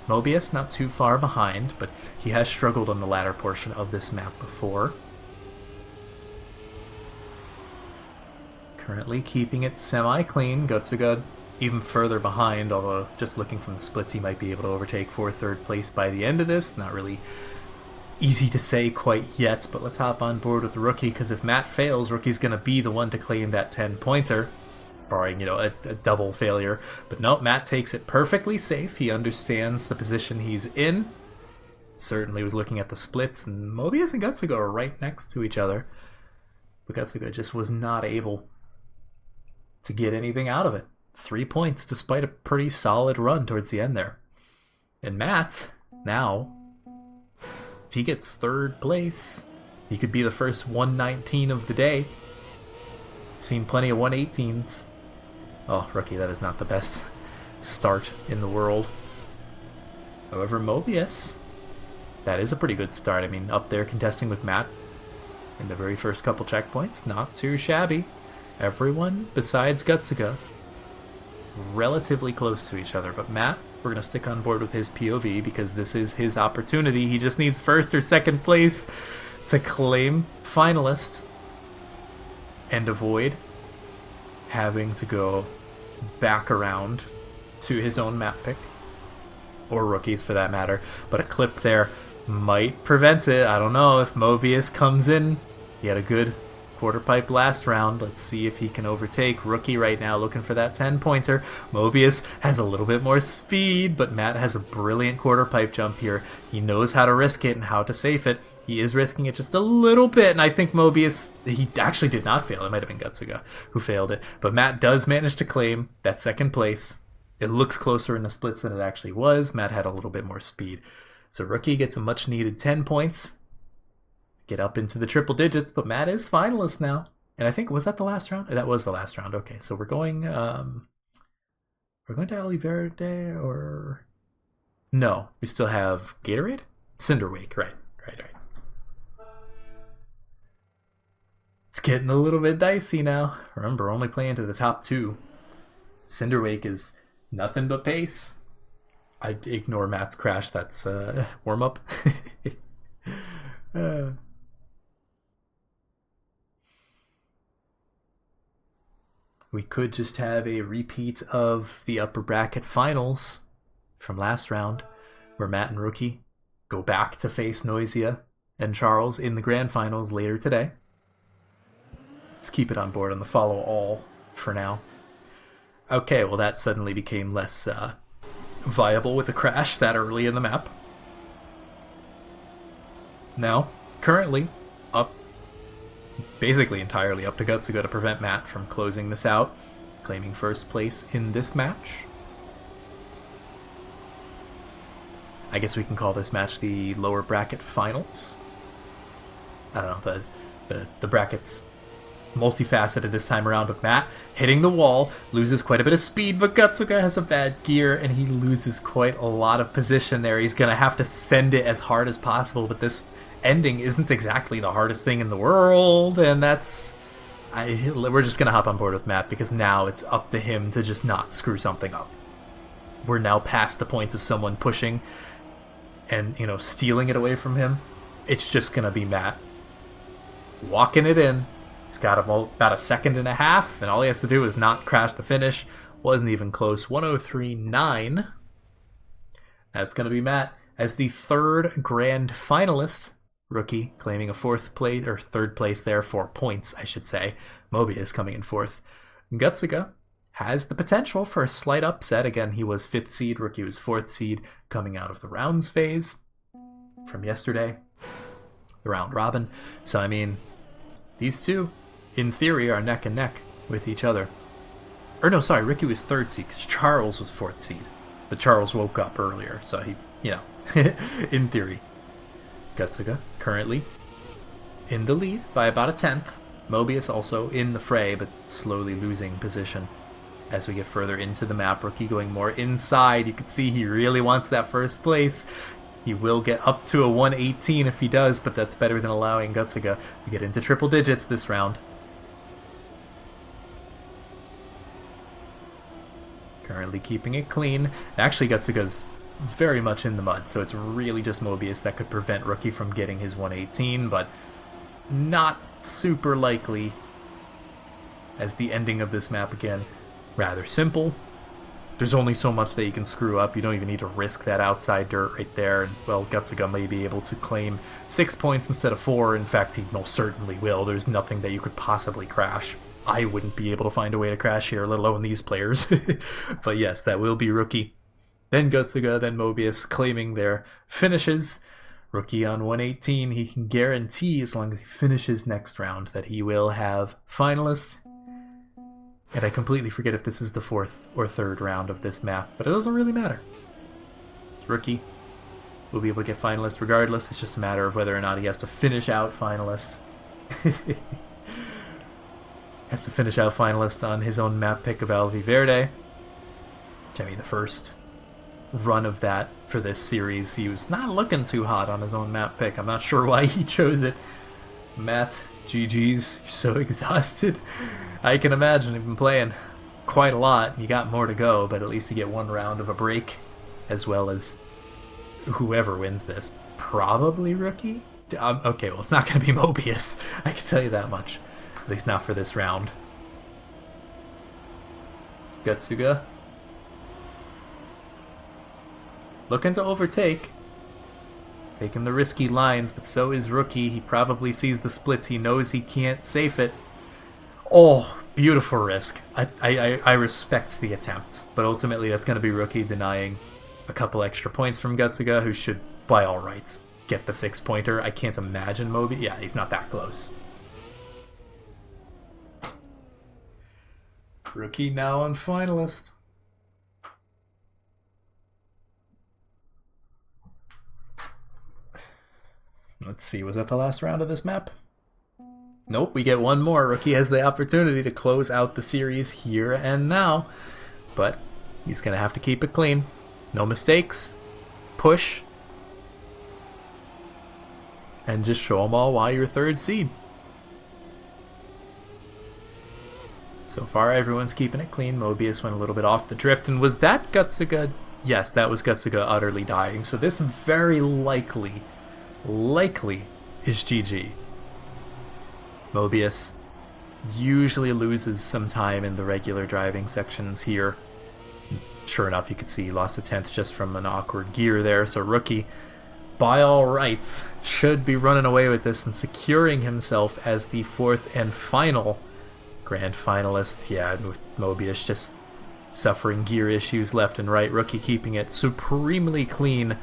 Mobius not too far behind, but he has struggled on the latter portion of this map before. Currently keeping it semi-clean. Gutsuga even further behind, although just looking from the splits he might be able to overtake for 3rd place by the end of this. Not really easy to say quite yet, but let's hop on board with Rookie, because if Matt fails, Rookie's going to be the one to claim that 10-pointer, barring, you know, a double failure. But no, Matt takes it perfectly safe. He understands the position he's in. Certainly was looking at the splits, and Mobius and Gutsuga are right next to each other. But Gutsuga just was not able to get anything out of it. 3 points despite a pretty solid run towards the end there. And Matt, now, if he gets 3rd place, he could be the first 119 of the day. Seen plenty of 118s. Oh, Rookie, that is not the best start in the world. However, Mobius, that is a pretty good start. I mean, up there contesting with Matt in the very first couple checkpoints, not too shabby. Everyone besides Gutsuga relatively close to each other, but Matt, we're going to stick on board with his POV because this is his opportunity. He just needs 1st or 2nd place to claim finalist and avoid having to go back around to his own map pick, or Rookie's for that matter. But a clip there might prevent it. I don't know if Mobius comes in. He had a good quarter pipe last round. Let's see if he can overtake. Rookie right now looking for that 10-pointer. Mobius has a little bit more speed, but Matt has a brilliant quarter pipe jump here. He knows how to risk it and how to safe it. He is risking it just a little bit, and I think Mobius, he actually did not fail. It might have been Gutsuga who failed it, but Matt does manage to claim that 2nd place. It looks closer in the splits than it actually was. Matt had a little bit more speed. So Rookie gets a much needed 10 points. Get up into the triple digits, but Matt is finalist now. And I think, was that the last round? That was the last round. Okay, so we're going to Oliverde, or no, we still have Gatorade? Cinderwake, right. It's getting a little bit dicey now. Remember, only playing to the top 2. Cinderwake is nothing but pace. I ignore Matt's crash. That's warm-up. We could just have a repeat of the upper bracket finals from last round, where Matt and Rookie go back to face Noisia and Charles in the grand finals later today. Let's keep it on board on the follow all for now. Okay, well that suddenly became less viable with a crash that early in the map. Now, currently, up, basically entirely up to Gutsuga to prevent Matt from closing this out, claiming first place in this match. I guess we can call this match the lower bracket finals. I don't know, the bracket's multifaceted this time around with Matt hitting the wall, loses quite a bit of speed, but Gutsuga has a bad gear and he loses quite a lot of position there. He's gonna have to send it as hard as possible, but this ending isn't exactly the hardest thing in the world, and that's... we're just gonna hop on board with Matt because now it's up to him to just not screw something up. We're now past the point of someone pushing and, you know, stealing it away from him. It's just gonna be Matt walking it in. He's got about a second and a half, and all he has to do is not crash the finish. Wasn't even close. 103.9. That's going to be Matt as the third grand finalist. Rookie claiming a fourth place, or third place there, 4 points, I should say. Mobius coming in fourth. Gutsuga has the potential for a slight upset. Again, he was 5th seed. Rookie was 4th seed coming out of the rounds phase from yesterday. The round robin. So, I mean, these two, in theory, are neck and neck with each other. Or no, sorry, Ricky was 3rd seed because Charles was 4th seed. But Charles woke up earlier, so he, you know, in theory. Gutsuga currently in the lead by about a 10th. Mobius also in the fray, but slowly losing position as we get further into the map. Rookie going more inside. You can see he really wants that first place. He will get up to a 118 if he does, but that's better than allowing Gutsuga to get into triple digits this round. Currently keeping it clean. Actually, Gutsuga's very much in the mud, so it's really just Mobius that could prevent Rookie from getting his 118, but not super likely, as the ending of this map, again, rather simple. There's only so much that you can screw up. You don't even need to risk that outside dirt right there. And, well, Gutsuga may be able to claim 6 points instead of 4. In fact, he most certainly will. There's nothing that you could possibly crash. I wouldn't be able to find a way to crash here, let alone these players. But yes, that will be Rookie. Then Gutsuga, then Mobius claiming their finishes. Rookie on 118. He can guarantee, as long as he finishes next round, that he will have finalists. And I completely forget if this is the 4th or 3rd round of this map, but it doesn't really matter. It's Rookie. We'll be able to get finalists regardless. It's just a matter of whether or not he has to finish out finalists. Has to finish out finalists on his own map pick of Alviverde. Which, I mean, the first run of that for this series, he was not looking too hot on his own map pick. I'm not sure why he chose it. Matt, GG's, you're so exhausted. I can imagine you've been playing quite a lot. You got more to go, but at least you get one round of a break, as well as whoever wins this. Probably Rookie? Okay, well, it's not going to be Mobius. I can tell you that much. At least not for this round. Gutsuga. Looking to overtake. Taking the risky lines, but so is Rookie. He probably sees the splits. He knows he can't safe it. Oh, beautiful risk. I respect the attempt, but ultimately that's going to be Rookie denying a couple extra points from Gutsuga, who should, by all rights, get the 6-pointer. I can't imagine Moby. Yeah, he's not that close. Rookie now on finalist. Let's see, was that the last round of this map? Nope, we get one more. Rookie has the opportunity to close out the series here and now, but he's going to have to keep it clean. No mistakes. Push. And just show them all why you're 3rd seed. So far, everyone's keeping it clean. Mobius went a little bit off the drift, and was that Gutsuga? Yes, that was Gutsuga utterly dying. So this very likely is GG. Mobius usually loses some time in the regular driving sections here. Sure enough, you could see he lost a 10th just from an awkward gear there. So Rookie, by all rights, should be running away with this and securing himself as the 4th and final grand finalists. Yeah, with Mobius just suffering gear issues left and right. Rookie keeping it supremely clean.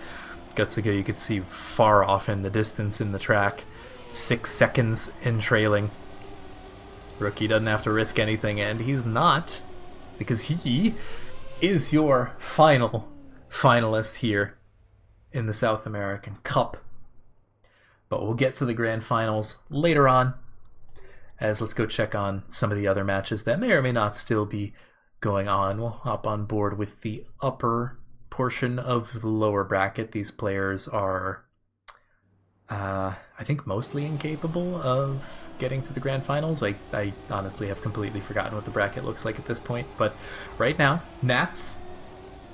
Gutsuga, you could see far off in the distance in the track. 6 seconds in trailing. Rookie doesn't have to risk anything, and he's not, because he is your final finalist here in the South American Cup. But we'll get to the grand finals later on, as let's go check on some of the other matches that may or may not still be going on. We'll hop on board with the upper portion of the lower bracket. These players are I think mostly incapable of getting to the grand finals. I honestly have completely forgotten what the bracket looks like at this point, but right now Nats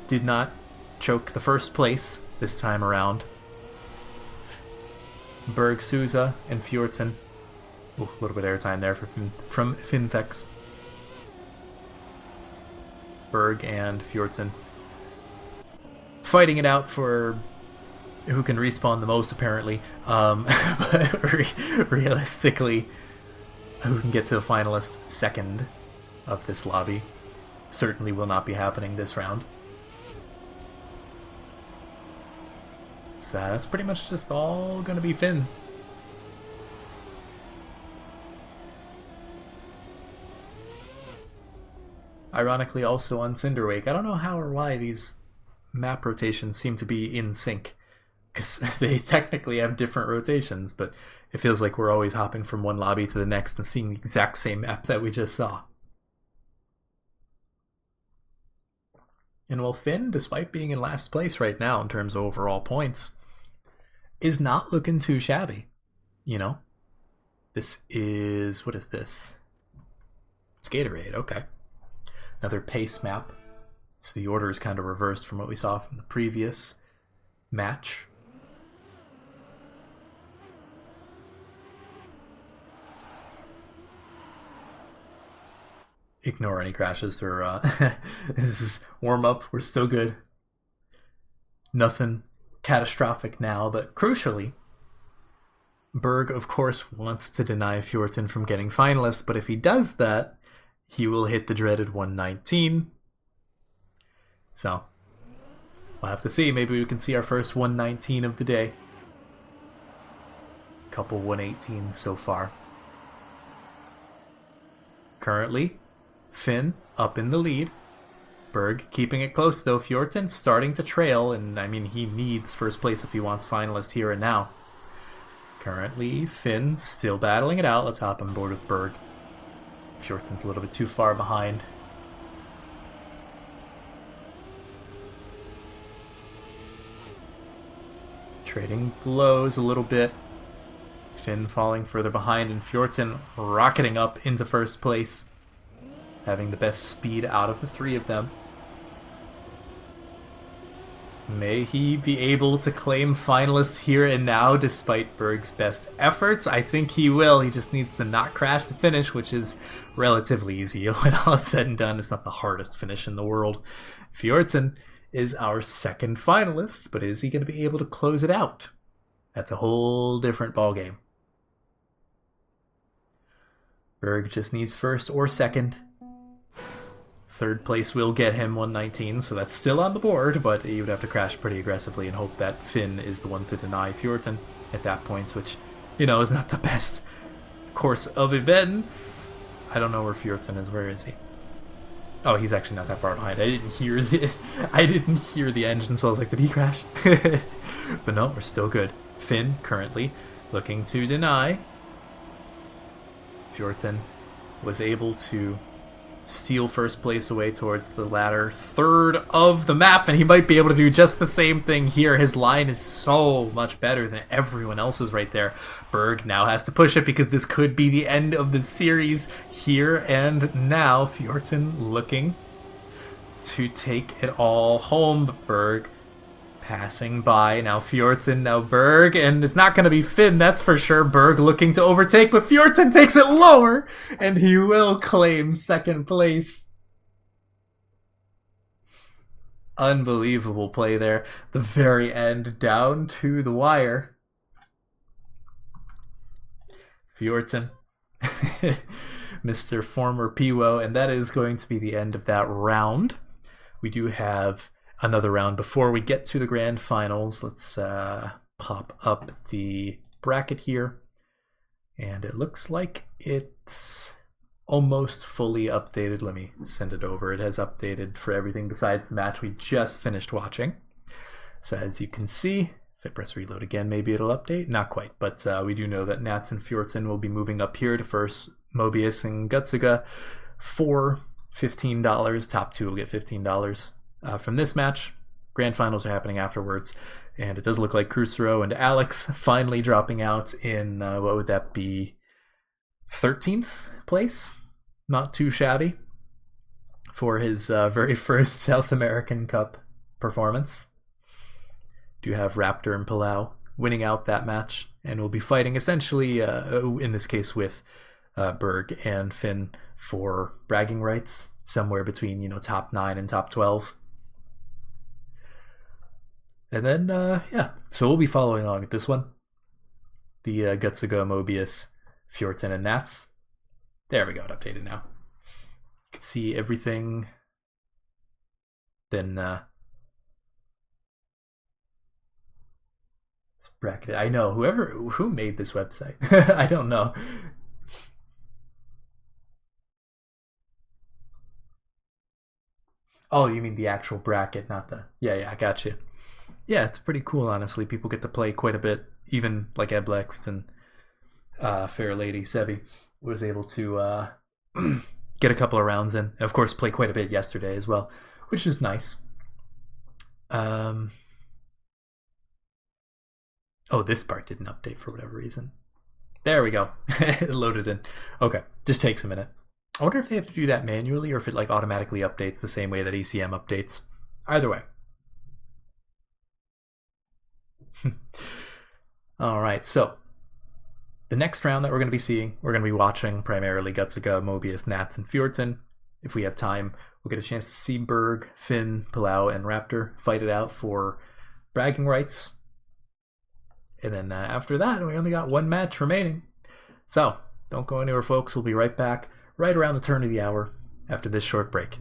did not choke the first place this time around. Berg, Souza, and Fjorton. Ooh, a little bit of airtime there from Finthex. Berg and Fjorton fighting it out for who can respawn the most, apparently. But realistically, who can get to the finalist second of this lobby certainly will not be happening this round. So that's pretty much just all going to be Finn. Ironically, also on Cinderwake. I don't know how or why these map rotations seem to be in sync, because they technically have different rotations, but it feels like we're always hopping from one lobby to the next and seeing the exact same map that we just saw. And well, Finn, despite being in last place right now in terms of overall points, is not looking too shabby. You know? This is... what is this? It's Gatorade, okay. Another pace map. So the order is kind of reversed from what we saw from the previous match. Ignore any crashes. This is warm-up. We're still good. Nothing catastrophic now, but crucially, Berg, of course, wants to deny Fjorton from getting finalists, but if he does that, he will hit the dreaded 119. So, we'll have to see. Maybe we can see our first 119 of the day. Couple 118s so far. Currently, Finn up in the lead. Berg keeping it close though. Fjorton starting to trail, and I mean, he needs first place if he wants finalist here and now. Currently, Finn still battling it out. Let's hop on board with Berg. Fjorton's a little bit too far behind. Trading blows a little bit. Finn falling further behind, and Fjorton rocketing up into first place, having the best speed out of the three of them. May he be able to claim finalist here and now despite Berg's best efforts? I think he will. He just needs to not crash the finish, which is relatively easy. When all is said and done, it's not the hardest finish in the world. Fjorton is our second finalist, but is he going to be able to close it out? That's a whole different ballgame. Berg just needs first or second. Third place will get him 119, so that's still on the board, but he would have to crash pretty aggressively and hope that Finn is the one to deny Fjorton at that point, which, you know, is not the best course of events. I don't know where Fjorton is. Where is he? Oh, he's actually not that far behind. I didn't hear the engine, so I was like, did he crash? But no, we're still good. Finn currently looking to deny. Fjorton was able to steal first place away towards the latter third of the map, and he might be able to do just the same thing here. His line is so much better than everyone else's right there. Berg now has to push it because this could be the end of the series here and now. Fjorton looking to take it all home, but Berg passing by. Now Fjorton, now Berg, and it's not going to be Finn, that's for sure. Berg looking to overtake, but Fjorton takes it lower, and he will claim second place. Unbelievable play there. The very end, down to the wire. Fjorton, Mr. Former Piwo, and that is going to be the end of that round. We do have another round before we get to the grand finals. Let's pop up the bracket here, and it looks like it's almost fully updated. Let me send it over. It has updated for everything besides the match we just finished watching. So as you can see, if I press reload again, maybe it'll update. Not quite, but we do know that Nats and Fjorton will be moving up here to first. Mobius and Gutsuga for $15. Top two will get $15 from this match. Grand finals are happening afterwards, and it does look like Crucero and Alex finally dropping out in what would that be, 13th place? Not too shabby for his very first South American Cup performance. Do have Raptor and Palau winning out that match, and will be fighting essentially in this case with Berg and Finn for bragging rights, somewhere between, you know, top 9 and top 12. And then, yeah, so we'll be following along with this one. The Gutsuga, Mobius, Fjorton, and Nats. There we go, it updated now. You can see everything. Then, it's bracketed. I know, who made this website? I don't know. Oh, you mean the actual bracket, not the... Yeah, I got you. Yeah, it's pretty cool, honestly. People get to play quite a bit. Even like Eblext and Fair Lady Sevi was able to get a couple of rounds in. And of course, play quite a bit yesterday as well, which is nice. Oh, this part didn't update for whatever reason. There we go. It loaded in. Okay, just takes a minute. I wonder if they have to do that manually or if it like automatically updates the same way that ECM updates. Either way. All right, so the next round that we're going to be seeing, we're going to be watching primarily Gutsuga, Mobius, Nats, and Fjorton. If we have time, we'll get a chance to see Berg, Finn, Palau, and Raptor fight it out for bragging rights. And then after that, we only got one match remaining. So don't go anywhere, folks. We'll be right back right around the turn of the hour after this short break.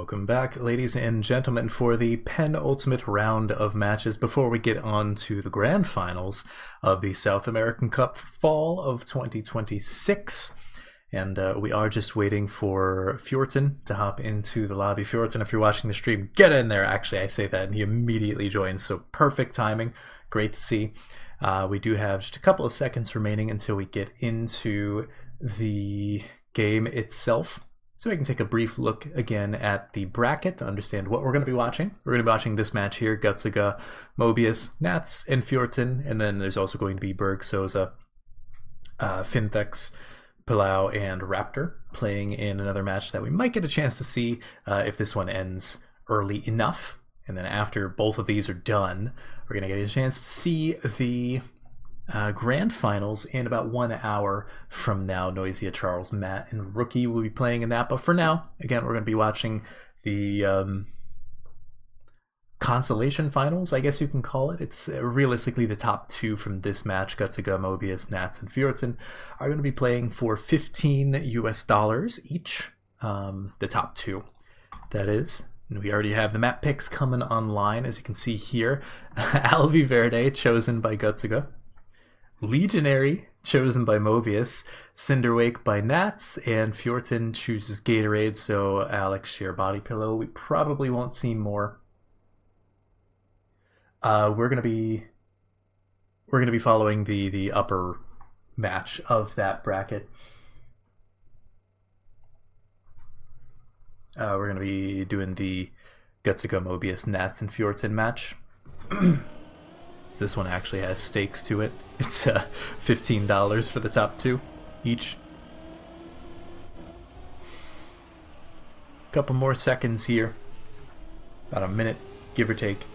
Welcome back, ladies and gentlemen, for the penultimate round of matches before we get on to the grand finals of the South American Cup for fall of 2026. And we are just waiting for Fjorton to hop into the lobby. Fjorton, if you're watching the stream, get in there. Actually, I say that and he immediately joins, so perfect timing. Great to see. We do have just a couple of seconds remaining until we get into the game itself. So we can take a brief look again at the bracket to understand what we're going to be watching. We're going to be watching this match here, Gutsuga, Mobius, Nats, and Fjorton. And then there's also going to be Berg, Souza, Finthex, Palau, and Raptor playing in another match that we might get a chance to see if this one ends early enough. And then after both of these are done, we're going to get a chance to see the grand finals in about 1 hour from now. Noisia, Charles, Matt, and Rookie will be playing in that. But for now, again, we're going to be watching the consolation finals, I guess you can call it. It's realistically the top two from this match. Gutsuga, Mobius, Nats, and Fjorton are going to be playing for $15 US each. The top two, that is. And we already have the map picks coming online, as you can see here. Alvi Verde, chosen by Gutsuga. Legionary, chosen by Mobius. Cinderwake by Nats. And Fjorton chooses Gatorade, so Alex share Body Pillow. We probably won't see more. We're gonna be following the upper match of that bracket. We're going to be doing the Gutsuga, Mobius, Nats, and Fjorton match. This one actually has stakes to it. It's $15 for the top two each. Couple more seconds here. About a minute, give or take.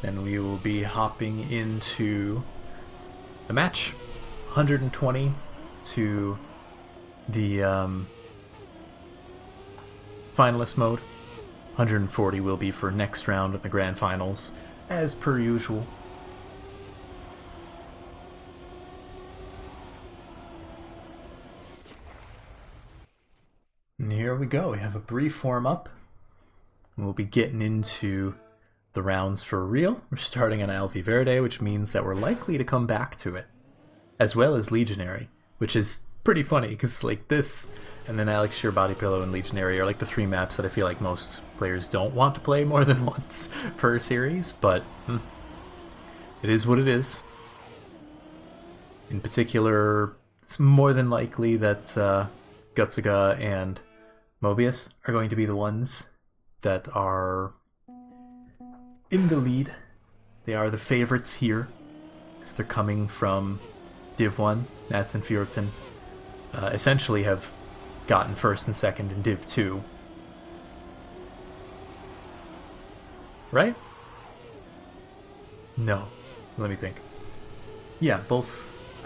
Then we will be hopping into the match. 120 to the finalist mode. 140 will be for next round of the grand finals, as per usual. And here we go. We have a brief warm-up. We'll be getting into the rounds for real. We're starting on Alvi Verde, which means that we're likely to come back to it, as well as Legionary, which is pretty funny because like this and then Alex Sheer, Body Pillow, and Legionary are like the three maps that I feel like most players don't want to play more than once per series, but it is what it is. In particular, it's more than likely that Gutsuga and Mobius are going to be the ones that are in the lead. They are the favorites here, because they're coming from Div 1. Nats and Fjorton essentially have gotten first and second in Div 2. Right? No. Let me think. Yeah,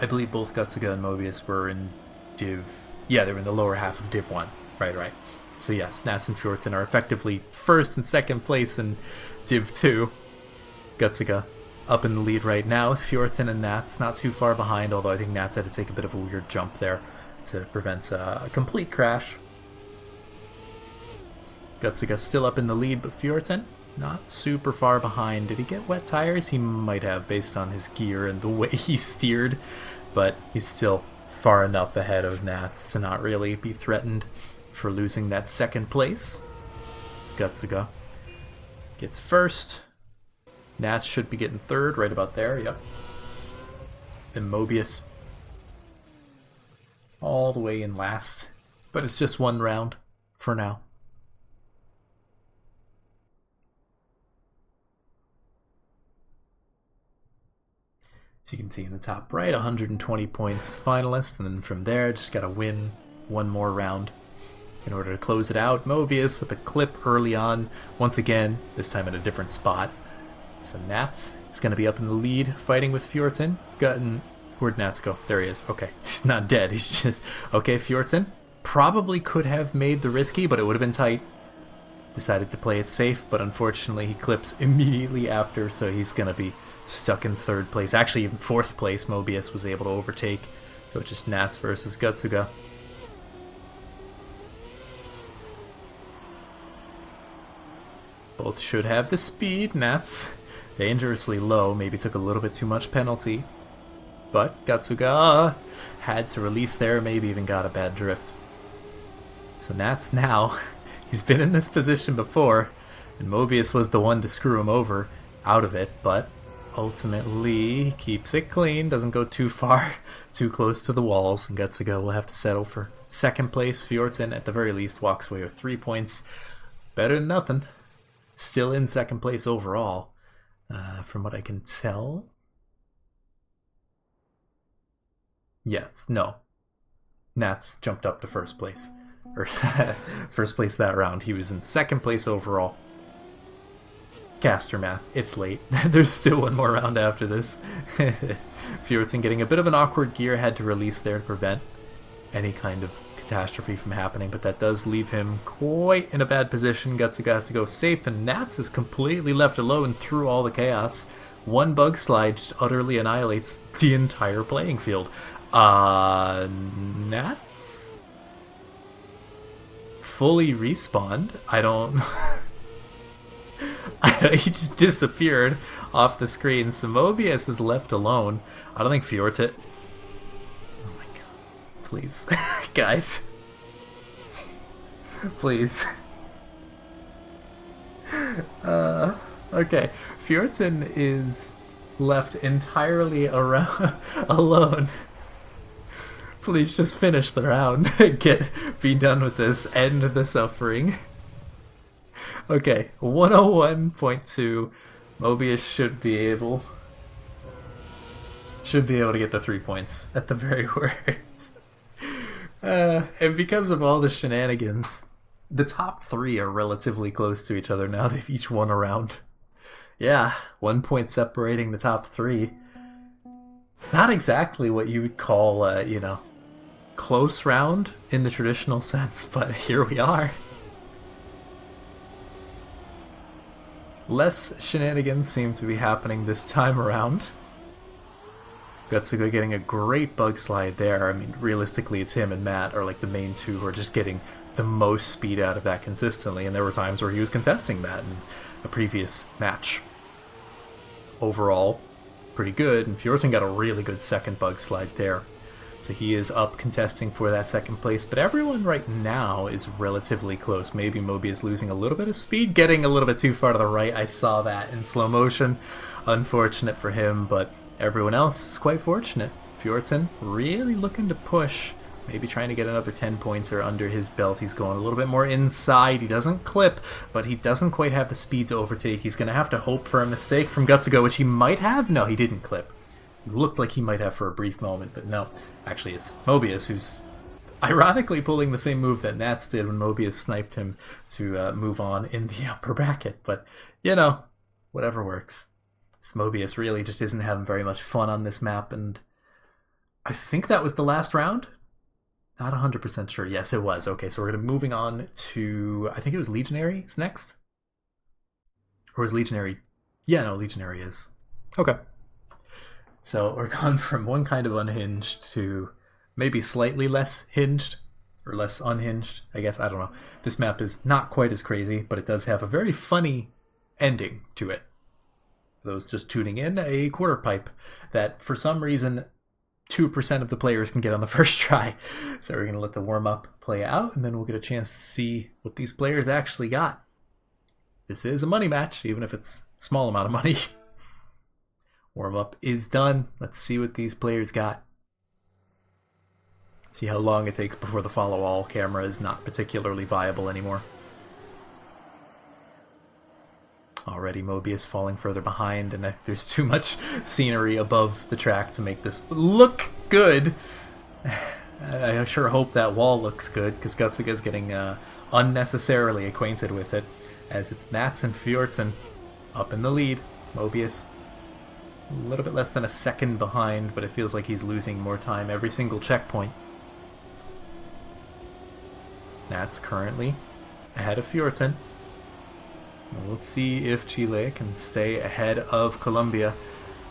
I believe both Gutsuga and Mobius were in Div... Yeah, they were in the lower half of Div 1. Right. So yes, Nats and Fjorton are effectively first and second place in Div 2. Gutsuga up in the lead right now with Fjorton and Nats not too far behind, although I think Nats had to take a bit of a weird jump there to prevent a complete crash. Gutsuga still up in the lead, but Fjorton not super far behind. Did he get wet tires? He might have, based on his gear and the way he steered, but he's still far enough ahead of Nats to not really be threatened for losing that second place. Gutsuga gets first. Nats should be getting third, right about there, yep. Then Mobius all the way in last, but it's just one round for now. So you can see in the top right, 120 points finalists, and then from there, just got to win one more round in order to close it out. Mobius with a clip early on, once again, this time in a different spot. So Nats is going to be up in the lead, fighting with Fjorton. Where'd Nats go? There he is. Okay, he's not dead. He's just... Okay, Fjorton probably could have made the risky, but it would have been tight. Decided to play it safe, but unfortunately he clips immediately after, so he's going to be stuck in third place. Actually, in fourth place, Mobius was able to overtake. So it's just Nats versus Gutsuga. Both should have the speed. Nats dangerously low. Maybe took a little bit too much penalty. But Gatsuga had to release there. Maybe even got a bad drift. So Nats now, he's been in this position before. And Mobius was the one to screw him over out of it. But ultimately keeps it clean. Doesn't go too far, too close to the walls. And Gatsuga will have to settle for second place. Fjorton, at the very least, walks away with 3 points. Better than nothing. Still in second place overall, from what I can tell. Yes, no. Nats jumped up to first place. Or first place that round. He was in second place overall. Caster math. It's late. There's still one more round after this. Fjorton getting a bit of an awkward gear. Had to release there to prevent any kind of catastrophe from happening, but that does leave him quite in a bad position. Gatsuga has to go safe, and Nats is completely left alone through all the chaos. One bug slide just utterly annihilates the entire playing field. Nats fully respawned. I don't... he just disappeared off the screen. So Mobius is left alone. I don't think Fjorton... Oh my god. Please. Guys. Please. Okay. Fjorton is left entirely around alone. Please just finish the round. Be done with this. End the suffering. Okay, 101.2. Mobius should be able to get the 3 points at the very worst. And because of all the shenanigans, the top 3 are relatively close to each other now. They've each won a round. Yeah, 1 point separating the top 3. Not exactly what you would call, close round in the traditional sense, but here we are. Less shenanigans seem to be happening this time around. Gatsuga getting a great bug slide there. I mean, realistically, it's him and Matt are like the main two who are just getting the most speed out of that consistently, and there were times where he was contesting Matt in a previous match. Overall, pretty good, and Fjorton got a really good second bug slide there. So he is up contesting for that second place, but everyone right now is relatively close. Maybe Mobius losing a little bit of speed, getting a little bit too far to the right. I saw that in slow motion. Unfortunate for him, but everyone else is quite fortunate. Fjorton really looking to push, maybe trying to get another 10 points or under his belt. He's going a little bit more inside. He doesn't clip, but he doesn't quite have the speed to overtake. He's going to have to hope for a mistake from Gatsuga, which he might have. No, he didn't clip. It looks like he might have for a brief moment, but no. Actually, it's Mobius who's ironically pulling the same move that Nats did when Mobius sniped him to move on in the upper bracket. But, whatever works. This Mobius really just isn't having very much fun on this map, and I think that was the last round? Not 100% sure. Yes, it was. Okay, so we're going to be moving on to, I think it was Legionary's next? Or was Legionary? Yeah, no, Legionary is. Okay. So we're gone from one kind of unhinged to maybe slightly less hinged, or less unhinged, I guess. I don't know. This map is not quite as crazy, but it does have a very funny ending to it. For those just tuning in, a quarter pipe that for some reason 2% of the players can get on the first try. So we're going to let the warm-up play out, and then we'll get a chance to see what these players actually got. This is a money match, even if it's a small amount of money. Warm-up is done. Let's see what these players got. See how long it takes before the follow-all camera is not particularly viable anymore. Already Mobius falling further behind, and there's too much scenery above the track to make this look good. I sure hope that wall looks good, because Gatsuga's getting unnecessarily acquainted with it, as it's Nats and Fjorton up in the lead. Mobius a little bit less than a second behind, but it feels like he's losing more time every single checkpoint. Nats currently ahead of Fjorton. We'll see if Chile can stay ahead of Colombia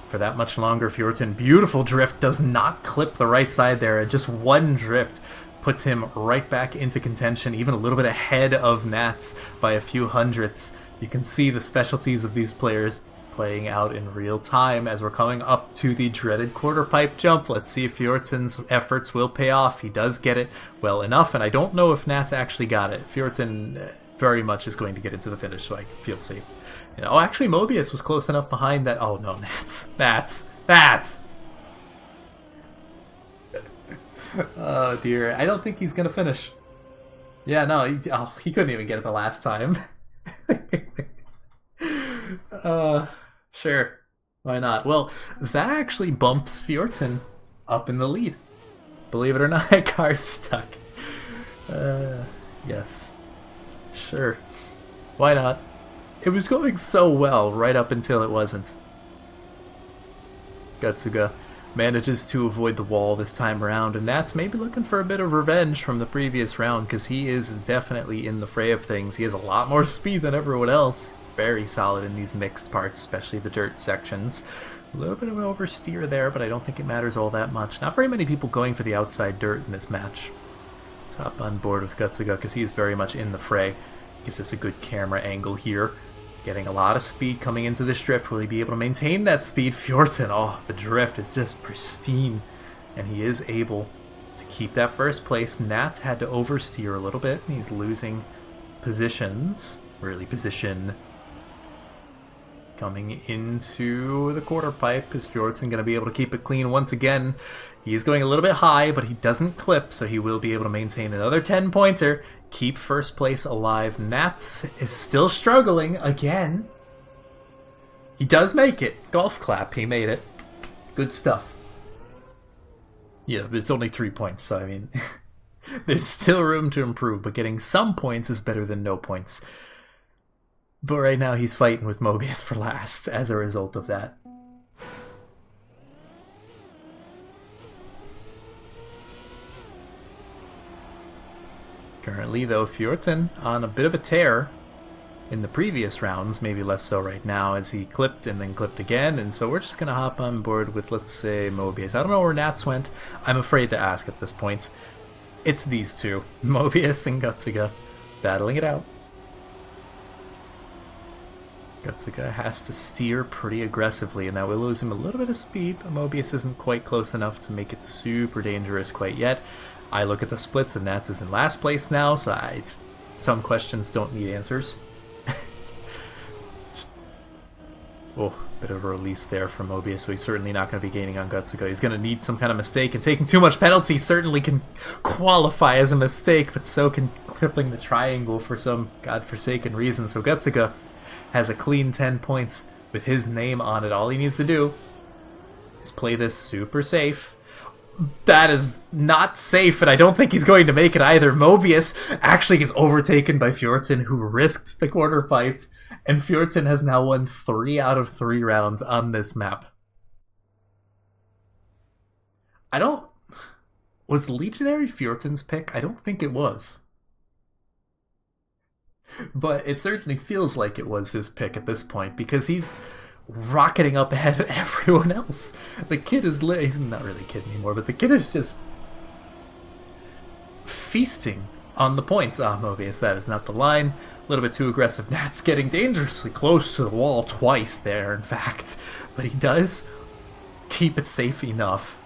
for that much longer. Fjorton, beautiful drift, does not clip the right side there. Just one drift puts him right back into contention, even a little bit ahead of Nats by a few hundredths. You can see the specialties of these players playing out in real time as we're coming up to the dreaded quarter pipe jump. Let's see if Fjorton's efforts will pay off. He does get it well enough, and I don't know if Nats actually got it. Fjorton very much is going to get into the finish, so I feel safe. Oh, actually, Mobius was close enough behind that. Oh, no, Nats. Oh, dear. I don't think he's going to finish. Yeah, no, he couldn't even get it the last time. Sure. Why not? Well, that actually bumps Fjorton up in the lead. Believe it or not, car's stuck. Yes. Sure. Why not? It was going so well right up until it wasn't. Gutsuga manages to avoid the wall this time around, and Nats may be looking for a bit of revenge from the previous round, because he is definitely in the fray of things. He has a lot more speed than everyone else. He's very solid in these mixed parts, especially the dirt sections. A little bit of an oversteer there, but I don't think it matters all that much. Not very many people going for the outside dirt in this match. Let's hop on board with Gutsuga, because he is very much in the fray. Gives us a good camera angle here. Getting a lot of speed coming into this drift. Will he be able to maintain that speed? Fjorton, oh, the drift is just pristine. And he is able to keep that first place. Nats had to oversteer a little bit. He's losing positions. Really position. Coming into the quarter pipe. Is Fjorton going to be able to keep it clean once again? He is going a little bit high, but he doesn't clip, so he will be able to maintain another 10-pointer. Keep first place alive. Nats is still struggling again. He does make it. Golf clap, he made it. Good stuff. Yeah, but it's only 3 points, so I mean, there's still room to improve, but getting some points is better than no points. But right now he's fighting with Mobius for last as a result of that. Currently, though, Fjorton on a bit of a tear in the previous rounds, maybe less so right now, as he clipped and then clipped again, and so we're just going to hop on board with, let's say, Mobius. I don't know where Nats went. I'm afraid to ask at this point. It's these two, Mobius and Gutsuga, battling it out. Gutsuga has to steer pretty aggressively, and that will lose him a little bit of speed, but Mobius isn't quite close enough to make it super dangerous quite yet. I look at the splits, and Nats is in last place now, so some questions don't need answers. Oh, bit of a release there from Mobius, so he's certainly not going to be gaining on Gutsuga. He's going to need some kind of mistake, and taking too much penalty certainly can qualify as a mistake, but so can crippling the triangle for some godforsaken reason. So Gutsuga has a clean 10 points with his name on it. All he needs to do is play this super safe. That is not safe, and I don't think he's going to make it either. Mobius actually gets overtaken by Fjorton, who risked the quarter pipe, and Fjorton has now won 3 out of 3 rounds on this map. Was Legionary Fjorton's pick? I don't think it was. But it certainly feels like it was his pick at this point, because he's rocketing up ahead of everyone else. The kid is he's not really a kid anymore, but the kid is just feasting on the points. Mobius, that is not the line. A little bit too aggressive. Nats getting dangerously close to the wall twice there, in fact. But he does keep it safe enough.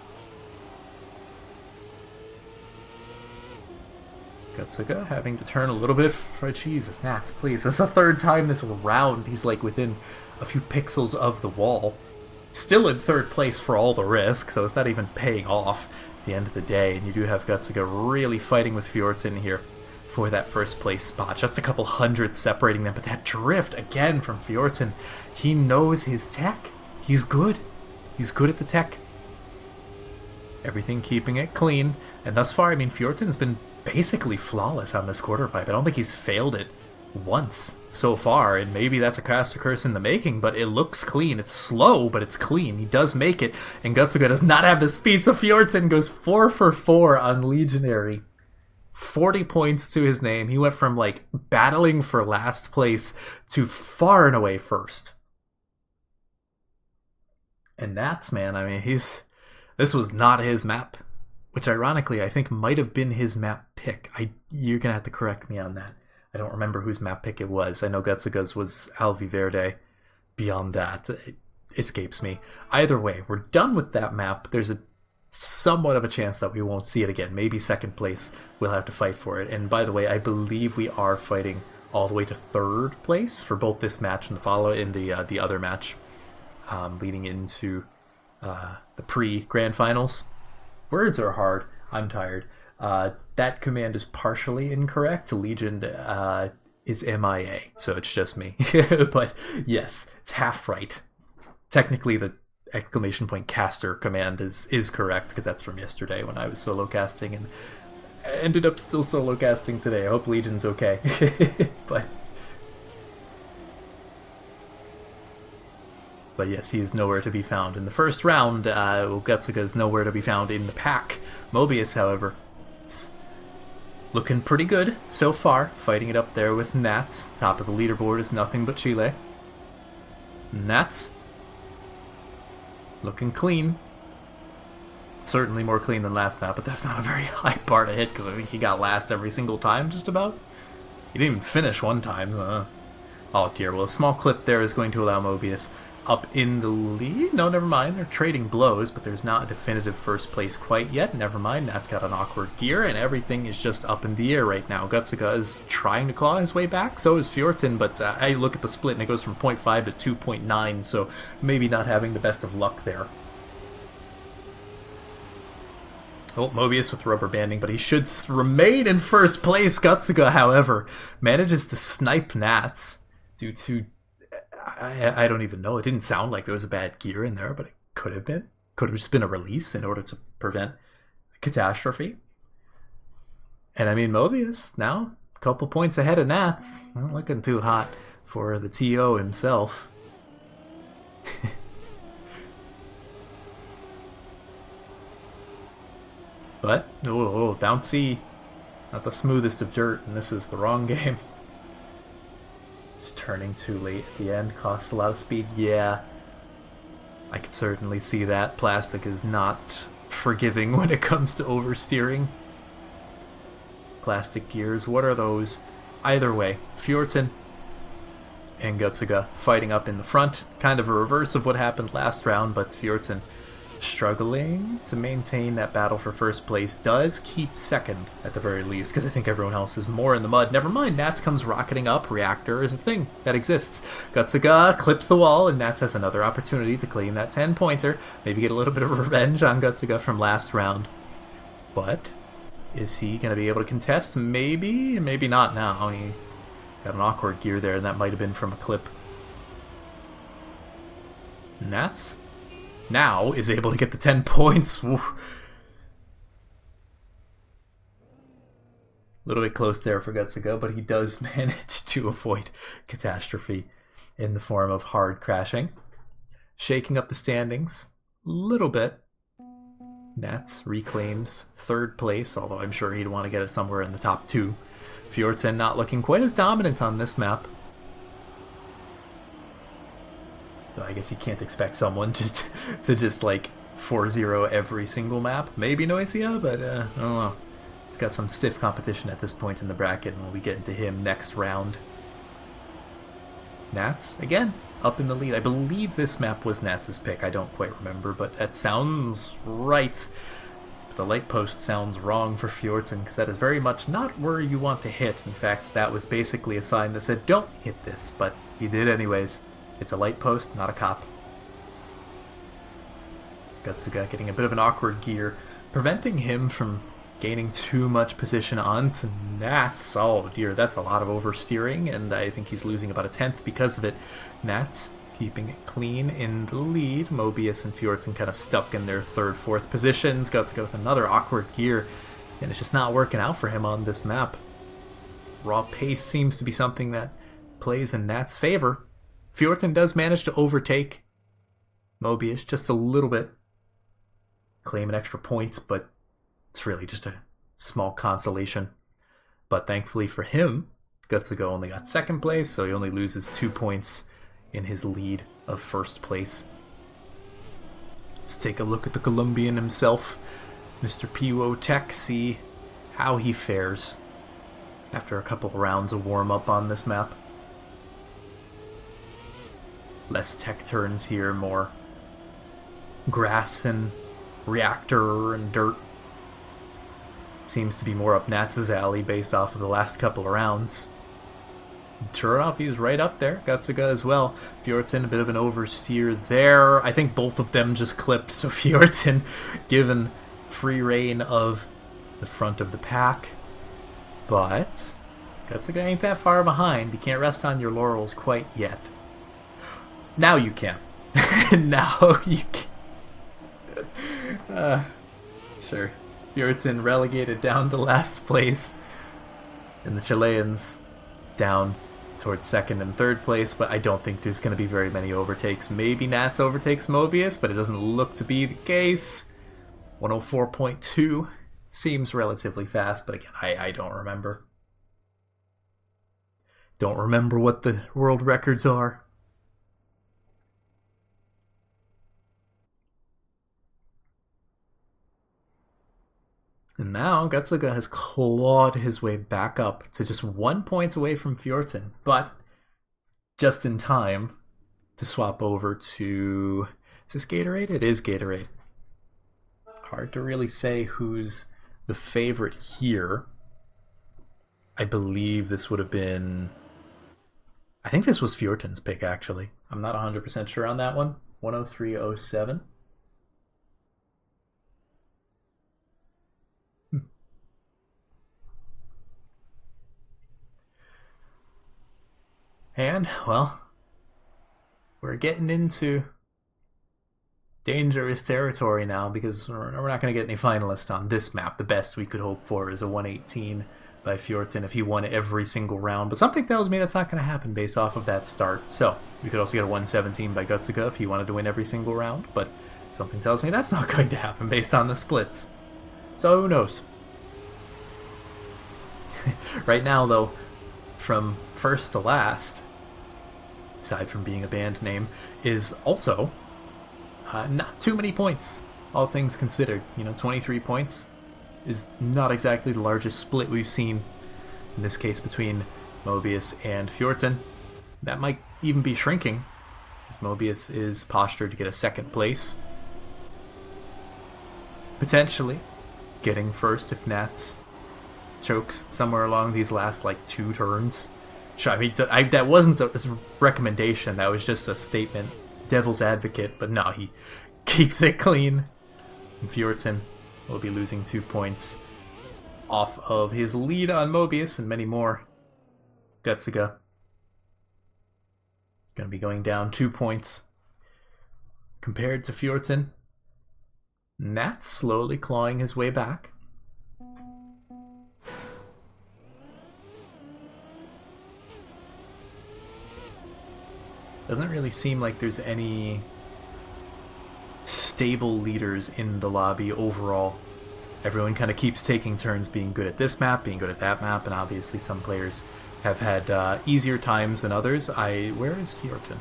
Gutsuga having to turn a little bit for Jesus, Nats, please. That's the 3rd time this round he's like within a few pixels of the wall. Still in 3rd place for all the risk, so it's not even paying off at the end of the day. And you do have Gutsuga really fighting with Fjorton here for that 1st place spot. Just a couple hundred separating them, but that drift again from Fjorton. He knows his tech. He's good. He's good at the tech. Everything keeping it clean. And thus far, I mean, Fjorton's been basically flawless on this quarter pipe. I don't think he's failed it once so far, and maybe that's a caster curse in the making, but it looks clean. It's slow, but it's clean. He does make it, and Gutsuga does not have the speed, so Fjorton goes 4 for 4 on Legionary. 40 points to his name. He went from like battling for last place to far and away first. And Nats, man, I mean, this was not his map, which ironically I think might have been his map pick. You're gonna have to correct me on that. I don't remember whose map pick it was. I know Gutsuga's was Alviverde. Beyond that, it escapes me. Either way, we're done with that map. There's a somewhat of a chance that we won't see it again. Maybe second place. We'll have to fight for it. And by the way, I believe we are fighting all the way to third place for both this match and the other match, leading into the pre-grand finals. Words are hard. I'm tired. That command is partially incorrect. Legion is MIA, so it's just me. But yes, it's half right. Technically, the exclamation point caster command is correct, because that's from yesterday when I was solo casting and ended up still solo casting today. I hope Legion's okay. But yes, he is nowhere to be found in the first round. Gutsuga is nowhere to be found in the pack. Mobius, however, is looking pretty good so far, fighting it up there with Nats. Top of the leaderboard is nothing but Chile. Nats looking clean. Certainly more clean than last map, but that's not a very high bar to hit, because I think he got last every single time, just about. He didn't even finish one time. Oh dear, well, a small clip there is going to allow Mobius up in the lead. No, never mind. They're trading blows, but there's not a definitive first place quite yet. Never mind. Nat's got an awkward gear, and everything is just up in the air right now. Gutsuga is trying to claw his way back. So is Fjorton, but I look at the split, and it goes from 0.5 to 2.9, so maybe not having the best of luck there. Oh, Mobius with rubber banding, but he should remain in first place. Gutsuga, however, manages to snipe Nats due to... I don't even know. It didn't sound like there was a bad gear in there, but it could have been. Could have just been a release in order to prevent catastrophe. And I mean, Mobius now a couple points ahead of Nats. Not looking too hot for the TO himself. But, oh, bouncy. Not the smoothest of dirt, and this is the wrong game. Just turning too late at the end costs a lot of speed. Yeah, I could certainly see that. Plastic is not forgiving when it comes to oversteering. Plastic gears, what are those? Either way, Fjorton and Gutsuga fighting up in the front. Kind of a reverse of what happened last round, but Fjorton struggling to maintain that battle for first place. Does keep second at the very least, because I think everyone else is more in the mud. Never mind, Nats comes rocketing up. Reactor is a thing that exists. Gutsuga clips the wall, and Nats has another opportunity to claim that 10-pointer. Maybe get a little bit of revenge on Gutsuga from last round. But is he going to be able to contest? Maybe, maybe not now. He got an awkward gear there, and that might have been from a clip. Nats now is able to get the 10 points. Woo. A little bit close there for Gutsuga, but he does manage to avoid catastrophe in the form of hard crashing. Shaking up the standings a little bit. Nats reclaims third place, although I'm sure he'd want to get it somewhere in the top two. Fjorton not looking quite as dominant on this map. I guess you can't expect someone to just like 4-0 every single map. Maybe Noisia, but I don't know. He's got some stiff competition at this point in the bracket, and we'll be getting to him next round. Nats, again, up in the lead. I believe this map was Nats' pick. I don't quite remember, but that sounds right. But the light post sounds wrong for Fjorton, because that is very much not where you want to hit. In fact, that was basically a sign that said, don't hit this, but he did anyways. It's a light post, not a cop. Gutsuga getting a bit of an awkward gear, preventing him from gaining too much position onto Nats. Oh dear, that's a lot of oversteering, and I think he's losing about a 10th because of it. Nats keeping it clean in the lead. Mobius and Fjorton kind of stuck in their third, fourth positions. Gutsuga with another awkward gear, and it's just not working out for him on this map. Raw pace seems to be something that plays in Nats' favor. Fjorton does manage to overtake Mobius just a little bit. Claim an extra points, but it's really just a small consolation. But thankfully for him, Gutsuga only got second place, so he only loses 2 points in his lead of first place. Let's take a look at the Colombian himself, Mr. Piwo Tech, see how he fares. after a couple rounds of warm-up on this map. Less tech turns here, more grass and reactor and dirt. Seems to be more up Nats' alley based off of the last couple of rounds. Sure enough, he's right up there. Gutsuga as well. Fjordson, a bit of an oversteer there. I think both of them just clipped, so Fjordson given free reign of the front of the pack. But Gutsuga ain't that far behind. You can't rest on your laurels quite yet. Now you can. Now you can. Sure. Fjordson relegated down to last place. And the Chileans down towards second and third place, but I don't think there's going to be very many overtakes. Maybe Nats overtakes Mobius, but it doesn't look to be the case. 104.2 seems relatively fast, but again, I don't remember. Don't remember what the world records are. And now Gutsuga has clawed his way back up to just 1 point away from Fjordson, but just in time to swap over to... Is this Gatorade? It is Gatorade. Hard to really say who's the favorite here. I believe this would have been... I think this was Fjorton's pick, actually. I'm not 100% sure on that one. 103.07. And, well, we're getting into dangerous territory now because we're not going to get any finalists on this map. The best we could hope for is a 118 by Fjordson if he won every single round. But something tells me that's not going to happen based off of that start. So, we could also get a 117 by Gutsuga if he wanted to win every single round. But something tells me that's not going to happen based on the splits. So, who knows? Right now, though, from first to last, aside from being a band name, is also not too many points, all things considered. 23 points is not exactly the largest split we've seen, in this case between Mobius and Fjordson. That might even be shrinking, as Mobius is postured to get a second place. Potentially getting first if Nats chokes somewhere along these last like 2 turns. I mean, that wasn't a recommendation, that was just a statement, devil's advocate, but no, he keeps it clean. And Fjordson will be losing 2 points off of his lead on Mobius and many more. Gutsuga going to be going down 2 points compared to Fjordson. Nats slowly clawing his way back. Doesn't really seem like there's any stable leaders in the lobby overall. Everyone kind of keeps taking turns being good at this map, being good at that map, and obviously some players have had easier times than others. Where is Fjordson?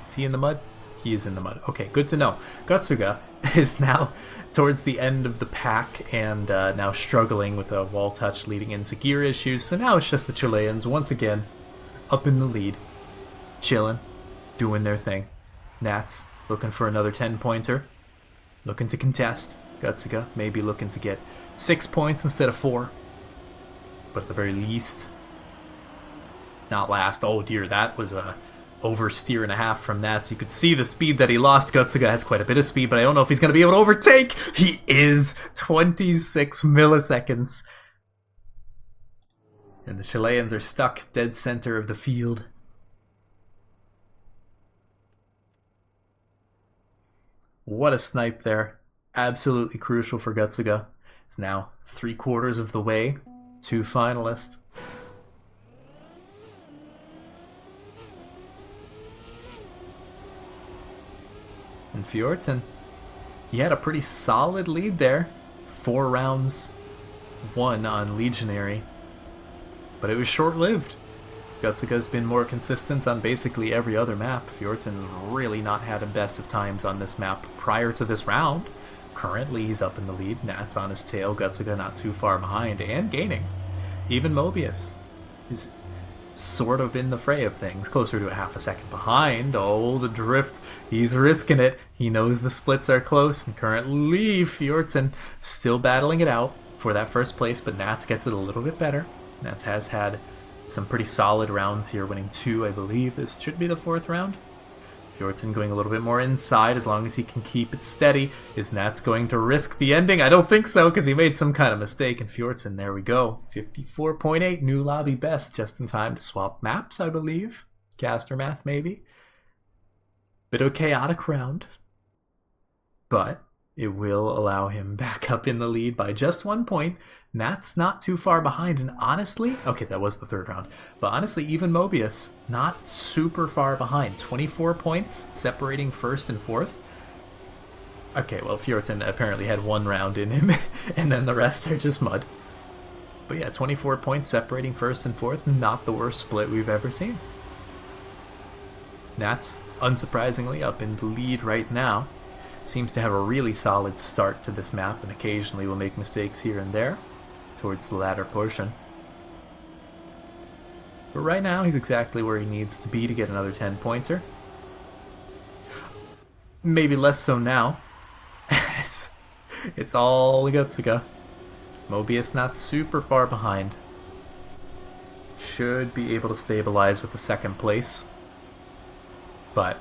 Is he in the mud? He is in the mud. Okay, good to know. Gutsuga is now towards the end of the pack and now struggling with a wall touch leading into gear issues. So now it's just the Chileans once again up in the lead. Chilling, doing their thing. Nats looking for another 10-pointer. Looking to contest. Gutsuga maybe looking to get 6 points instead of 4. But at the very least, it's not last. Oh dear, that was a oversteer and a half from Nats. You could see the speed that he lost. Gutsuga has quite a bit of speed, but I don't know if he's going to be able to overtake. He is 26 milliseconds. And the Chileans are stuck dead center of the field. What a snipe there. Absolutely crucial for Gutsuga. It's now 3/4 of the way to finalist. And Fjordson, he had a pretty solid lead there. 4 rounds won on Legionary. But it was short-lived. Gutsuga's been more consistent on basically every other map. Fjordson's really not had a best of times on this map prior to this round. Currently, he's up in the lead. Nat's on his tail. Gutsuga not too far behind and gaining. even Mobius is sort of in the fray of things, closer to a half a second behind. Oh, the drift. He's risking it. He knows the splits are close, and currently Fjorton still battling it out for that first place, but Nats gets it a little bit better. Nats has had some pretty solid rounds here, winning 2, I believe. This should be the 4th round. Fjorton going a little bit more inside as long as he can keep it steady. Is Nats going to risk the ending? I don't think so, because he made some kind of mistake. And Fjorton, there we go. 54.8, new lobby best, just in time to swap maps, I believe. Caster math, maybe. Bit of a chaotic round, but it will allow him back up in the lead by just 1 point. Nats not too far behind, and honestly, okay, that was the 3rd round, but honestly, even Mobius not super far behind. 24 points separating 1st and 4th. Okay, well, Fjorton apparently had 1 round in him, and then the rest are just mud. But yeah, 24 points separating 1st and 4th, not the worst split we've ever seen. Nats, unsurprisingly, up in the lead right now. Seems to have a really solid start to this map, and occasionally will make mistakes here and there towards the latter portion. But right now, he's exactly where he needs to be to get another 10-pointer. Maybe less so now. It's all Gutsuga. Mobius not super far behind. Should be able to stabilize with the 2nd place. But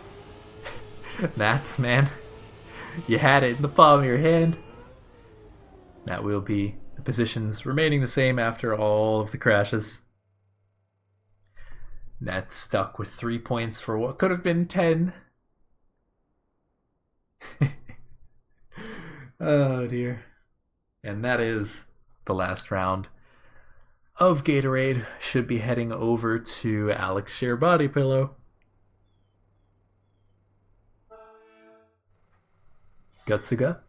Nats, man, you had it in the palm of your hand. That will be the positions remaining the same after all of the crashes. Nats stuck with 3 points for what could have been 10. Oh dear. And that is the last round of Gatorade. Should be heading over to Alex Sheer Body Pillow. Gutsuga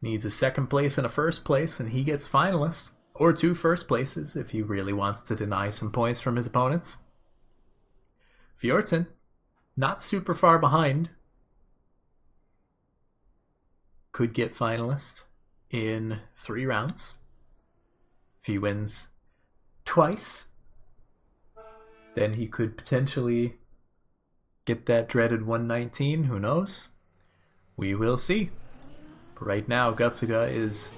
needs a 2nd place and a 1st place, and he gets finalists, or 2 first places if he really wants to deny some points from his opponents. Fjorton, not super far behind, could get finalists in 3 rounds. If he wins twice, then he could potentially get that dreaded 119, who knows? We will see. But right now, Gutsuga is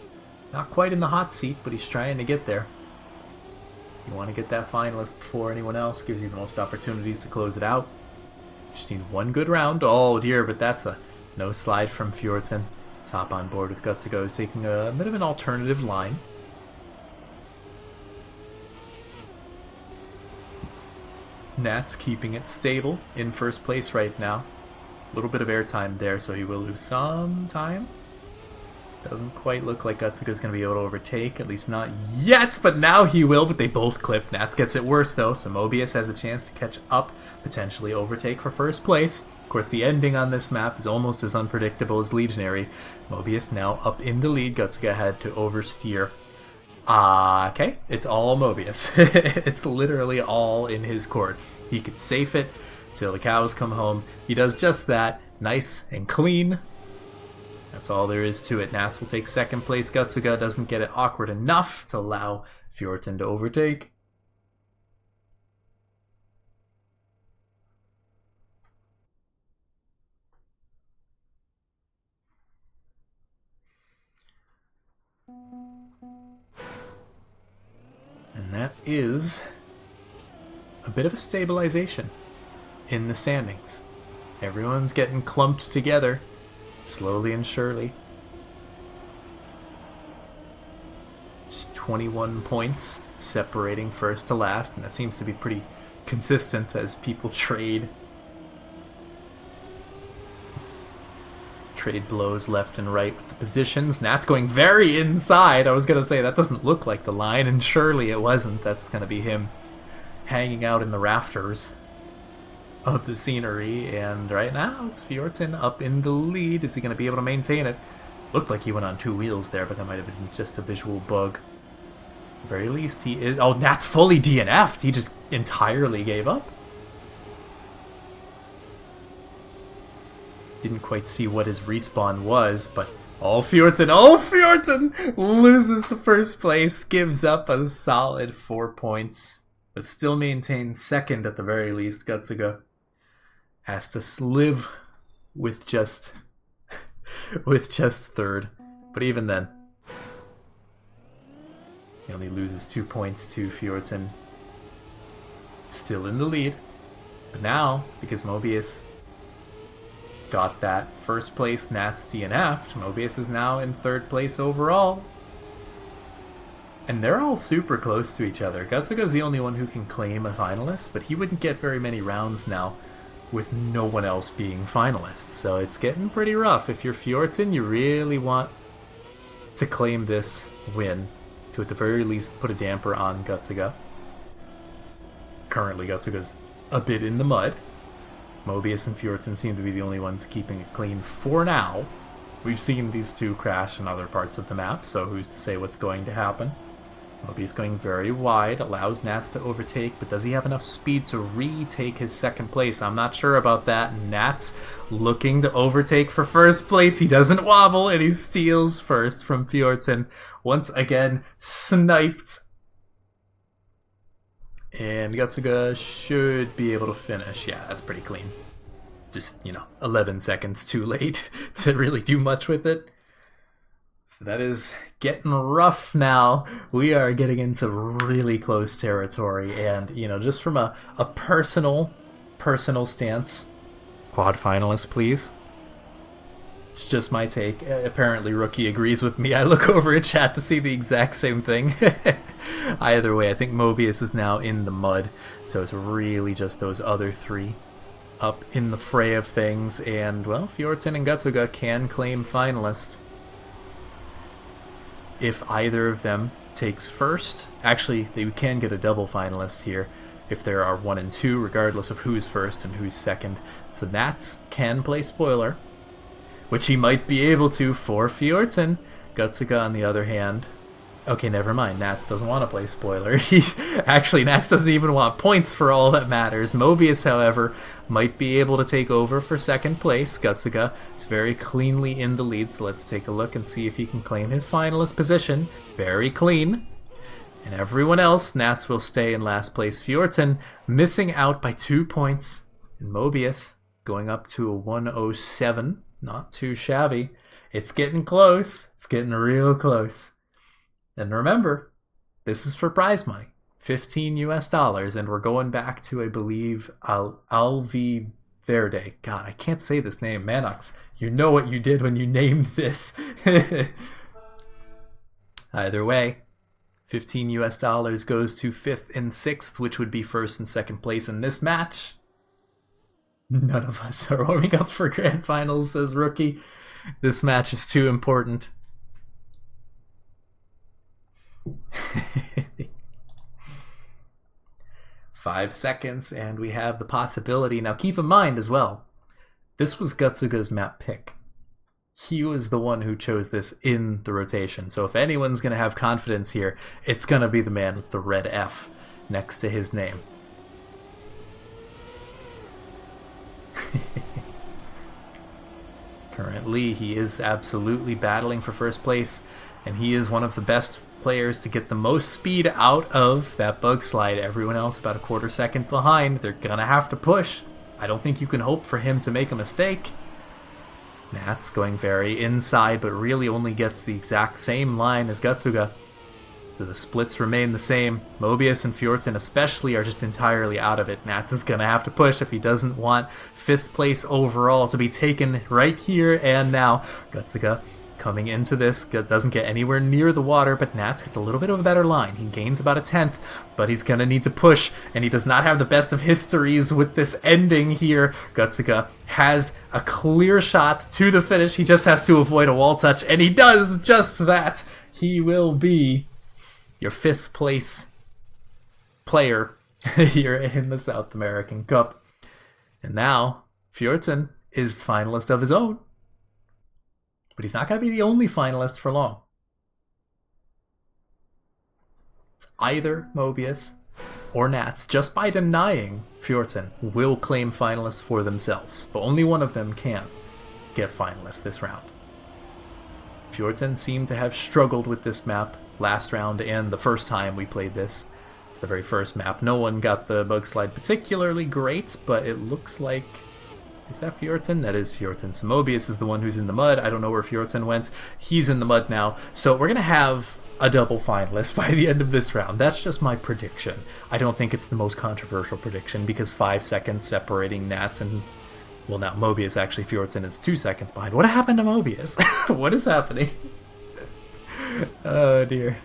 not quite in the hot seat, but he's trying to get there. You want to get that finalist before anyone else, gives you the most opportunities to close it out. Just need 1 good round. Oh dear, but that's a no slide from Fjorton. Let's hop on board with Gutsuga, who's taking a bit of an alternative line. Nats keeping it stable in 1st place right now. A little bit of airtime there, so he will lose some time. Doesn't quite look like Gutsuga's going to be able to overtake, at least not yet, but now he will, but they both clip. Nats gets it worse, though, so Mobius has a chance to catch up, potentially overtake for 1st place. Of course, the ending on this map is almost as unpredictable as Legionary. Mobius now up in the lead. Gutsuga had to oversteer. Okay, it's all Mobius. It's literally all in his court. He could safe it till the cows come home. He does just that, nice and clean. That's all there is to it. Nats will take 2nd place. Gutsuga doesn't get it awkward enough to allow Fjorton to overtake. And that is a bit of a stabilization in the standings. Everyone's getting clumped together, slowly and surely. Just 21 points separating 1st to last, and that seems to be pretty consistent as people trade blows left and right with the positions. Nat's going very inside. I was going to say that doesn't look like the line, and surely it wasn't. That's going to be him hanging out in the rafters of the scenery, and right now it's Fjorton up in the lead. Is he going to be able to maintain it? Looked like he went on 2 wheels there, but that might have been just a visual bug. At the very least, he is... Oh, Nat's fully DNF'd. He just entirely gave up. Didn't quite see what his respawn was, but Oh, Fjorton loses the first place, gives up a solid 4 points, but still maintains second at the very least. Gutsuga has to live with just third, but even then, he only loses 2 points to Fjorton. Still in the lead, but now, because Mobius got that first place Nats DNF'd, Mobius is now in third place overall. And they're all super close to each other. Gutsuga's the only one who can claim a finalist, but he wouldn't get very many rounds now with no one else being finalists. So it's getting pretty rough. If you're Fjorton, you really want to claim this win to at the very least put a damper on Gutsuga. Currently, Gutsuga's a bit in the mud. Mobius and Fjorton seem to be the only ones keeping it clean for now. We've seen these two crash in other parts of the map, so who's to say what's going to happen? Mobius going very wide, allows Nats to overtake, but does he have enough speed to retake his second place? I'm not sure about that. Nats looking to overtake for first place. He doesn't wobble, and he steals first from Fjorton. Once again, sniped. And Gutsuga should be able to finish. Yeah, that's pretty clean. Just, 11 seconds too late to really do much with it. So that is getting rough now. We are getting into really close territory. And, just from a personal stance, quad finalist, please. It's just my take. Apparently Rookie agrees with me. I look over at chat to see the exact same thing. Either way, I think Mobius is now in the mud, so it's really just those other three up in the fray of things, and, well, Fjorton and Gutsuga can claim finalists if either of them takes first. Actually, they can get a double finalist here if there are 1 and 2, regardless of who's first and who's second. So Nats can play spoiler, which he might be able to for Fjorton. Gutsuga, on the other hand... Okay, never mind. Nats doesn't want to play spoiler. Actually, Nats doesn't even want points for all that matters. Mobius, however, might be able to take over for second place. Gutsuga is very cleanly in the lead, so let's take a look and see if he can claim his finalist position. Very clean. And everyone else, Nats will stay in last place. Fjorton missing out by 2 points. And Mobius going up to a 107. Not too shabby. It's getting close. It's getting real close. And remember, this is for prize money. $15 US, and we're going back to, I believe, Alvi Verde. God, I can't say this name. Manox, you know what you did when you named this. Either way, $15 US goes to 5th and 6th, which would be 1st and 2nd place in this match. None of us are warming up for grand finals, says Rookie. This match is too important. 5 seconds, and we have the possibility. Now keep in mind as well, this was Gutsuga's map pick. He was the one who chose this in the rotation. So if anyone's going to have confidence here, it's going to be the man with the red F next to his name. Currently, he is absolutely battling for first place, and he is one of the best players to get the most speed out of that bug slide. Everyone else about a quarter second behind. They're gonna have to push. I don't think you can hope for him to make a mistake. Nats going very inside, but really only gets the exact same line as Gutsuga. So the splits remain the same. Mobius and Fjorton especially are just entirely out of it. Nats is gonna have to push if he doesn't want 5th place overall to be taken right here and now. Gutsuga coming into this, doesn't get anywhere near the water, but Nats gets a little bit of a better line. He gains about a 10th, but he's going to need to push, and he does not have the best of histories with this ending here. Gutsuga has a clear shot to the finish. He just has to avoid a wall touch, and he does just that. He will be your 5th place player here in the South American Cup. And now, Fjorton is finalist of his own. But he's not going to be the only finalist for long. It's either Mobius or Nats, just by denying Fjorton, will claim finalists for themselves. But only one of them can get finalists this round. Fjordsen seemed to have struggled with this map last round and the first time we played this. It's the very first map. No one got the bug slide particularly great, but it looks like... Is that Fjordsen? That is Fjordsen. So Mobius is the one who's in the mud. I don't know where Fjordsen went. He's in the mud now. So we're going to have a double finalist by the end of this round. That's just my prediction. I don't think it's the most controversial prediction because 5 seconds separating Nats and... Well, now Mobius, actually, Fjordsen is 2 seconds behind. What happened to Mobius? What is happening? Oh, dear.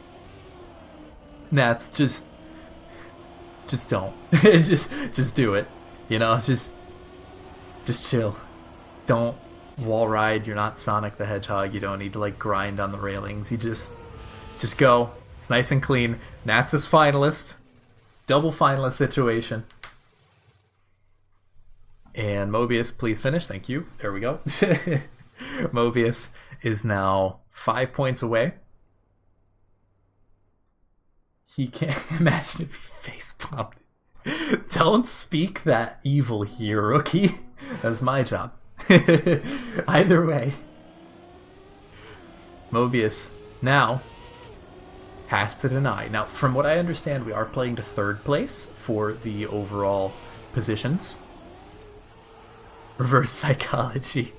Nats, just don't. just do it. You know, just chill. Don't wall ride. You're not Sonic the Hedgehog. You don't need to, like, grind on the railings. You just go. It's nice and clean. Nats is finalist. Double finalist situation. And Mobius, please finish. Thank you. There we go. Mobius is now 5 points away. He can't imagine if he facepalmed. Don't speak that evil here, rookie. That's my job. Either way. Mobius now has to deny. Now, from what I understand, we are playing to third place for the overall positions. Reverse psychology.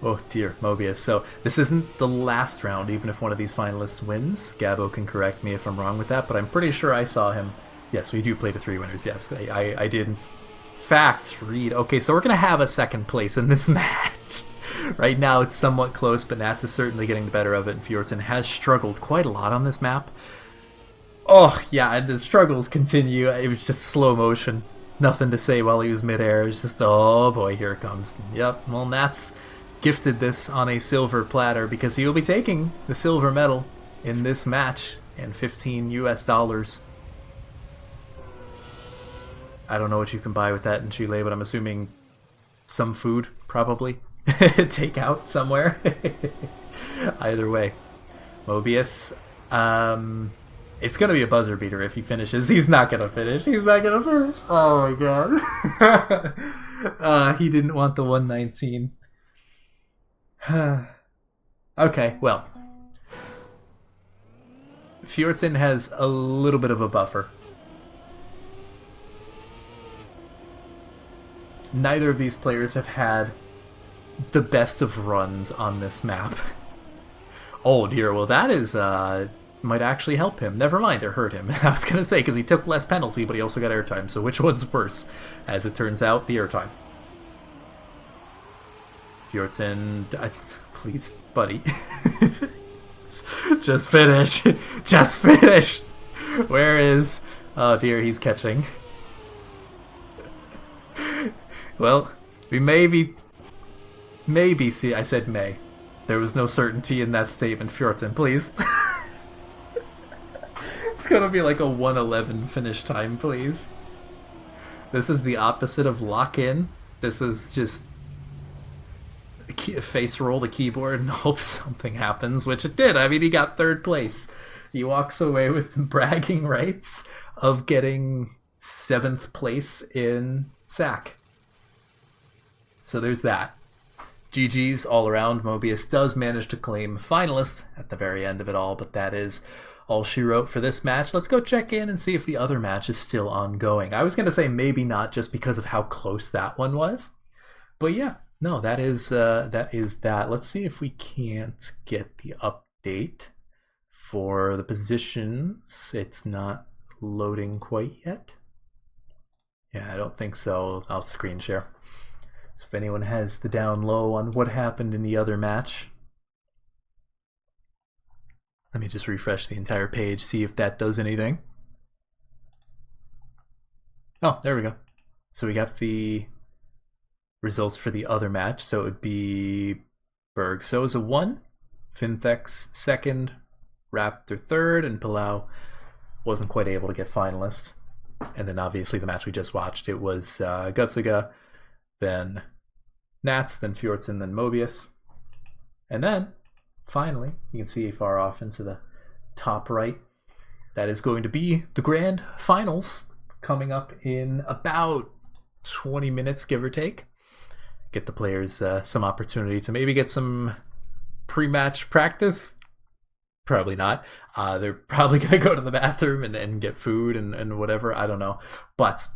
Oh dear, Mobius. So this isn't the last round, even if one of these finalists wins. Gabo can correct me if I'm wrong with that, but I'm pretty sure I saw him. Yes, we do play to 3 winners. Yes, I did in fact read. Okay, so we're going to have a second place in this match. Right now it's somewhat close, but Nats is certainly getting the better of it, and Fjordsen has struggled quite a lot on this map. Oh, yeah, and the struggles continue. It was just slow motion. Nothing to say while he was midair. It's just, oh boy, here it comes. Yep, well, Nats gifted this on a silver platter because he will be taking the silver medal in this match and $15 US. I don't know what you can buy with that in Chile, but I'm assuming some food, probably. Take out somewhere. Either way. Mobius, it's going to be a buzzer beater if he finishes. He's not going to finish. He's not going to finish. Oh my god. He didn't want the 119. Okay, well. Fjordsen has a little bit of a buffer. Neither of these players have had the best of runs on this map. Oh dear, well that is, might actually help him. Never mind, it hurt him. I was going to say, because he took less penalty, but he also got airtime, so which one's worse? As it turns out, the airtime. Fjordsen, please, buddy. Just finish. Just finish. Where is... Oh dear, he's catching. Well, we maybe see... I said may. There was no certainty in that statement. Fjordsen, please. It's gonna be like a 1:11 finish time, please. This is the opposite of lock-in. This is just... face roll the keyboard and hope something happens, which it did. I mean, he got third place. He walks away with bragging rights of getting 7th place in SAC. So there's that. GG's all around. Mobius does manage to claim finalist at the very end of it all, but that is all she wrote for this match. Let's go check in and see if the other match is still ongoing. I was going to say maybe not, just because of how close that one was. But yeah, no, that is that. Let's see if we can't get the update for the positions. It's not loading quite yet. Yeah, I don't think so. I'll screen share. So if anyone has the down low on what happened in the other match, let me just refresh the entire page, see if that does anything. Oh, there we go. So we got the results for the other match. So it would be Berg Souza 1, Finthex 2nd, Raptor 3rd, and Palau wasn't quite able to get finalist. And then obviously the match we just watched, it was Gutsuga, then Nats, then Fjordsen, then Mobius. And then, finally, you can see far off into the top right, that is going to be the grand finals coming up in about 20 minutes, give or take. Get the players some opportunity to maybe get some pre-match practice? Probably not. They're probably going to go to the bathroom and get food and whatever. I don't know. But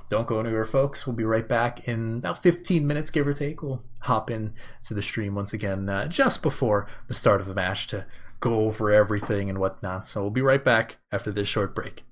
don't go anywhere, folks. We'll be right back in about 15 minutes, give or take. We'll hop in to the stream once again just before the start of the match to go over everything and whatnot. So we'll be right back after this short break.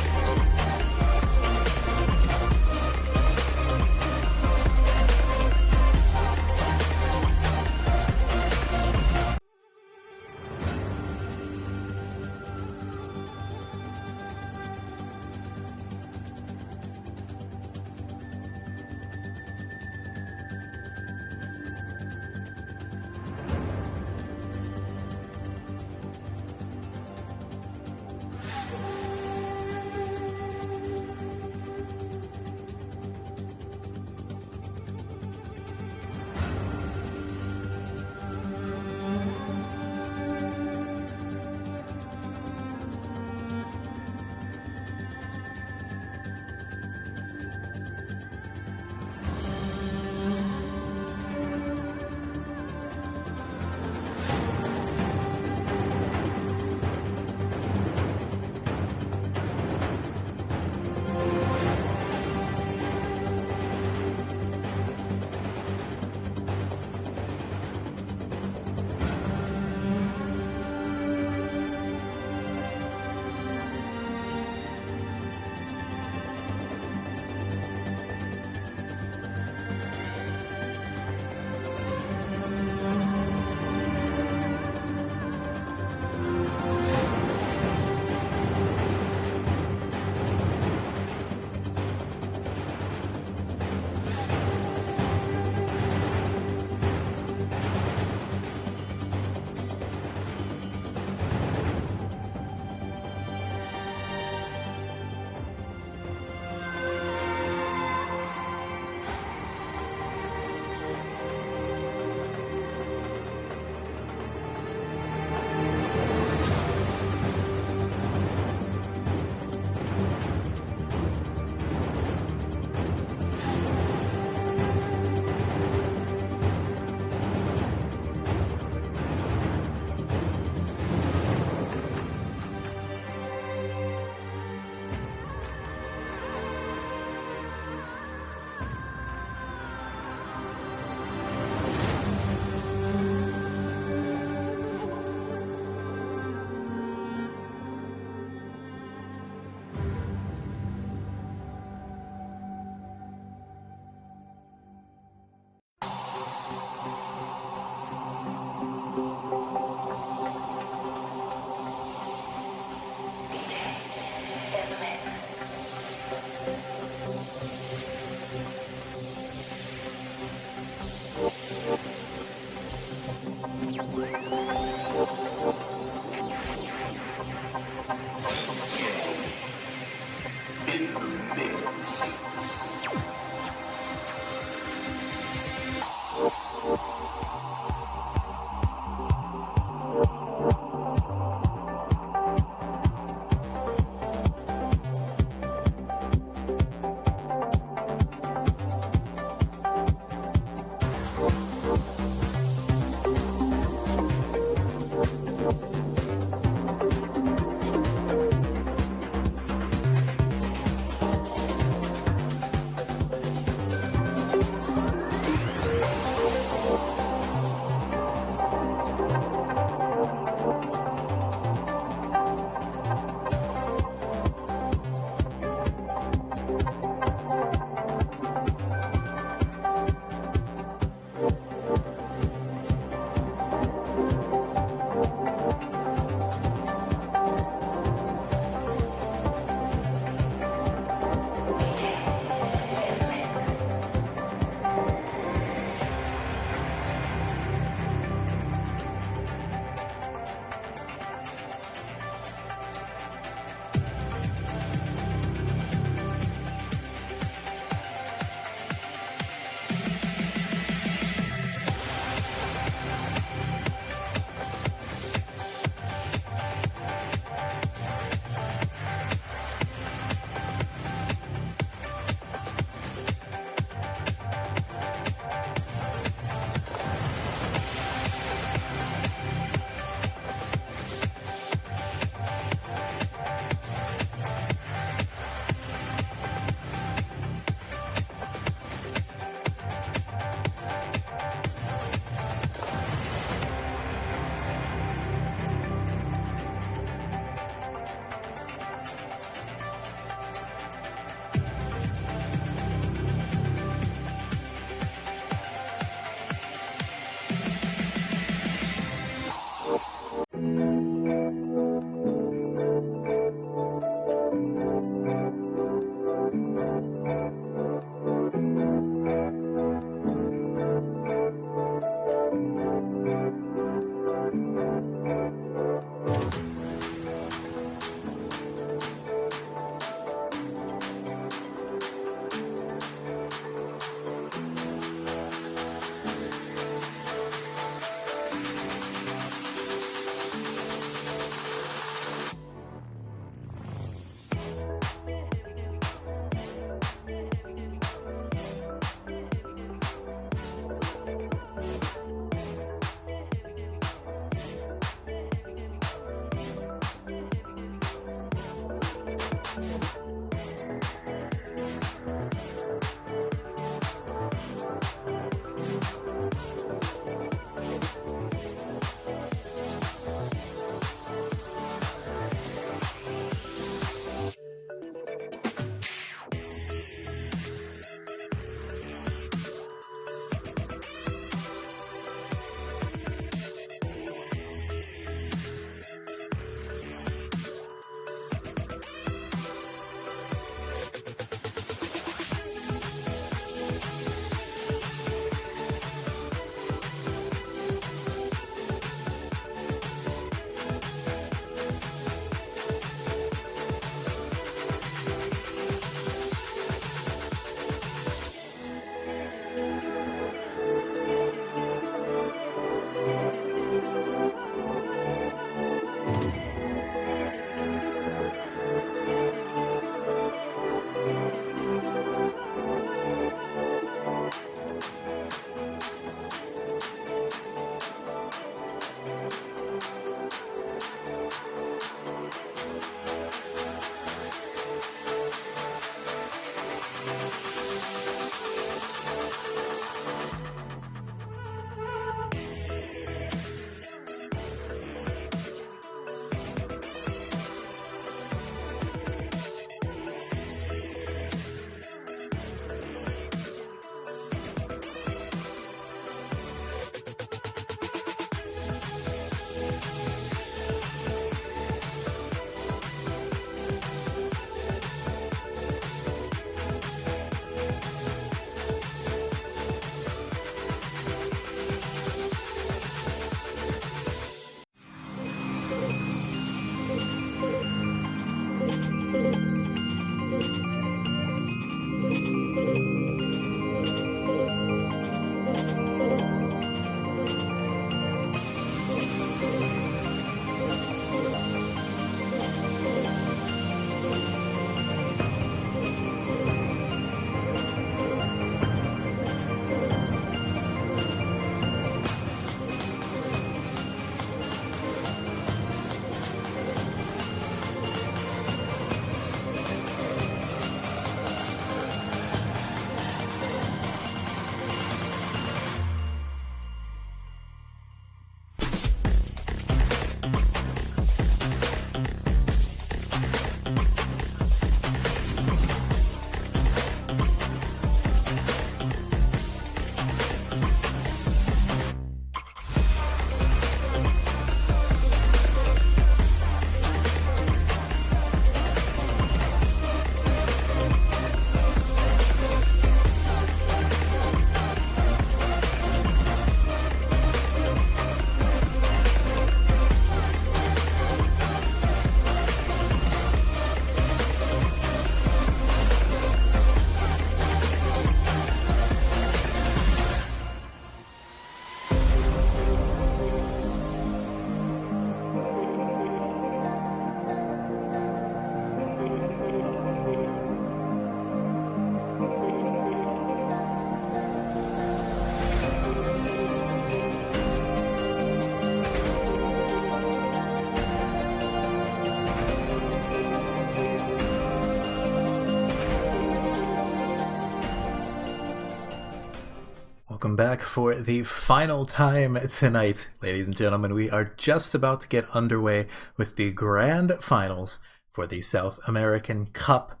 Welcome back for the final time tonight, ladies and gentlemen. We are just about to get underway with the grand finals for the South American Cup.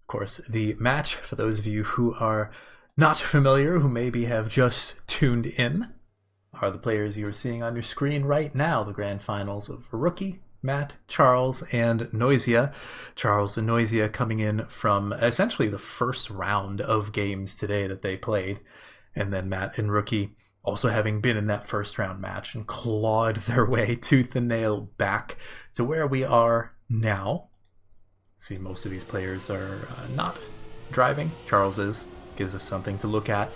Of course, the match, for those of you who are not familiar, who maybe have just tuned in, are the players you are seeing on your screen right now, the grand finals of Rookie, Matt, Charles, and Noisia. Charles and Noisia coming in from essentially the first round of games today that they played, and then Matt and Rookie also having been in that first round match and clawed their way tooth and nail back to where we are now. See, most of these players are not driving. Charles is. Gives us something to look at.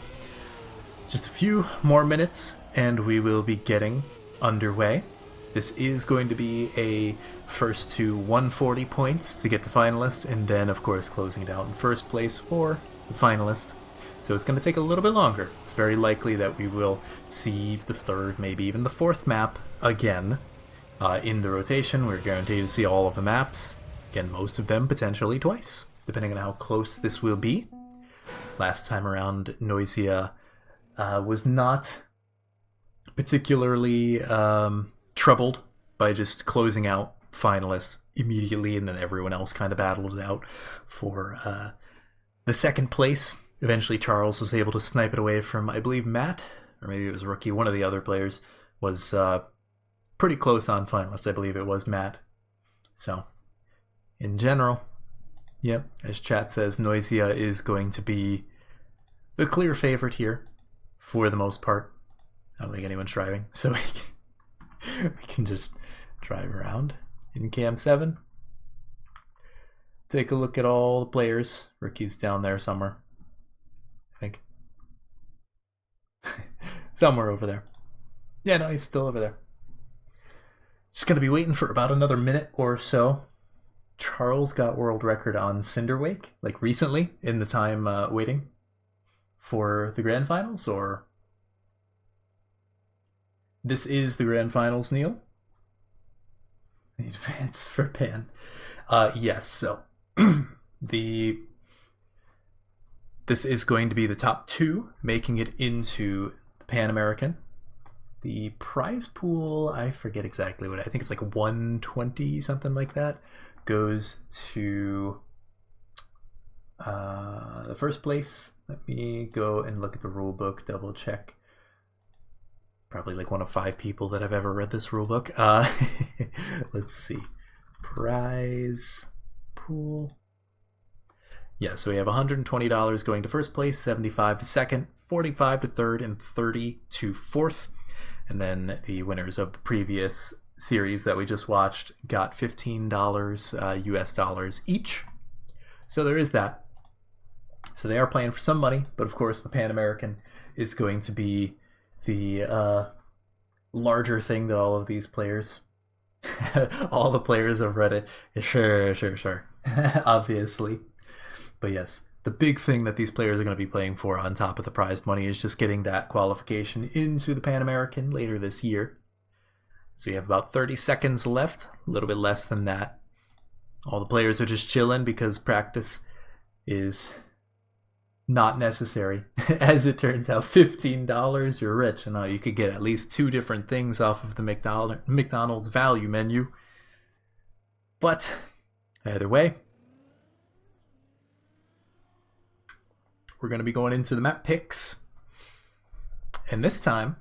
Just a few more minutes and we will be getting underway. This is going to be a first to 140 points to get to finalists, and then of course closing it out in first place for the finalists. So it's going to take a little bit longer. It's very likely that we will see the third, maybe even the fourth map again in the rotation. We're guaranteed to see all of the maps. Again, most of them potentially twice, depending on how close this will be. Last time around, Noisia was not particularly troubled by just closing out finalists immediately, and then everyone else kind of battled it out for the second place. Eventually Charles was able to snipe it away from, I believe, Matt, or maybe it was Rookie. One of the other players was pretty close on finalists. I believe it was Matt. So, in general, yep, as chat says, Noisia is going to be the clear favorite here for the most part. I don't think anyone's driving, so we can just drive around in Cam 7. Take a look at all the players. Rookie's down there somewhere, I think. Somewhere over there. Yeah, no, he's still over there. Just gonna be waiting for about another minute or so. Charles got world record on Cinderwake, like recently, in the time waiting for the grand finals, or this is the grand finals, Neil? Advance for Pan. Yes, so this is going to be the top two making it into the Pan American. The prize pool, I forget exactly what, I think it's like 120, something like that, goes to the first place. Let me go and look at the rule book, double check. Probably like one of 5 people that have ever read this rule book. Let's see. Prize pool. Yeah, so we have $120 going to first place, 75 to second, 45 to third, and 30 to fourth. And then the winners of the previous series that we just watched got $15 US dollars each. So there is that. So they are playing for some money, but of course the Pan American is going to be the larger thing that all of these players, all the players of Reddit, sure, obviously. But yes, the big thing that these players are going to be playing for on top of the prize money is just getting that qualification into the Pan American later this year. So you have about 30 seconds left, a little bit less than that. All the players are just chilling because practice is not necessary. As it turns out, $15, you're rich. And you could get at least 2 different things off of the McDonald's value menu. But either way, we're going to be going into the map picks. And this time,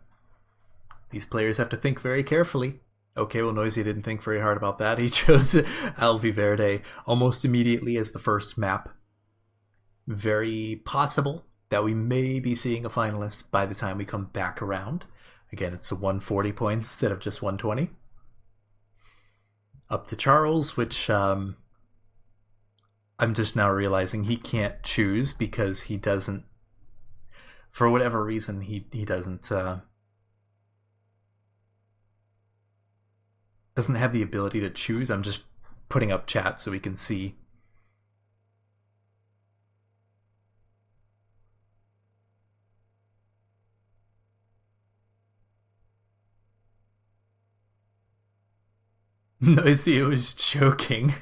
these players have to think very carefully. Okay, well, Noisia didn't think very hard about that. He chose Alvi Verde almost immediately as the first map. Very possible that we may be seeing a finalist by the time we come back around. Again, it's a 140 points instead of just 120. Up to Charles, which I'm just now realizing he can't choose because he doesn't, for whatever reason, he doesn't have the ability to choose. I'm just putting up chat so we can see. Noisia was joking.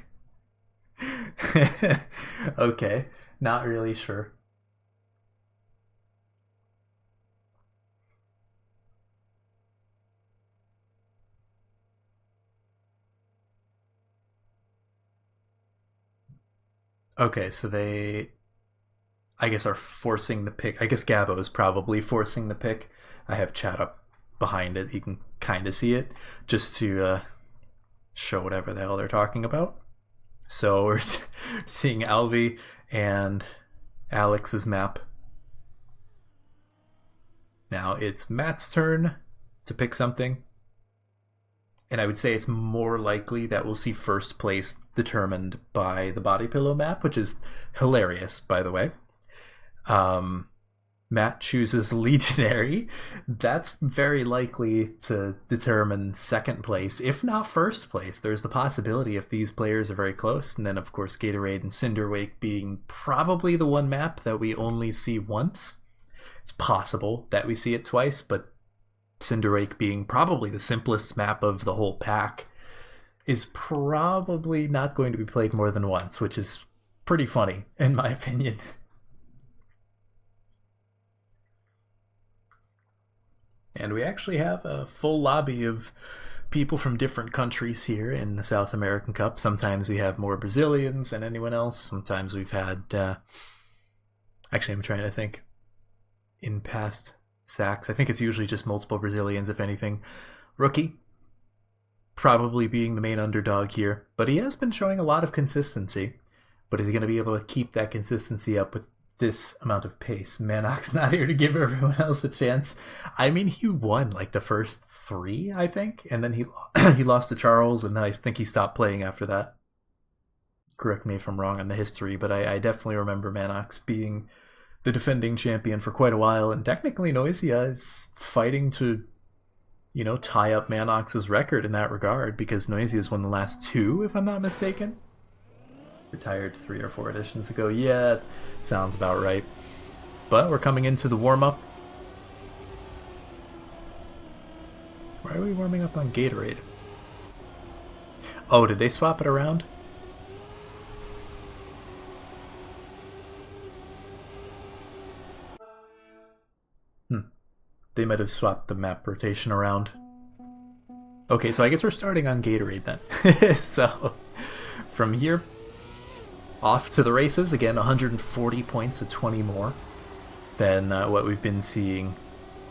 Okay, not really sure. Okay, so they, I guess, are forcing the pick. I guess Gabo is probably forcing the pick. I have chat up behind it. You can kind of see it just to show whatever the hell they're talking about. So we're seeing Alvi and Alex's map. Now it's Matt's turn to pick something. And I would say it's more likely that we'll see first place determined by the body pillow map, which is hilarious, by the way. Matt chooses Legionary. That's very likely to determine second place, if not first place. There's the possibility if these players are very close. And then, of course, Gatorade and Cinderwake being probably the one map that we only see once. It's possible that we see it twice, but Cinderwake being probably the simplest map of the whole pack is probably not going to be played more than once, which is pretty funny, in my opinion. And we actually have a full lobby of people from different countries here in the South American Cup. Sometimes we have more Brazilians than anyone else. Sometimes we've had... Actually, I'm trying to think. In past SACs, I think it's usually just multiple Brazilians, if anything. Rookie, probably being the main underdog here. But he has been showing a lot of consistency. But is he going to be able to keep that consistency up with this amount of pace? Manok's not here to give everyone else a chance. I mean, he won like the first 3, I think, and then he lost to Charles, and then I think he stopped playing after that. Correct me if I'm wrong on the history, but I definitely remember Manox being the defending champion for quite a while, and technically Noisia is fighting to, you know, tie up Manox's record in that regard, because Noisia's won the last 2, if I'm not mistaken. Retired 3 or 4 editions ago. Yeah, sounds about right. But we're coming into the warm-up. Why are we warming up on Gatorade? Oh, did they swap it around? They might have swapped the map rotation around. Okay, so I guess we're starting on Gatorade then. So, from here, off to the races. Again, 140 points to 20 more than what we've been seeing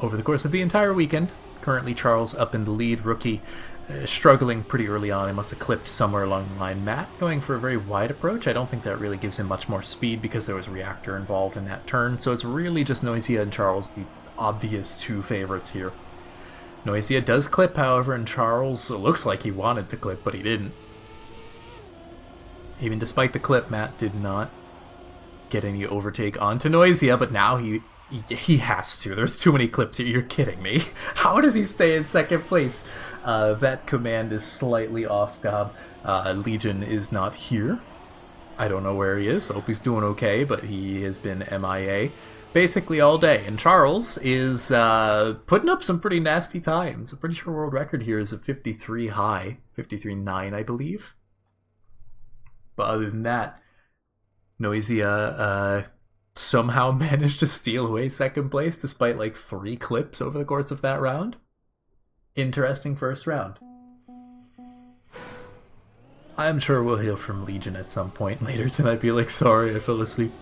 over the course of the entire weekend. Currently, Charles up in the lead. Rookie struggling pretty early on. He must have clipped somewhere along the line. Matt going for a very wide approach. I don't think that really gives him much more speed because there was a reactor involved in that turn. So it's really just Noisia and Charles, the obvious 2 favorites here. Noisia does clip, however, and Charles looks like he wanted to clip, but he didn't. Even despite the clip, Matt did not get any overtake onto Noisia, but now he has to. There's too many clips here. You're kidding me. How does he stay in second place? That command is slightly off, Gob. Legion is not here. I don't know where he is. I hope he's doing okay, but he has been MIA basically all day. And Charles is putting up some pretty nasty times. I'm pretty sure world record here is a 53 high. 53.9, I believe. But other than that, Noisia somehow managed to steal away second place despite like 3 clips over the course of that round. Interesting first round. I'm sure we'll hear from Legion at some point later tonight. Be like, sorry, I fell asleep.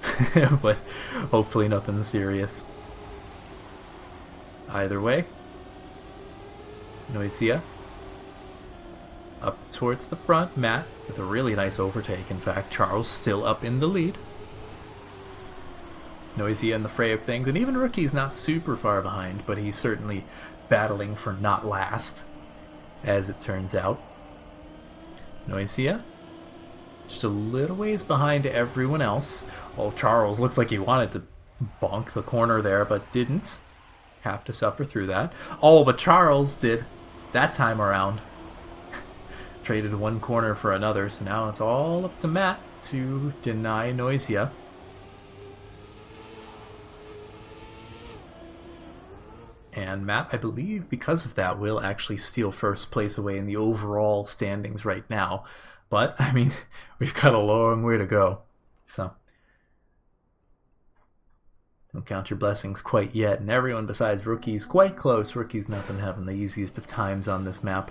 But hopefully nothing serious. Either way, Noisia up towards the front. Matt with a really nice overtake. In fact, Charles still up in the lead. Noisia in the fray of things, and even Rookie's not super far behind, but he's certainly battling for not last, as it turns out. Noisia just a little ways behind everyone else. Oh, Charles looks like he wanted to bonk the corner there, but didn't. Have to suffer through that. Oh, but Charles did that time around. Traded one corner for another, so now it's all up to Matt to deny Noisia. And Matt, I believe, because of that, will actually steal first place away in the overall standings right now. But, I mean, we've got a long way to go. So, don't count your blessings quite yet. And everyone besides Rookie's quite close. Rookie's not been having the easiest of times on this map.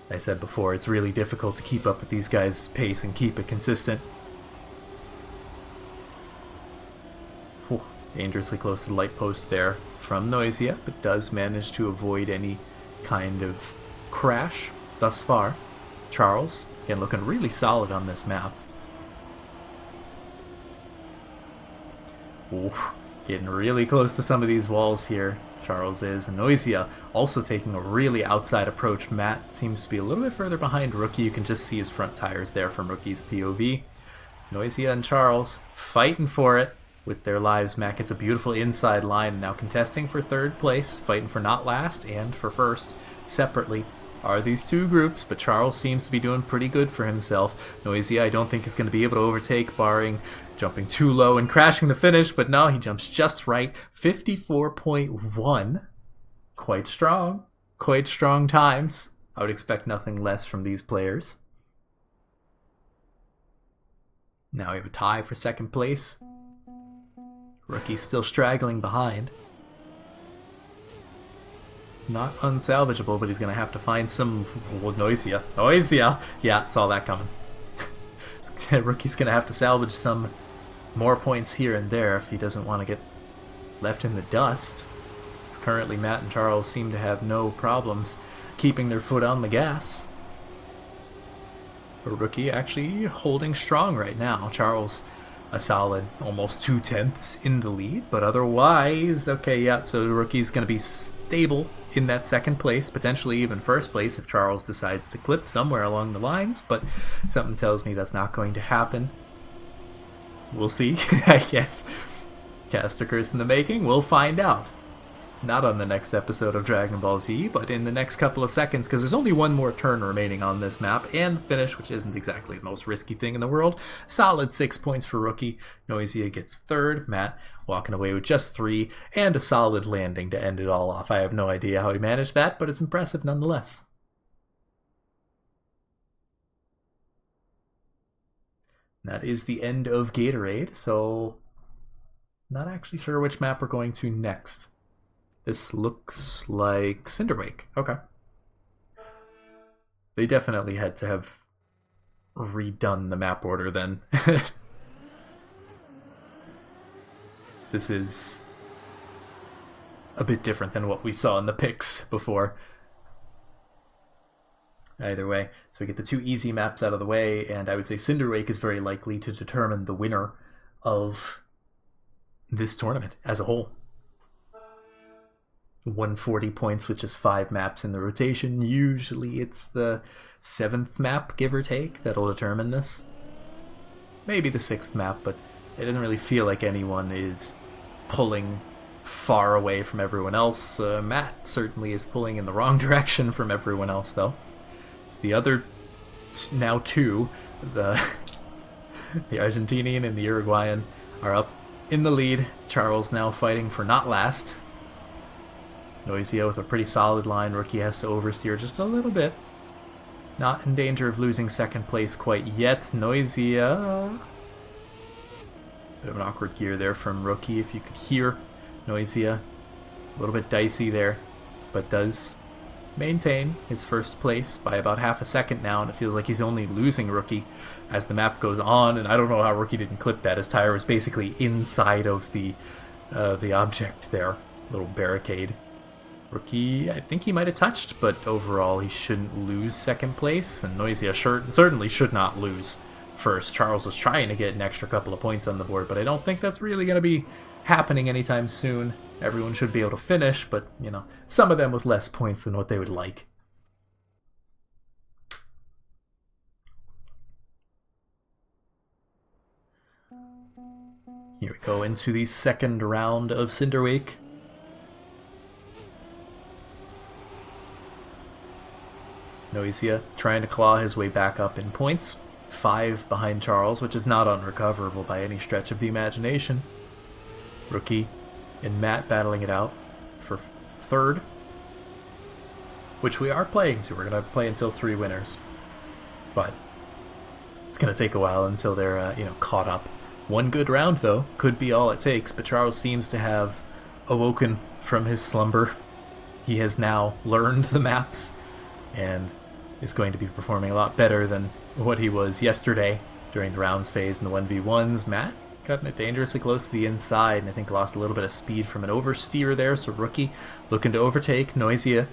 As I said before, it's really difficult to keep up with these guys' pace and keep it consistent. Whew. Dangerously close to the light post there from Noisia, but does manage to avoid any kind of crash thus far. Charles, again, looking really solid on this map. Ooh, getting really close to some of these walls here. Charles is. Noisia also taking a really outside approach. Matt seems to be a little bit further behind Rookie. You can just see his front tires there from Rookie's POV. Noisia and Charles fighting for it with their lives. Matt gets a beautiful inside line, now contesting for third place, fighting for not last and for first separately are these two groups, but Charles seems to be doing pretty good for himself. Noisia I don't think is going to be able to overtake, barring jumping too low and crashing the finish, but no, he jumps just right. 54.1. Quite strong times. I would expect nothing less from these players. Now we have a tie for second place. Rookie's still straggling behind. Not unsalvageable, but he's going to have to find some... Noisia. Yeah, saw that coming. Rookie's going to have to salvage some more points here and there if he doesn't want to get left in the dust. Because currently Matt and Charles seem to have no problems keeping their foot on the gas. But Rookie actually holding strong right now. Charles a solid almost 2/10 in the lead, but otherwise, okay, yeah, so Rookie's going to be stable in that second place, potentially even first place if Charles decides to clip somewhere along the lines, but something tells me that's not going to happen. We'll see, I guess. Caster curse in the making, we'll find out. Not on the next episode of Dragon Ball Z, but in the next couple of seconds, because there's only one more turn remaining on this map, and finish, which isn't exactly the most risky thing in the world. Solid 6 points for Rookie. Noisia gets third. Matt walking away with just 3, and a solid landing to end it all off. I have no idea how he managed that, but it's impressive nonetheless. That is the end of Gatorade, so not actually sure which map we're going to next. This looks like Cinderwake. Okay. They definitely had to have redone the map order then. This is a bit different than what we saw in the pics before. Either way, so we get the two easy maps out of the way, and I would say Cinderwake is very likely to determine the winner of this tournament as a whole. 140 points, which is 5 maps in the rotation. Usually it's the 7th map, give or take, that'll determine this. Maybe the 6th map, but it doesn't really feel like anyone is pulling far away from everyone else. Matt certainly is pulling in the wrong direction from everyone else, though. It's the other, now two, the Argentinian and the Uruguayan are up in the lead. Charles now fighting for not last. Noisia with a pretty solid line. Rookie has to oversteer just a little bit. Not in danger of losing second place quite yet. Noisia. Bit of an awkward gear there from Rookie, if you could hear. Noisia. A little bit dicey there, but does maintain his first place by about half a second now, and it feels like he's only losing Rookie as the map goes on, and I don't know how Rookie didn't clip that. His tire was basically inside of the object there. Little barricade. Rookie, I think he might have touched, but overall he shouldn't lose second place, and Noisia certainly should not lose first. Charles is trying to get an extra couple of points on the board, but I don't think that's really going to be happening anytime soon. Everyone should be able to finish, but, you know, some of them with less points than what they would like. Here we go into the second round of Cinderwake. Noisia trying to claw his way back up in points. 5 behind Charles, which is not unrecoverable by any stretch of the imagination. Rookie and Matt battling it out for third, which we are playing to. We're going to play until 3 winners, but it's going to take a while until they're caught up. One good round, though, could be all it takes, but Charles seems to have awoken from his slumber. He has now learned the maps and is going to be performing a lot better than what he was yesterday during the rounds phase and the 1v1s. Matt cutting it dangerously close to the inside, and I think lost a little bit of speed from an oversteer there, so Rookie looking to overtake. Noisia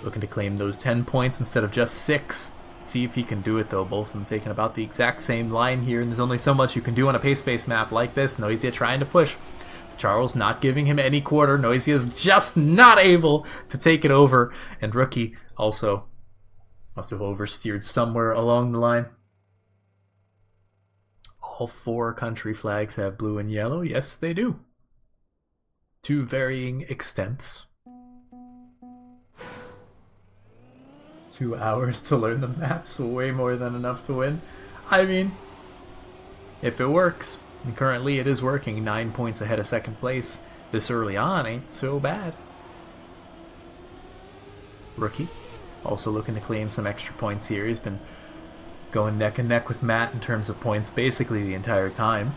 looking to claim those 10 points instead of just 6. See if he can do it though. Both of them taking about the exact same line here, and there's only so much you can do on a pace-based map like this. Noisia trying to push. Charles not giving him any quarter. Noisia is just not able to take it over, and Rookie also must have oversteered somewhere along the line. All 4 country flags have blue and yellow. Yes, they do. To varying extents. 2 hours to learn the maps, way more than enough to win. I mean, if it works, and currently it is working, 9 points ahead of second place. This early on ain't so bad. Rookie also looking to claim some extra points here. He's been going neck and neck with Matt in terms of points basically the entire time.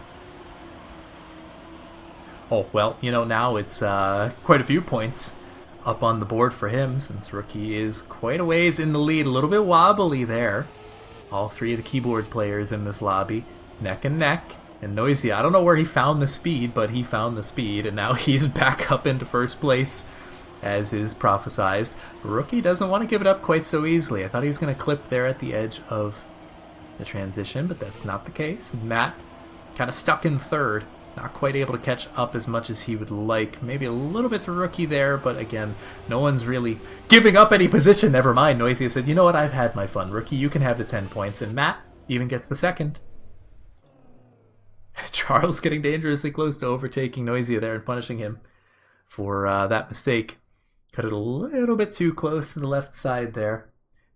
Oh, well, you know, now it's quite a few points up on the board for him, since Rookie is quite a ways in the lead. A little bit wobbly there. All 3 of the keyboard players in this lobby, neck and neck. And Noisia, I don't know where he found the speed, but he found the speed, and now he's back up into first place, as is prophesized. Rookie doesn't want to give it up quite so easily. I thought he was going to clip there at the edge of the transition, but that's not the case. Matt kind of stuck in third. Not quite able to catch up as much as he would like. Maybe a little bit to Rookie there, but again, no one's really giving up any position. Never mind. Noisia said, you know what, I've had my fun. Rookie, you can have the 10 points. And Matt even gets the second. Charles getting dangerously close to overtaking Noisia there and punishing him for that mistake. Cut it a little bit too close to the left side there.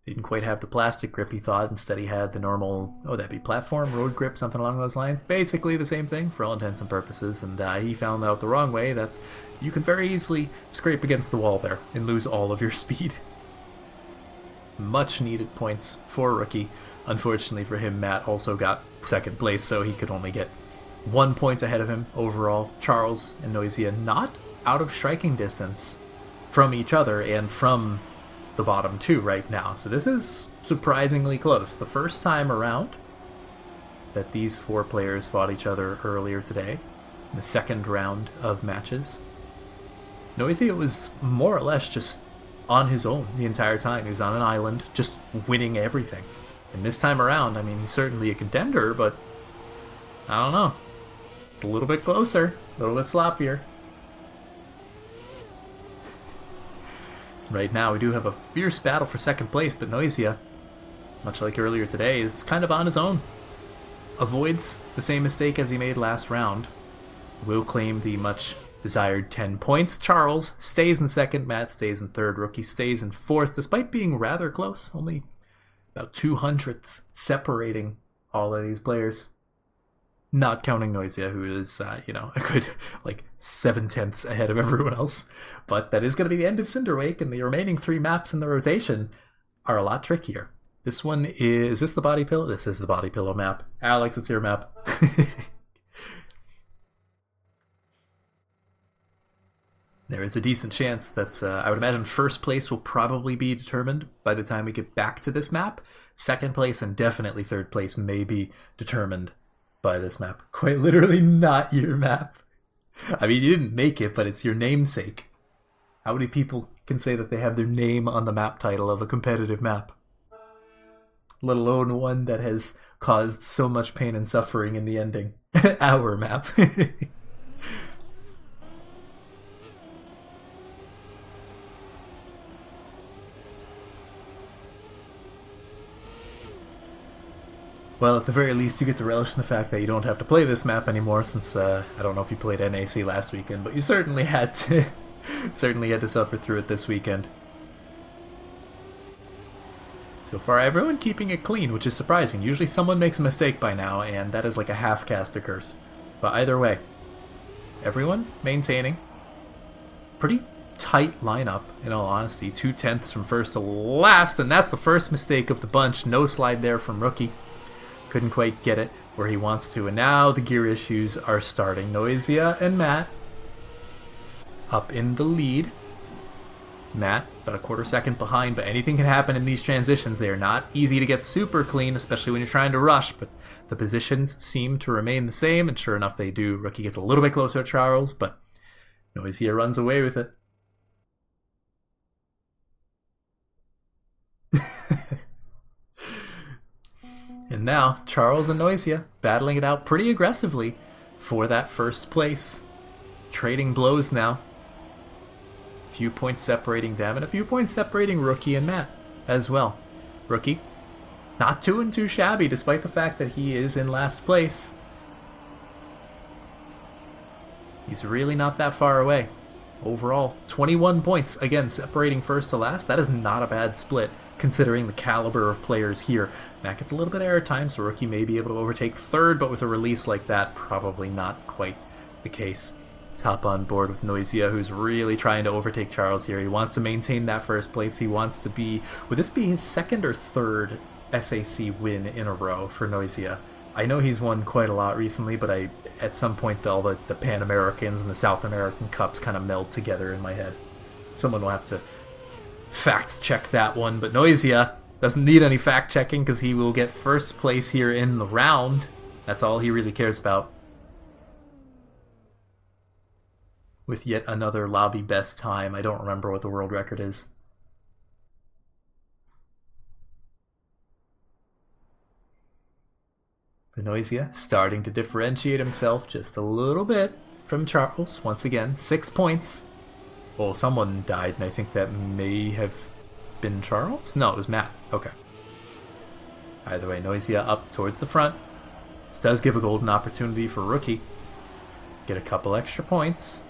Didn't quite have the plastic grip he thought. Instead he had the normal, that'd be platform, road grip, something along those lines. Basically the same thing for all intents and purposes, and he found out the wrong way that you can very easily scrape against the wall there and lose all of your speed. Much needed points for Rookie. Unfortunately for him, Matt also got second place, so he could only get 1 point ahead of him overall. Charles and Noisia not out of striking distance from each other and from the bottom 2 right now. So this is surprisingly close. The first time around that these 4 players fought each other earlier today, in the second round of matches, Noisia was more or less just on his own the entire time. He was on an island, just winning everything. And this time around, I mean, he's certainly a contender, but I don't know. It's a little bit closer, a little bit sloppier. Right now, we do have a fierce battle for second place, but Noisia, much like earlier today, is kind of on his own. Avoids the same mistake as he made last round. Will claim the much desired 10 points. Charles stays in second, Matt stays in third, Rookie stays in fourth, despite being rather close. Only about 200ths separating all of these players. Not counting Noisia, who is, a good, 7/10 ahead of everyone else. But that is going to be the end of Cinderwake, and the remaining 3 maps in the rotation are a lot trickier. This one is this the body pillow? This is the body pillow map. Alex, it's your map. There is a decent chance that, I would imagine first place will probably be determined by the time we get back to this map. Second place and definitely third place may be determined by this map. Quite literally not your map. I mean, you didn't make it, but it's your namesake. How many people can say that they have their name on the map title of a competitive map? Let alone one that has caused so much pain and suffering in the ending. Our map. Well, at the very least, you get to relish in the fact that you don't have to play this map anymore, since I don't know if you played NAC last weekend, but you certainly had to suffer through it this weekend. So far, everyone keeping it clean, which is surprising. Usually someone makes a mistake by now, and that is like a half-caster curse. But either way, everyone maintaining pretty tight lineup, in all honesty. 2/10 from first to last, and that's the first mistake of the bunch. No slide there from Rookie. Couldn't quite get it where he wants to, and now the gear issues are starting. Noisia and Matt up in the lead. Matt about a quarter second behind, but anything can happen in these transitions. They are not easy to get super clean, especially when you're trying to rush, but the positions seem to remain the same, and sure enough they do. Rookie gets a little bit closer to Charles, but Noisia runs away with it. And now, Charles and Noisia battling it out pretty aggressively for that first place. Trading blows now. A few points separating them, and a few points separating Rookie and Matt as well. Rookie, not too shabby, despite the fact that he is in last place. He's really not that far away. Overall, 21 points, again, separating first to last. That is not a bad split, considering the caliber of players here. Matt gets a little bit of airtime, so Rookie may be able to overtake third, but with a release like that, probably not quite the case. Let's hop on board with Noisia, who's really trying to overtake Charles here. He wants to maintain that first place. He wants to be... Would this be his second or third SAC win in a row for Noisia? I know he's won quite a lot recently, but at some point all the Pan Americans and the South American Cups kind of meld together in my head. Someone will have to fact check that one, but Noisia doesn't need any fact checking because he will get first place here in the round. That's all he really cares about. With yet another lobby best time. I don't remember what the world record is. Noisia starting to differentiate himself just a little bit from Charles. Once again, 6 points. Oh, someone died, and I think that may have been Charles? No, it was Matt. Okay. Either way, Noisia up towards the front. This does give a golden opportunity for Rookie. Get a couple extra points.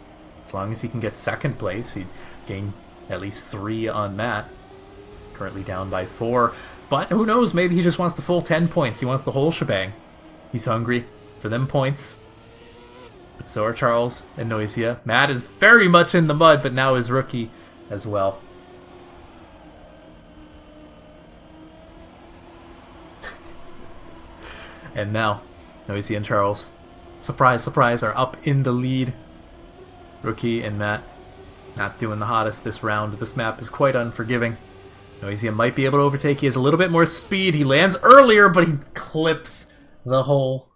As long as he can get second place, he'd gain at least 3 on Matt. Currently down by 4. But who knows, maybe he just wants the full 10 points. He wants the whole shebang. He's hungry for them points. But so are Charles and Noisia. Matt is very much in the mud, but now is Rookie as well. And now, Noisia and Charles, surprise, surprise, are up in the lead. Rookie and Matt not doing the hottest this round. This map is quite unforgiving. Noisia might be able to overtake. He has a little bit more speed. He lands earlier, but he clips the hole.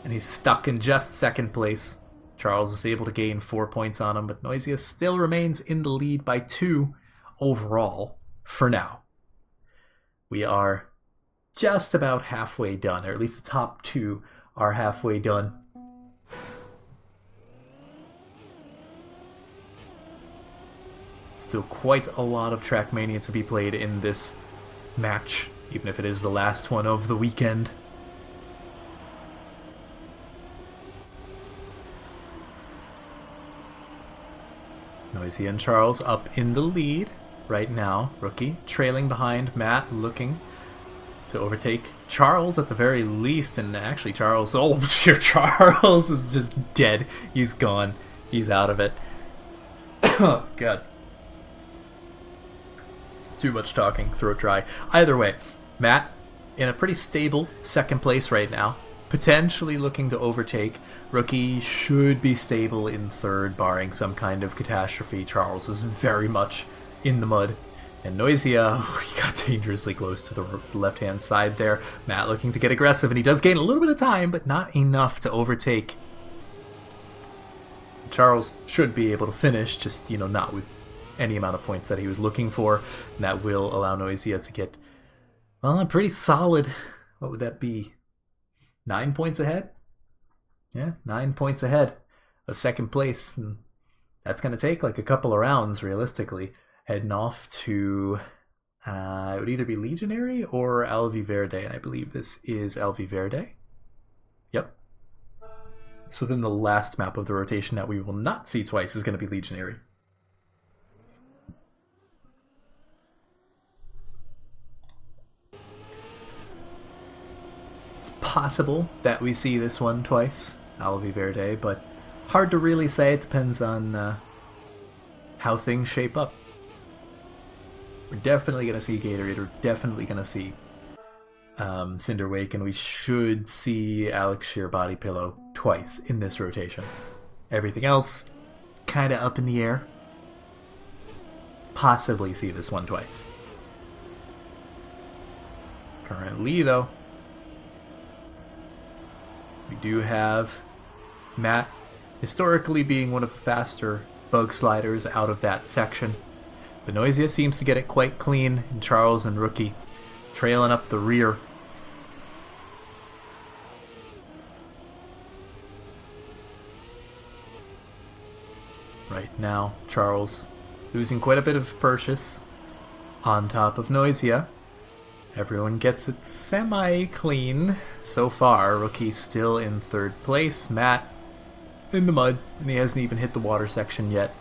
And he's stuck in just second place. Charles is able to gain 4 points on him, but Noisia still remains in the lead by 2 overall for now. We are just about halfway done, or at least the top 2 are halfway done. Still quite a lot of Trackmania to be played in this match, even if it is the last one of the weekend. Noisia and Charles up in the lead right now. Rookie trailing behind Matt, looking to overtake Charles at the very least. And actually Charles, oh, Charles is just dead. He's gone. He's out of it. Oh, God. Too much talking, throat dry. Either way, Matt in a pretty stable second place right now, potentially looking to overtake. Rookie should be stable in third, barring some kind of catastrophe. Charles is very much in the mud. And Noisia, he got dangerously close to the left-hand side there. Matt looking to get aggressive, and he does gain a little bit of time, but not enough to overtake. Charles should be able to finish, just, not with any amount of points that he was looking for. And that will allow Noisia to get, well, a pretty solid, what would that be? 9 points ahead? Yeah, 9 points ahead of second place. And that's going to take like a couple of rounds, realistically. Heading off to, it would either be Legionary or Alviverde. And I believe this is Alviverde. Yep. So then the last map of the rotation that we will not see twice is going to be Legionary. It's possible that we see this one twice, Alviverde, but hard to really say. It depends on how things shape up. We're definitely going to see Gatorade. We're definitely going to see Cinderwake, and we should see Alex Sheer Body Pillow twice in this rotation. Everything else, kind of up in the air. possibly see this one twice. Currently, though, we do have Matt historically being one of the faster bug sliders out of that section. But Noisia seems to get it quite clean, and Charles and Rookie trailing up the rear. Right now, Charles losing quite a bit of purchase on top of Noisia. Everyone gets it semi-clean so far. Rookie's still in third place. Matt in the mud, and he hasn't even hit the water section yet.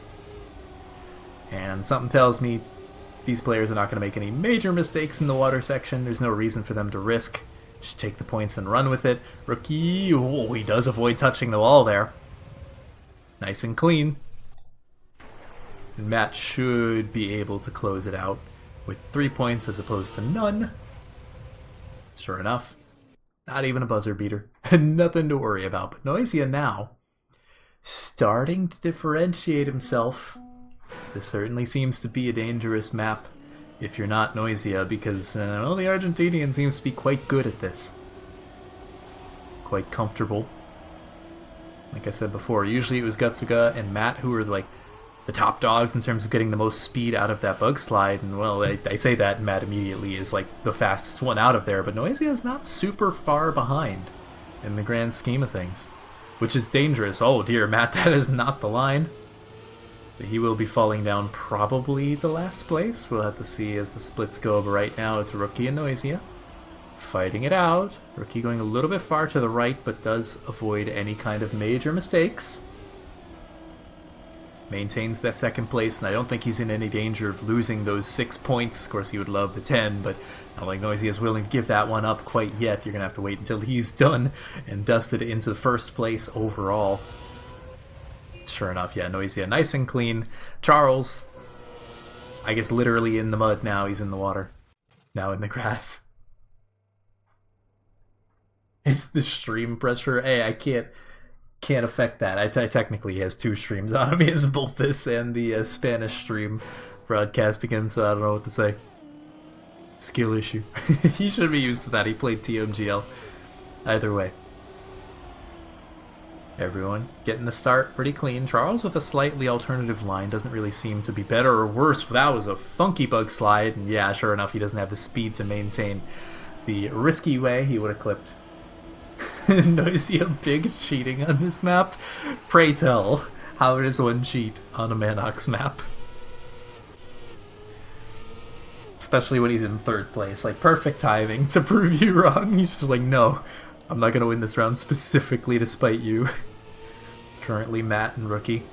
And something tells me these players are not going to make any major mistakes in the water section. There's no reason for them to risk. Just take the points and run with it. Rookie, oh, he does avoid touching the wall there. Nice and clean. And Matt should be able to close it out with 3 points as opposed to none. Sure enough, not even a buzzer beater. Nothing to worry about. But Noisia now starting to differentiate himself. This certainly seems to be a dangerous map if you're not Noisia, because well, the Argentinian seems to be quite good at this. Quite comfortable. Like I said before, usually it was Gutsuga and Matt who were like the top dogs in terms of getting the most speed out of that bug slide, and well, I say that and Matt immediately is like the fastest one out of there, but Noisia is not super far behind in the grand scheme of things, which is dangerous. Oh dear, Matt, that is not the line. So he will be falling down probably to last place. We'll have to see as the splits go, but right now it's Rookie and Noisia fighting it out. Rookie going a little bit far to the right, but does avoid any kind of major mistakes. Maintains that second place, and I don't think he's in any danger of losing those 6 points. Of course, he would love the 10, but not like Noisia is willing to give that one up quite yet. You're going to have to wait until he's done and dusted into the first place overall. Sure enough, yeah, Noisia nice and clean. Charles, I guess literally in the mud now. He's in the water. Now in the grass. It's the stream pressure. Hey, I can't affect that. I technically he has 2 streams on him. He has both this and the Spanish stream broadcasting him, so I don't know what to say. Skill issue. He should be used to that. He played TMGL. Either way. Everyone getting the start pretty clean. Charles with a slightly alternative line doesn't really seem to be better or worse. That was a funky bug slide, and yeah, sure enough, he doesn't have the speed to maintain the risky way. He would have clipped. Noisia big cheating on this map. Pray tell, how does one cheat on a Manox map? Especially when he's in third place. Like, perfect timing to prove you wrong. He's just like, no, I'm not going to win this round specifically to spite you. Currently Matt and Rookie,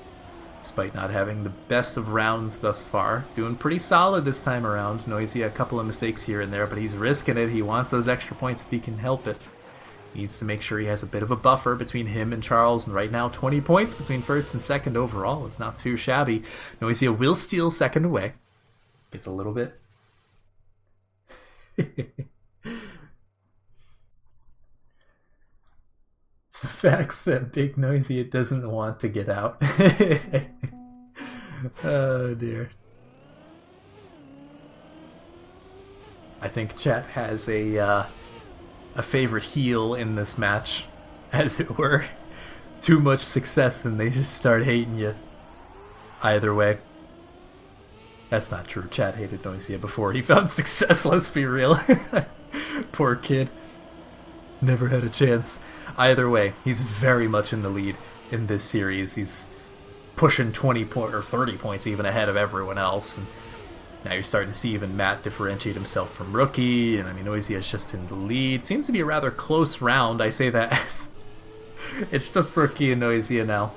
despite not having the best of rounds thus far, doing pretty solid this time around. Noisia a couple of mistakes here and there, but he's risking it. He wants those extra points if he can help it. Needs to make sure he has a bit of a buffer between him and Charles, and right now 20 points between first and second overall is not too shabby. Noisia will steal second away. Gets a little bit. It's the facts that Big Noisia doesn't want to get out. Oh dear. I think chat has a favorite heel in this match, as it were. Too much success and they just start hating you. Either way. That's not true. Chat hated Noisia before he found success, let's be real. Poor kid. Never had a chance. Either way, he's very much in the lead in this series. He's pushing 20 or 30 points even ahead of everyone else. And now you're starting to see even Matt differentiate himself from Rookie, and I mean, Noisia is just in the lead. Seems to be a rather close round. I say that as it's just Rookie and Noisia now.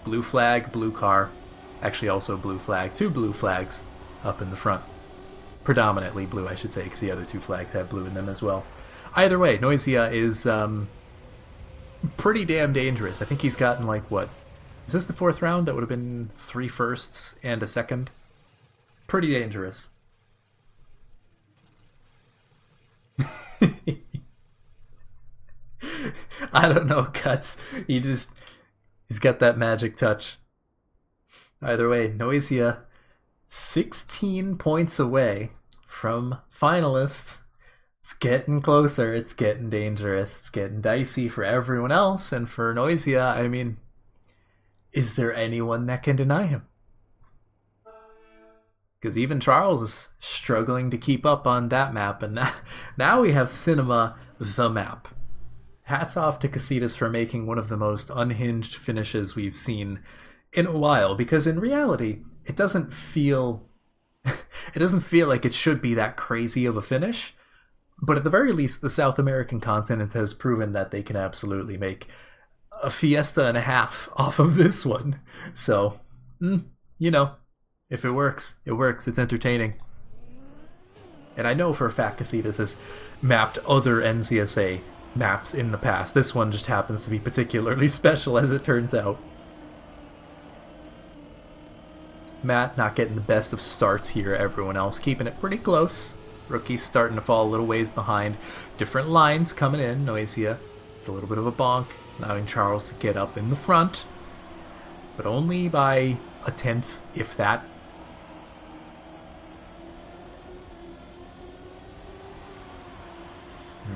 Blue flag, blue car. Actually also blue flag. 2 blue flags up in the front. Predominantly blue, I should say, because the other 2 flags have blue in them as well. Either way, Noisia is pretty damn dangerous. I think he's gotten like, what? Is this the 4th round? That would have been 3 firsts and a second. Pretty dangerous. I don't know, Guts. He's got that magic touch. Either way, Noisia 16 points away from finalists. It's getting closer. It's getting dangerous. It's getting dicey for everyone else. And for Noisia, I mean, is there anyone that can deny him? Because even Charles is struggling to keep up on that map. And now we have Cinema, the map. Hats off to Casitas for making one of the most unhinged finishes we've seen in a while. Because in reality, it doesn't feel like it should be that crazy of a finish. But at the very least, the South American continent has proven that they can absolutely make a fiesta and a half off of this one. So, you know, if it works, it works. It's entertaining. And I know for a fact Casitas has mapped other NCSA maps in the past. This one just happens to be particularly special, as it turns out. Matt not getting the best of starts here. Everyone else keeping it pretty close. Rookie's starting to fall a little ways behind. Different lines coming in. Noisia, it's a little bit of a bonk, allowing Charles to get up in the front, but only by a tenth, if that.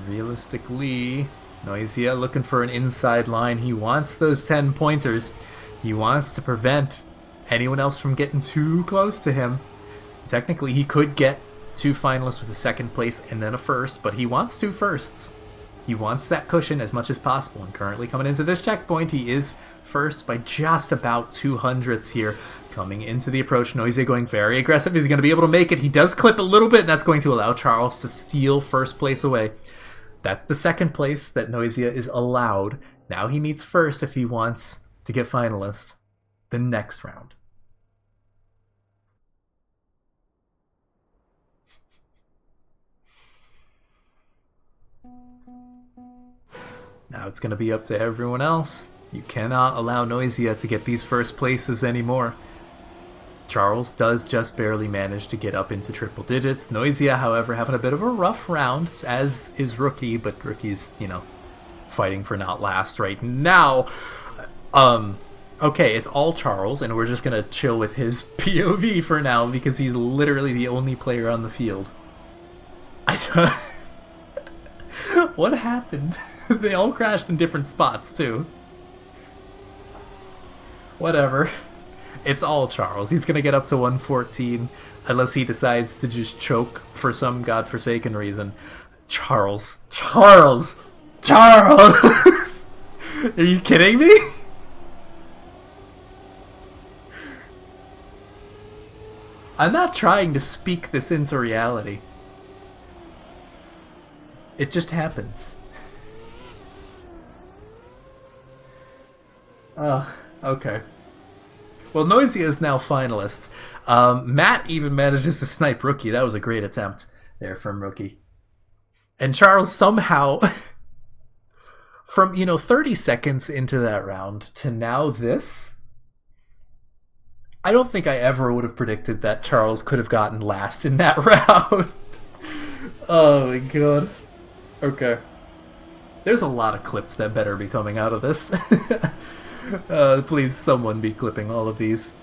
Realistically, Noisia looking for an inside line. He wants those 10 pointers. He wants to prevent anyone else from getting too close to him. Technically, he could get 2 finalists with a second place and then a first, but he wants 2 firsts. He wants that cushion as much as possible, and currently coming into this checkpoint, he is first by just about 200ths here. Coming into the approach, Noisia going very aggressive. He's going to be able to make it. He does clip a little bit, and that's going to allow Charles to steal first place away. That's the second place that Noisia is allowed. Now he needs first if he wants to get finalists the next round. Now it's going to be up to everyone else. You cannot allow Noisia to get these first places anymore. Charles does just barely manage to get up into triple digits. Noisia, however, having a bit of a rough round, as is Rookie, but Rookie's, you know, fighting for not last right now. Okay, it's all Charles, and we're just going to chill with his POV for now, because he's literally the only player on the field. I don't... What happened? They all crashed in different spots, too. Whatever. It's all Charles. He's going to get up to 114, unless he decides to just choke for some godforsaken reason. Charles. Are you kidding me? I'm not trying to speak this into reality. It just happens. Okay. Well, Noisia is now finalist. Matt even manages to snipe Rookie. That was a great attempt there from Rookie. And Charles somehow, from, 30 seconds into that round to now this, I don't think I ever would have predicted that Charles could have gotten last in that round. Oh my god. Okay. There's a lot of clips that better be coming out of this. Please, someone be clipping all of these.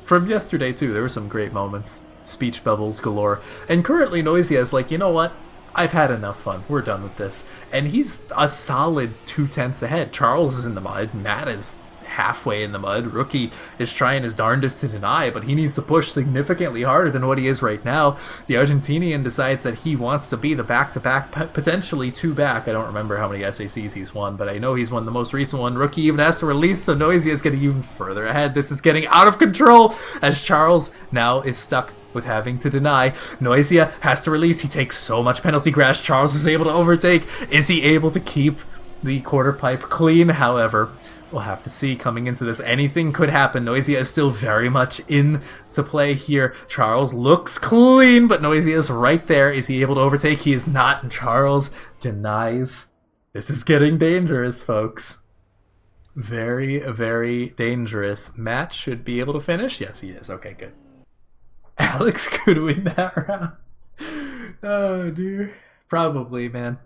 From yesterday, too, there were some great moments. Speech bubbles galore. And currently, Noisia is like, you know what? I've had enough fun. We're done with this. And he's a solid 2/10 ahead. Charles is in the mud. Matt is halfway in the mud. Rookie is trying his darndest to deny, but he needs to push significantly harder than what he is right now. The Argentinian decides that he wants to be the back-to-back, potentially 2 back. I don't remember how many SACs he's won, but I know he's won the most recent one. Rookie even has to release, so Noisia is getting even further ahead. This is getting out of control as Charles now is stuck with having to deny. Noisia has to release. He takes so much penalty grass. Charles is able to overtake. Is he able to keep the quarter pipe clean? However, we'll have to see coming into this. Anything could happen. Noisia is still very much in to play here. Charles looks clean, but Noisia is right there. Is he able to overtake? He is not, and Charles denies. This is getting dangerous, folks. Very, very dangerous. Matt should be able to finish. Yes, he is. Okay, good. Alex could win that round. Oh, dear. Probably, man.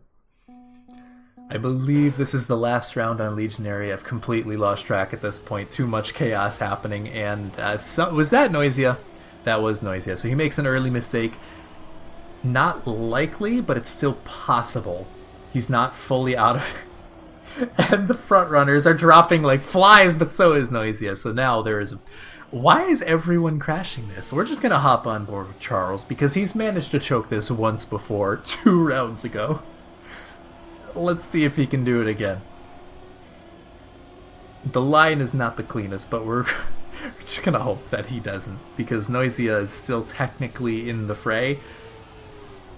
I believe this is the last round on Legionary. I've completely lost track at this point. Too much chaos happening, and was that Noisia? That was Noisia. So he makes an early mistake. Not likely, but it's still possible. He's not fully out of it. And the front runners are dropping like flies, but so is Noisia. So now there is... Why is everyone crashing this? We're just going to hop on board with Charles because he's managed to choke this once before, 2 rounds ago. Let's see if he can do it again. The line is not the cleanest, but we're just going to hope that he doesn't because Noisia is still technically in the fray.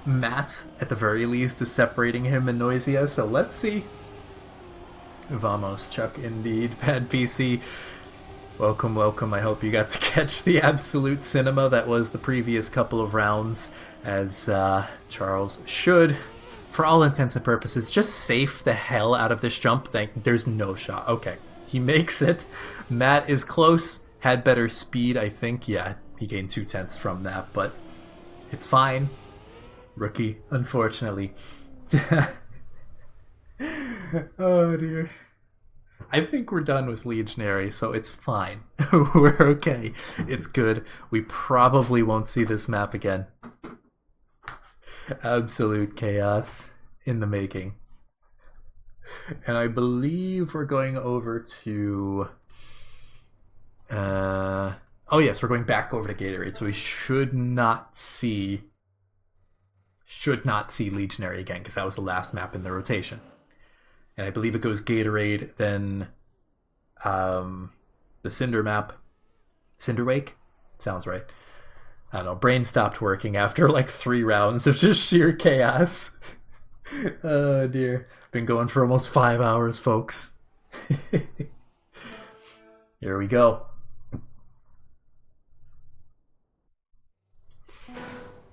Matt, at the very least, is separating him and Noisia, so let's see. Vamos, Chuck, indeed. Bad PC. Welcome, welcome. I hope you got to catch the absolute cinema that was the previous couple of rounds, as Charles should, for all intents and purposes, just safe the hell out of this jump. There's no shot. Okay, he makes it. Matt is close, had better speed, I think. Yeah, he gained 0.2 from that, but it's fine. Rookie, unfortunately. Oh dear. I think we're done with Legionary, so it's fine. We're okay. It's good. We probably won't see this map again. Absolute chaos in the making. And I believe we're going over to... oh yes, we're going back over to Gatorade, so we should not see Legionary again, because that was the last map in the rotation. And I believe it goes Gatorade, then the Cinder map. Cinderwake? Sounds right. I don't know, brain stopped working after like 3 rounds of just sheer chaos. Oh dear. Been going for almost 5 hours, folks. Here we go.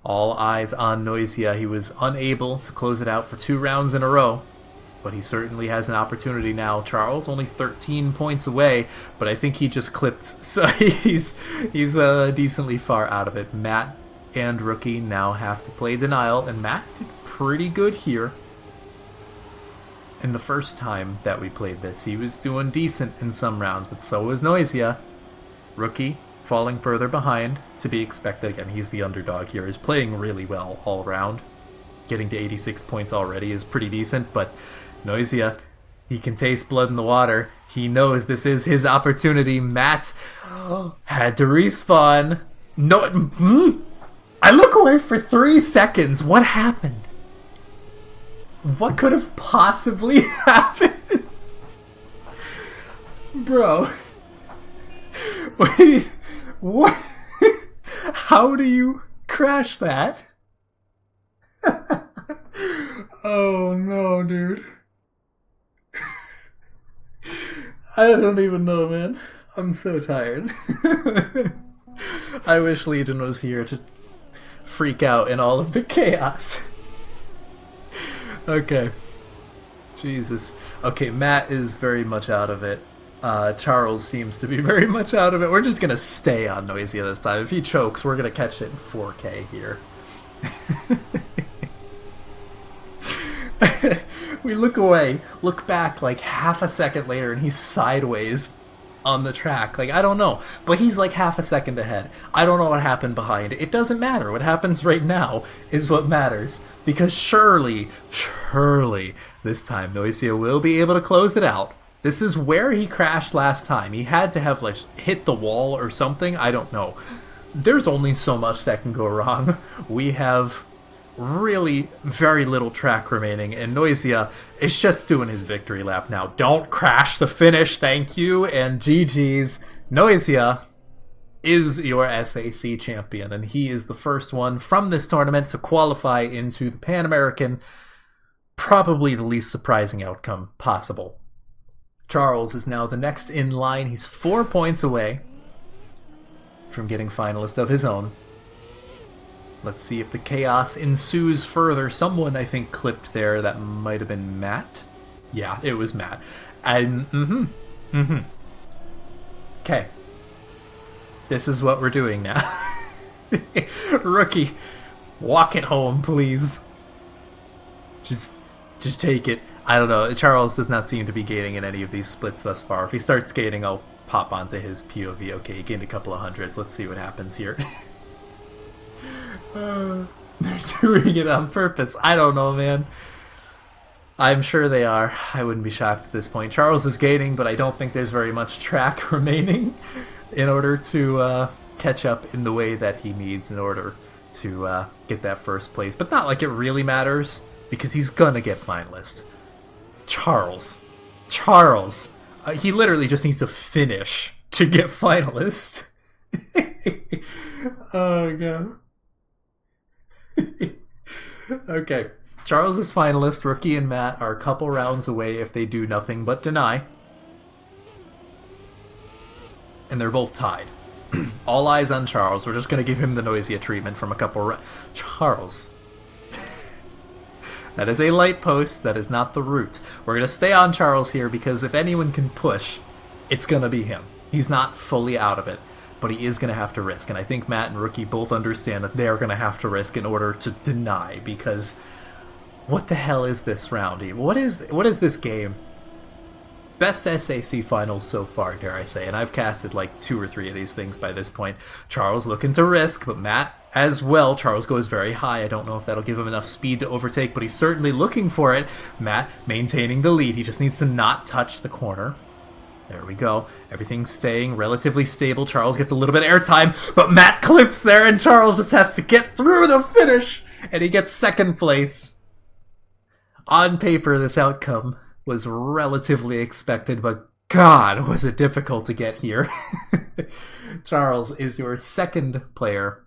All eyes on Noisia. He was unable to close it out for 2 rounds in a row, but he certainly has an opportunity now. Charles only 13 points away, but I think he just clipped, so he's decently far out of it. Matt and Rookie now have to play denial, and Matt did pretty good here. In the first time that we played this, he was doing decent in some rounds, but so was Noisia. Rookie falling further behind, to be expected. Again, he's the underdog here. He's playing really well all around. Getting to 86 points already is pretty decent, but Noisia, he can taste blood in the water. He knows this is his opportunity. Matt had to respawn. No, I look away for 3 seconds. What happened? What could have possibly happened? Bro. Wait. What? How do you crash that? Oh no, dude. I don't even know, man. I'm so tired. I wish Legion was here to freak out in all of the chaos. Okay. Jesus. Okay, Matt is very much out of it. Charles seems to be very much out of it. We're just going to stay on Noisia this time. If he chokes, we're going to catch it in 4K here. We look away, look back like half a second later, and he's sideways on the track. Like, I don't know. But he's like half a second ahead. I don't know what happened behind. It doesn't matter. What happens right now is what matters. Because surely, this time Noisia will be able to close it out. This is where he crashed last time. He had to have, like, hit the wall or something. I don't know. There's only so much that can go wrong. We have really very little track remaining, and Noisia is just doing his victory lap now. Don't crash the finish, thank you, and GG's. Noisia is your SAC champion, and he is the first one from this tournament to qualify into the Pan American. Probably the least surprising outcome possible. Charles is now the next in line. He's 4 points away from getting finalist of his own. Let's see if the chaos ensues further. Someone, I think, clipped there. That might have been Matt. Yeah, it was Matt. And, Okay. This is what we're doing now. Rookie, walk it home, please. Just take it. I don't know. Charles does not seem to be gaining in any of these splits thus far. If he starts gaining, I'll pop onto his POV. Okay, he gained a couple of hundreds. Let's see what happens here. They're doing it on purpose. I don't know, man. I'm sure they are. I wouldn't be shocked at this point. Charles is gaining, but I don't think there's very much track remaining in order to catch up in the way that he needs in order to get that first place. But not like it really matters, because he's gonna get finalist. Charles. He literally just needs to finish to get finalist. Oh, God. Okay. Charles is finalist. Rookie and Matt are a couple rounds away if they do nothing but deny. And they're both tied. All eyes on Charles. We're just going to give him the Noisia treatment from a couple Charles. That is a light post. That is not the route. We're going to stay on Charles here because if anyone can push, it's going to be him. He's not fully out of it, but he is going to have to risk. And I think Matt and Rookie both understand that they're going to have to risk in order to deny, because what the hell is this round? What is this game? Best SAC finals so far, dare I say, and I've casted like 2 or 3 of these things by this point. Charles looking to risk, but Matt as well. Charles goes very high. I don't know if that'll give him enough speed to overtake, but he's certainly looking for it. Matt maintaining the lead. He just needs to not touch the corner. There we go. Everything's staying relatively stable. Charles gets a little bit of airtime, but Matt clips there, and Charles just has to get through the finish, and he gets second place. On paper, this outcome was relatively expected, but God, was it difficult to get here. Charles is your second player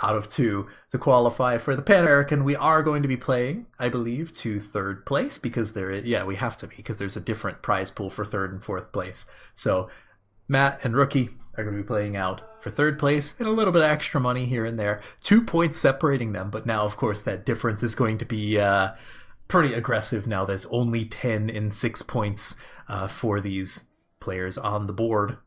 out of 2 to qualify for the Pan American. We are going to be playing, I believe, to 3rd place, because we have to be, because there's a different prize pool for 3rd and 4th place. So Matt and Rookie are going to be playing out for 3rd place and a little bit of extra money here and there. 2 points separating them, but now, of course, that difference is going to be pretty aggressive now. There's only 10 and 6 points for these players on the board.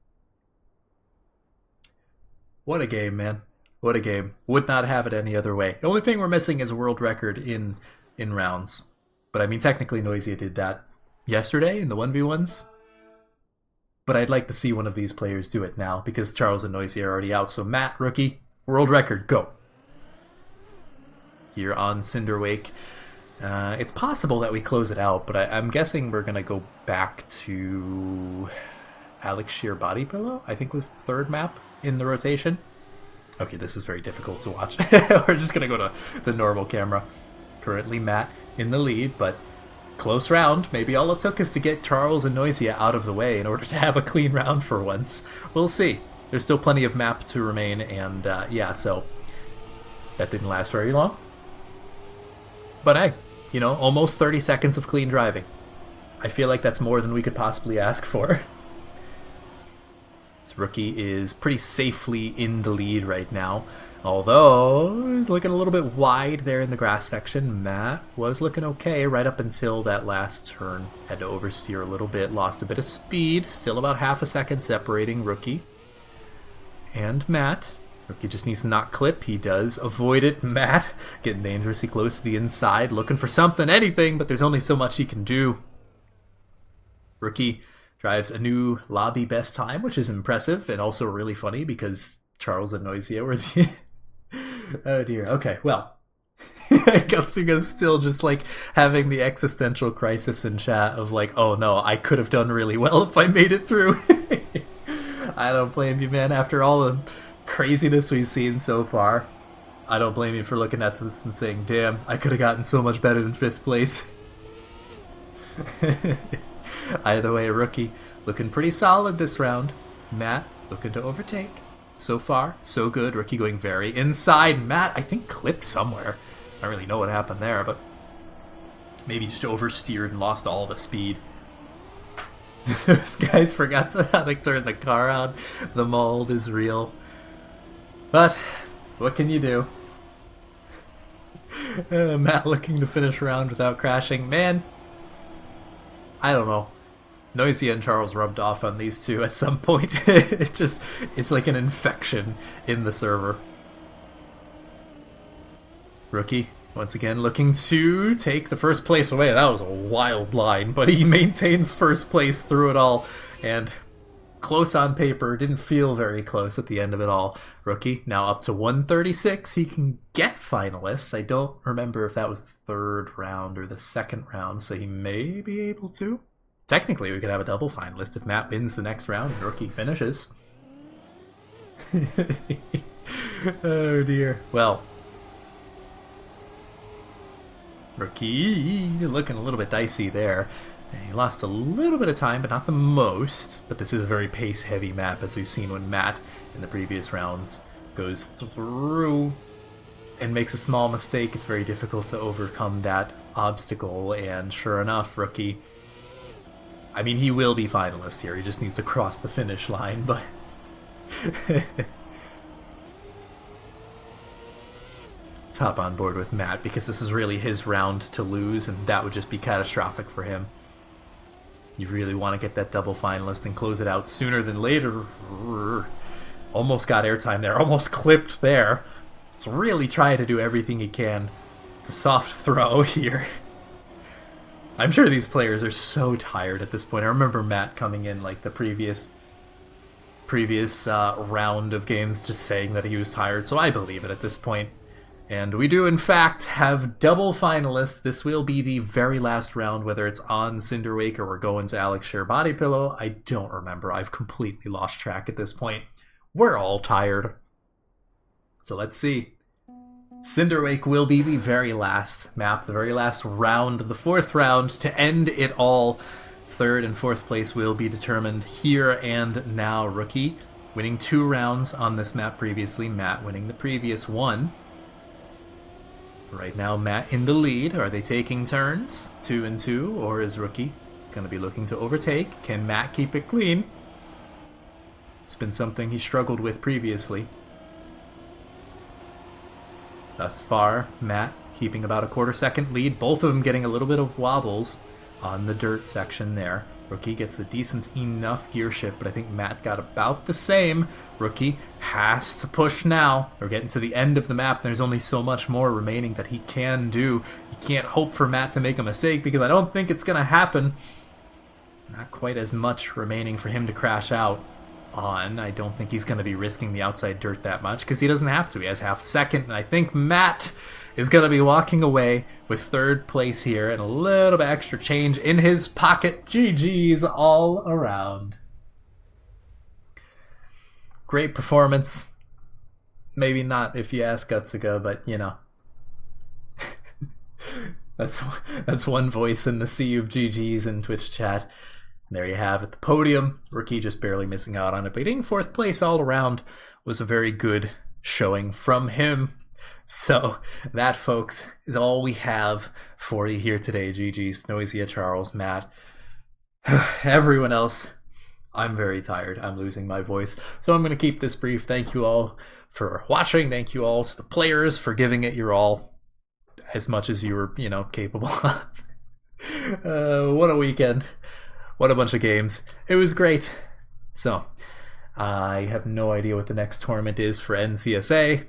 What a game, man. What a game. Would not have it any other way. The only thing we're missing is a world record in rounds. But I mean, technically Noisia did that yesterday in the 1v1s. But I'd like to see one of these players do it now, because Charles and Noisia are already out. So Matt, Rookie, world record, go. Here on Cinderwake. It's possible that we close it out, but I'm guessing we're going to go back to Alex Shear Body Pillow, I think was the 3rd map in the rotation. Okay, this is very difficult to watch. We're just going to go to the normal camera. Currently Matt in the lead, but close round. Maybe all it took is to get Charles and Noisia out of the way in order to have a clean round for once. We'll see. There's still plenty of map to remain, and yeah, so that didn't last very long. But hey, you know, almost 30 seconds of clean driving. I feel like that's more than we could possibly ask for. This Rookie is pretty safely in the lead right now, although he's looking a little bit wide there in the grass section. Matt was looking okay right up until that last turn. Had to oversteer a little bit, lost a bit of speed, still about half a second separating Rookie and Matt. Rookie just needs to not clip. He does avoid it. Matt getting dangerously close to the inside, looking for something, anything, but there's only so much he can do. Rookie drives a new lobby best time, which is impressive and also really funny because Charles and Noisia were the... Oh dear. Okay, well. Gutsuga's still just like having the existential crisis in chat of like, oh no, I could have done really well if I made it through. I don't blame you, man, after all the craziness we've seen so far. I don't blame you for looking at this and saying, damn, I could have gotten so much better than 5th place. Either way, Rookie looking pretty solid this round. Matt looking to overtake. So far, so good. Rookie going very inside. Matt, I think, clipped somewhere. I don't really know what happened there, but maybe just oversteered and lost all the speed. Those guys forgot how to turn the car on. The mold is real. But what can you do? Matt looking to finish round without crashing. Man, I don't know. Noisia and Charles rubbed off on these two at some point. It's like an infection in the server. Rookie, once again, looking to take the 1st place away. That was a wild line, but he maintains 1st place through it all. And close on paper, didn't feel very close at the end of it all. Rookie now up to 136. He can get finalists. I don't remember if that was the third round or the second round, so he may be able to. Technically, we could have a double finalist if Matt wins the next round and Rookie finishes. Oh dear. Well, Rookie looking a little bit dicey there. He lost a little bit of time, but not the most. But this is a very pace-heavy map, as we've seen when Matt, in the previous rounds, goes through and makes a small mistake. It's very difficult to overcome that obstacle, and sure enough, Rookie... I mean, he will be finalist here. He just needs to cross the finish line, but... Let's hop on board with Matt, because this is really his round to lose, and that would just be catastrophic for him. You really want to get that double finalist and close it out sooner than later. Almost got airtime there, almost clipped there. So really try to do everything he can. It's a soft throw here. I'm sure these players are so tired at this point. I remember Matt coming in like the previous round of games just saying that he was tired, so I believe it at this point. And we do, in fact, have double finalists. This will be the very last round, whether it's on Cinderwake or we're going to Alex Share Body Pillow. I don't remember. I've completely lost track at this point. We're all tired. So let's see. Cinderwake will be the very last map, the very last round, the fourth round to end it all. Third and fourth place will be determined here and now. Rookie winning 2 rounds on this map previously. Matt winning the previous one. Right now, Matt in the lead. Are they taking turns? 2 and 2, or is Rookie going to be looking to overtake? Can Matt keep it clean? It's been something he struggled with previously. Thus far, Matt keeping about a quarter-second lead. Both of them getting a little bit of wobbles on the dirt section there. Rookie gets a decent enough gear shift, but I think Matt got about the same. Rookie has to push now. We're getting to the end of the map. There's only so much more remaining that he can do. You can't hope for Matt to make a mistake because I don't think it's going to happen. Not quite as much remaining for him to crash out on. I don't think he's going to be risking the outside dirt that much because he doesn't have to. He has half a second, and I think Matt is going to be walking away with third place here and a little bit extra change in his pocket. GG's all around. Great performance. Maybe not if you ask Gutsuga, but you know. that's one voice in the sea of GG's in Twitch chat. There you have it, the podium. Rookie just barely missing out on it, but getting fourth place all around was a very good showing from him. So that, folks, is all we have for you here today. GG's, Noisia, Charles, Matt, everyone else. I'm very tired. I'm losing my voice. So I'm going to keep this brief. Thank you all for watching. Thank you all to the players for giving it your all, as much as you were, capable of. What a weekend. What a bunch of games. It was great. So I have no idea what the next tournament is for NCSA.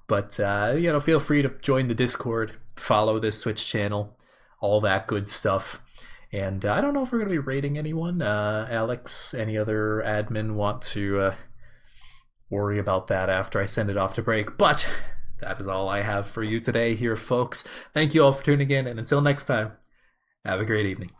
But, feel free to join the Discord, follow this Twitch channel, all that good stuff. And I don't know if we're going to be rating anyone. Alex, any other admin want to worry about that after I send it off to break. But that is all I have for you today here, folks. Thank you all for tuning in, and until next time, have a great evening.